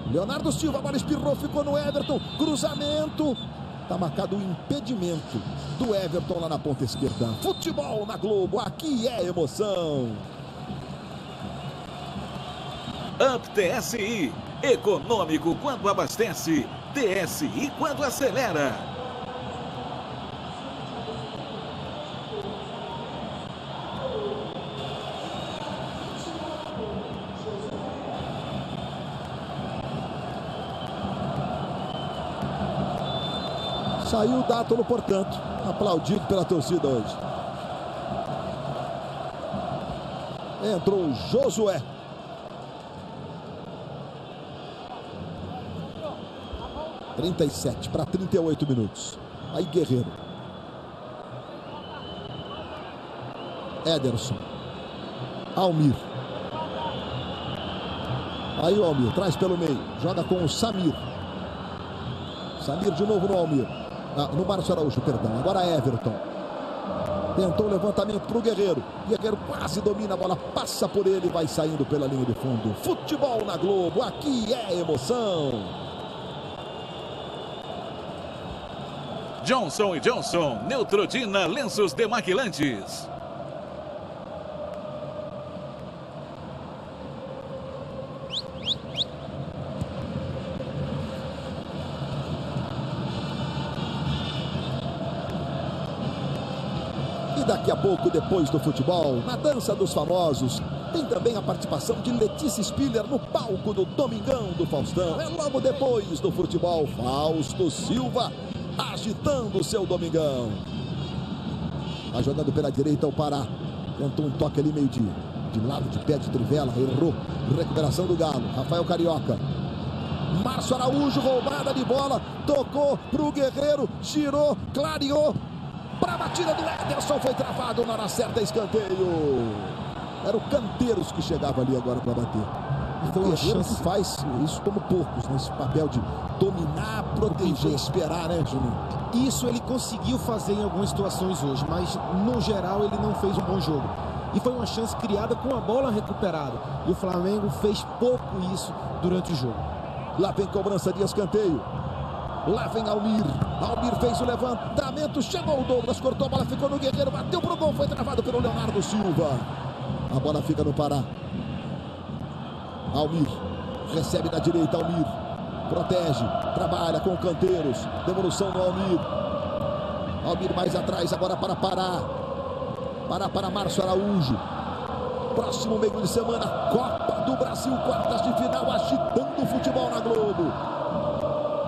Speaker 1: Leonardo Silva, a bola espirrou, ficou no Everton. Cruzamento. Tá marcado o impedimento do Everton lá na ponta esquerda. Futebol na Globo, aqui é emoção.
Speaker 7: Up TSI. Econômico quando abastece, TSI quando acelera.
Speaker 1: Saiu o Dátulo, portanto, aplaudido pela torcida hoje. Entrou o Josué. – 37 para 38 minutos. Aí Guerreiro. Ederson. Almir. Aí o Almir traz pelo meio. Joga com o Samir. Samir de novo no Almir. No Márcio Araújo, perdão. Agora Everton. Tentou o levantamento para o Guerreiro. Guerreiro quase domina a bola. Passa por ele e vai saindo pela linha de fundo. Futebol na Globo. Aqui é emoção.
Speaker 7: Johnson & Johnson, Neutrogena, lenços demaquilantes.
Speaker 1: E daqui a pouco, depois do futebol, na dança dos famosos, tem também a participação de Letícia Spiller no palco do Domingão do Faustão. É logo depois do futebol, Fausto Silva agitando o seu Domingão. Vai jogando pela direita o Pará. Tentou um toque ali meio de lado, de pé de trivela. Errou. Recuperação do Galo. Rafael Carioca. Márcio Araújo, roubada de bola. Tocou pro Guerreiro. Girou, clareou. Para a batida do Ederson. Foi travado na hora certa, escanteio. Era o Canteiros que chegava ali agora para bater. Então o Guerreiro que faz isso como poucos, nesse papel de dominar, proteger, esperar, né, Juninho?
Speaker 5: Isso ele conseguiu fazer em algumas situações hoje, mas no geral ele não fez um bom jogo. E foi uma chance criada com a bola recuperada. E o Flamengo fez pouco isso durante o jogo.
Speaker 1: Lá vem cobrança de escanteio. Lá vem Almir. Almir fez o levantamento, chegou o Douglas, cortou a bola, ficou no Guerreiro, bateu pro gol, foi travado pelo Leonardo Silva. A bola fica no Pará. Almir. Recebe na direita, Almir. Protege. Trabalha com Canteiros. Devolução no Almir. Almir mais atrás, agora para Pará. Pará para Márcio Araújo. Próximo meio de semana, Copa do Brasil, quartas de final, agitando o futebol na Globo.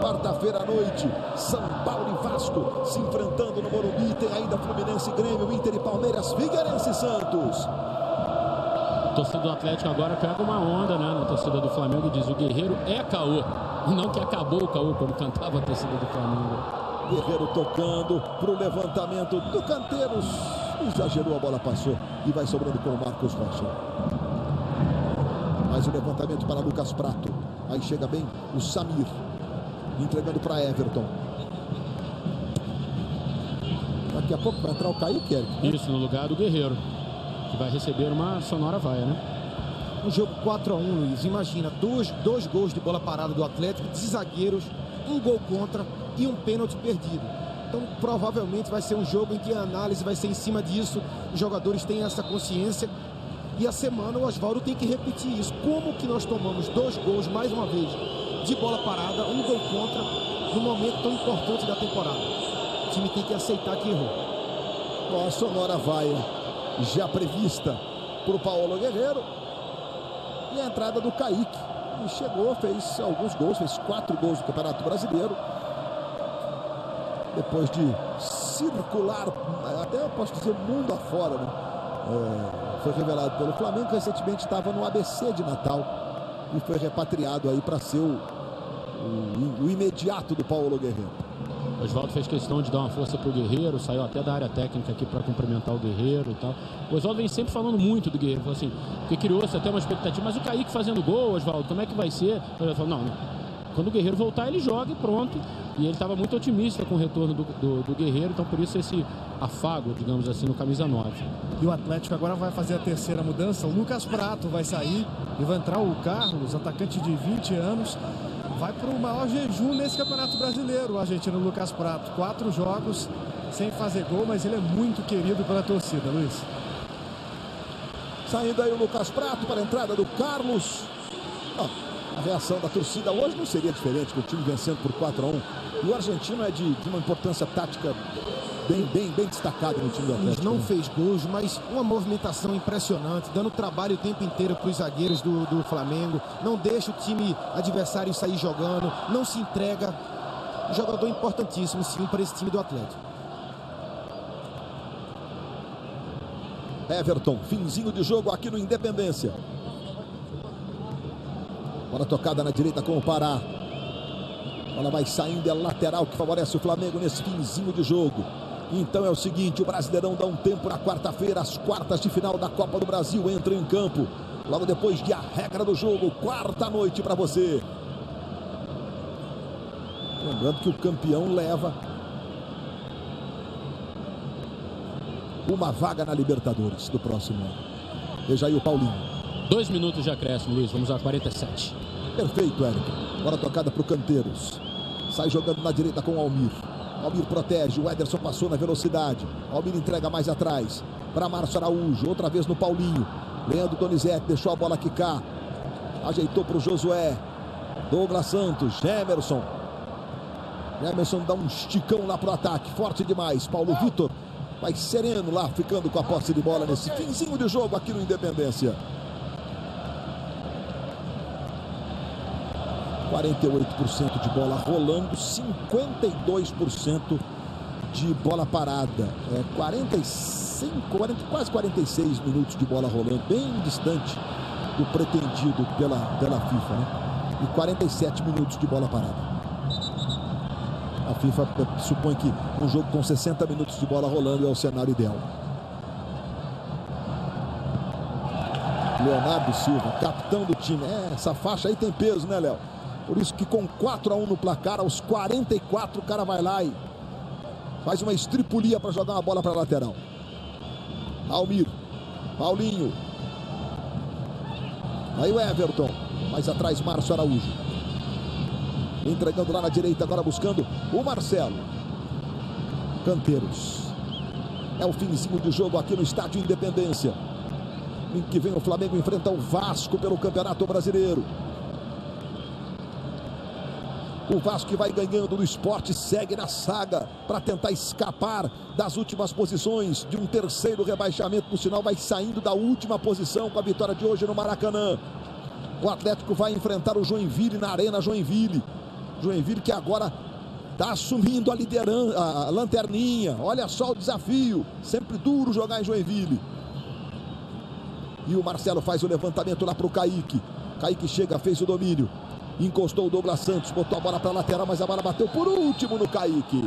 Speaker 1: Quarta-feira à noite, São Paulo e Vasco se enfrentando no Morumbi. Tem ainda Fluminense e Grêmio, Inter e Palmeiras, Figueirense e Santos.
Speaker 3: A torcida do Atlético agora pega uma onda, né? Na torcida do Flamengo diz: o Guerreiro é caô. Não que acabou o caô quando cantava a torcida do Flamengo.
Speaker 1: Guerreiro tocando para o levantamento do Canteiros. Exagerou, a bola passou e vai sobrando com o Marcos Rocha. Mais o levantamento para Lucas Prato. Aí chega bem o Samir. Entregando para Everton. Daqui a pouco vai entrar o Kaique, Eric, né?
Speaker 3: Isso, no lugar do Guerreiro, que vai receber uma sonora vaia, né?
Speaker 5: Um jogo 4-1, Luiz. Imagina, dois gols de bola parada do Atlético, de zagueiros, um gol contra e um pênalti perdido. Então, provavelmente vai ser um jogo em que a análise vai ser em cima disso. Os jogadores têm essa consciência. E a semana o Oswaldo tem que repetir isso. Como que nós tomamos 2 gols, mais uma vez, de bola parada, um gol contra, no momento tão importante da temporada? O time tem que aceitar que errou.
Speaker 1: Com a sonora vaia já prevista para o Paulo Guerreiro. E a entrada do Kaique. E chegou, fez alguns gols, fez 4 gols no Campeonato Brasileiro. Depois de circular, até eu posso dizer, mundo afora, né? Foi revelado pelo Flamengo, recentemente estava no ABC de Natal e foi repatriado aí para ser o imediato do Paulo Guerreiro.
Speaker 3: O Oswaldo fez questão de dar uma força pro Guerreiro, saiu até da área técnica aqui para cumprimentar o Guerreiro e tal. O Oswaldo vem sempre falando muito do Guerreiro, falou assim, porque criou-se até uma expectativa, mas o Kaique fazendo gol, Oswaldo, como é que vai ser? Ele falou, não. Quando o Guerreiro voltar, ele joga e pronto. E ele estava muito otimista com o retorno do Guerreiro, então por isso esse afago, digamos assim, no camisa 9.
Speaker 10: E o Atlético agora vai fazer a terceira mudança. O Lucas Prato vai sair e vai entrar o Carlos, atacante de 20 anos. Vai para o maior jejum nesse Campeonato Brasileiro, o argentino Lucas Prato. 4 jogos sem fazer gol, mas ele é muito querido pela torcida, Luiz.
Speaker 1: Saindo aí o Lucas Prato para a entrada do Carlos. A reação da torcida hoje não seria diferente, com o time vencendo por 4-1. E o argentino é de uma importância tática bem destacada no time do Atlético.
Speaker 5: Não fez gols, mas uma movimentação impressionante, dando trabalho o tempo inteiro para os zagueiros do Flamengo. Não deixa o time adversário sair jogando, não se entrega. Um jogador importantíssimo, sim, para esse time do Atlético.
Speaker 1: Everton, finzinho de jogo aqui no Independência. Bola tocada na direita com o Pará. Bola vai saindo, é lateral que favorece o Flamengo nesse finzinho de jogo. Então é o seguinte, o Brasileirão dá um tempo na quarta-feira, as quartas de final da Copa do Brasil entram em campo. Logo depois de a regra do jogo, quarta noite para você. Lembrando que o campeão leva uma vaga na Libertadores do próximo ano. Veja aí o Paulinho.
Speaker 3: 2 minutos de acréscimo, Luiz. Vamos a 47.
Speaker 1: Perfeito, Eric. Bola tocada para o Canteiros. Sai jogando na direita com o Almir. Almir protege. O Ederson passou na velocidade. Almir entrega mais atrás para Márcio Araújo. Outra vez no Paulinho. Leandro Donizete deixou a bola quicar. Ajeitou para o Josué. Douglas Santos. Emerson. Emerson dá um esticão lá para o ataque. Forte demais. Paulo Vitor vai sereno lá, ficando com a posse de bola nesse finzinho de jogo aqui no Independência. 48% de bola rolando, 52% de bola parada. quase 46 minutos de bola rolando, bem distante do pretendido pela FIFA, né? E 47 minutos de bola parada. A FIFA supõe que um jogo com 60 minutos de bola rolando é o cenário ideal. Leonardo Silva, capitão do time. Essa faixa aí tem peso, né, Léo? Por isso que com 4-1 no placar, aos 44 o cara vai lá e faz uma estripulia para jogar uma bola para a lateral. Almir, Paulinho. Aí o Everton, mais atrás Márcio Araújo. Entregando lá na direita, agora buscando o Marcelo. Canteiros. É o finzinho de jogo aqui no Estádio Independência. Domingo que vem o Flamengo enfrenta o Vasco pelo Campeonato Brasileiro. O Vasco, que vai ganhando no Sport, segue na saga para tentar escapar das últimas posições de um terceiro rebaixamento. No sinal, vai saindo da última posição com a vitória de hoje no Maracanã. O Atlético vai enfrentar o Joinville na Arena Joinville. Joinville que agora está assumindo a liderança, a lanterninha. Olha só o desafio. Sempre duro jogar em Joinville. E o Marcelo faz o levantamento lá para o Kaique. Kaique chega, fez o domínio. Encostou o Douglas Santos, botou a bola para a lateral, mas a bola bateu por último no Kaique.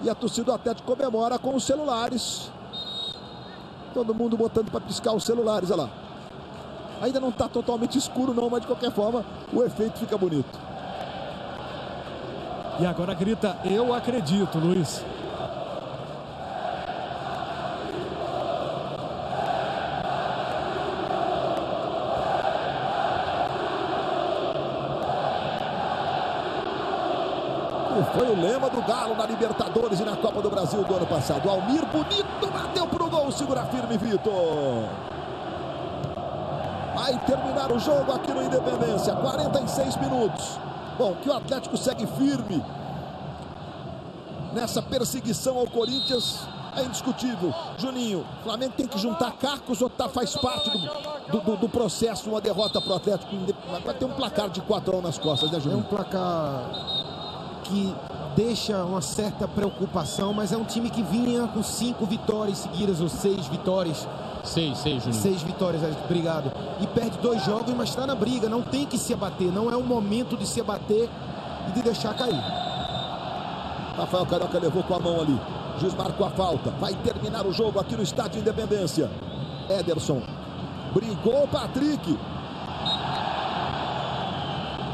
Speaker 1: E a torcida do Atlético comemora com os celulares. Todo mundo botando para piscar os celulares, olha lá. Ainda não está totalmente escuro não, mas de qualquer forma o efeito fica bonito.
Speaker 10: E agora grita, eu acredito, Luiz.
Speaker 1: Foi o lema do Galo na Libertadores e na Copa do Brasil do ano passado. Almir bonito, bateu pro gol, segura firme, Vitor. Vai terminar o jogo aqui no Independência, 46 minutos. Bom, que o Atlético segue firme nessa perseguição ao Corinthians é indiscutível. Juninho, o Flamengo tem que juntar cacos ou faz parte do processo, uma derrota pro Atlético. Vai ter um placar de 4-1 nas costas, né, Juninho?
Speaker 5: É um placar que deixa uma certa preocupação, mas é um time que vinha com 5 vitórias seguidas, ou 6 vitórias.
Speaker 3: 6, Juninho.
Speaker 5: 6 vitórias, obrigado. E perde 2 jogos, mas está na briga, não tem que se abater, não é o momento de se abater e de deixar cair.
Speaker 1: Rafael Carioca levou com a mão ali. Juiz marcou a falta. Vai terminar o jogo aqui no Estádio Independência. Ederson. Brigou o Patrick.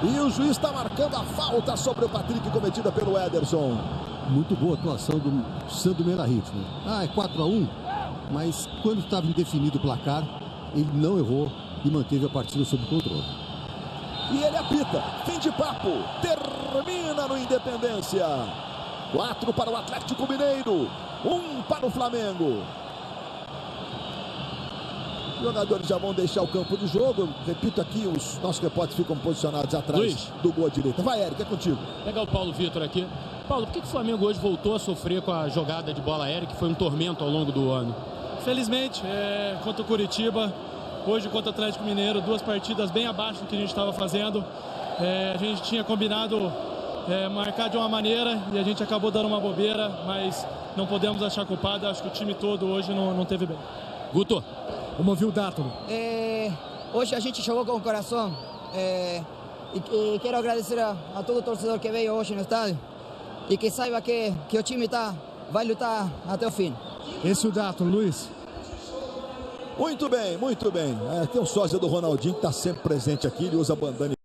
Speaker 1: E o juiz está marcando a falta sobre o Patrick, cometida pelo Ederson.
Speaker 6: Muito boa atuação do Sandro Meirahit. É 4-1, mas quando estava indefinido o placar, ele não errou e manteve a partida sob controle.
Speaker 1: E ele apita. Fim de papo. Termina no Independência. 4 para o Atlético Mineiro. 1 para o Flamengo. Os jogadores já vão deixar o campo de jogo. Eu repito aqui, os nossos repórteres ficam posicionados atrás
Speaker 3: Luiz,
Speaker 1: do gol à direita. Vai, Eric, é contigo.
Speaker 3: Pegar o Paulo Vitor aqui. Paulo, por que o Flamengo hoje voltou a sofrer com a jogada de bola aérea, que foi um tormento ao longo do ano?
Speaker 2: Felizmente, contra o Curitiba, hoje contra o Atlético Mineiro, 2 partidas bem abaixo do que a gente estava fazendo. A gente tinha combinado marcar de uma maneira e a gente acabou dando uma bobeira, mas não podemos achar culpado. Acho que o time todo hoje não teve bem.
Speaker 3: Guto.
Speaker 10: Vamos ouvir o Dátolo.
Speaker 11: Hoje a gente jogou com o coração e quero agradecer a todo torcedor que veio hoje no estádio e que saiba que o time vai lutar até o fim.
Speaker 10: Esse é o Dátolo, Luiz.
Speaker 1: Muito bem, muito bem. Tem o sósia do Ronaldinho que está sempre presente aqui, ele usa bandana.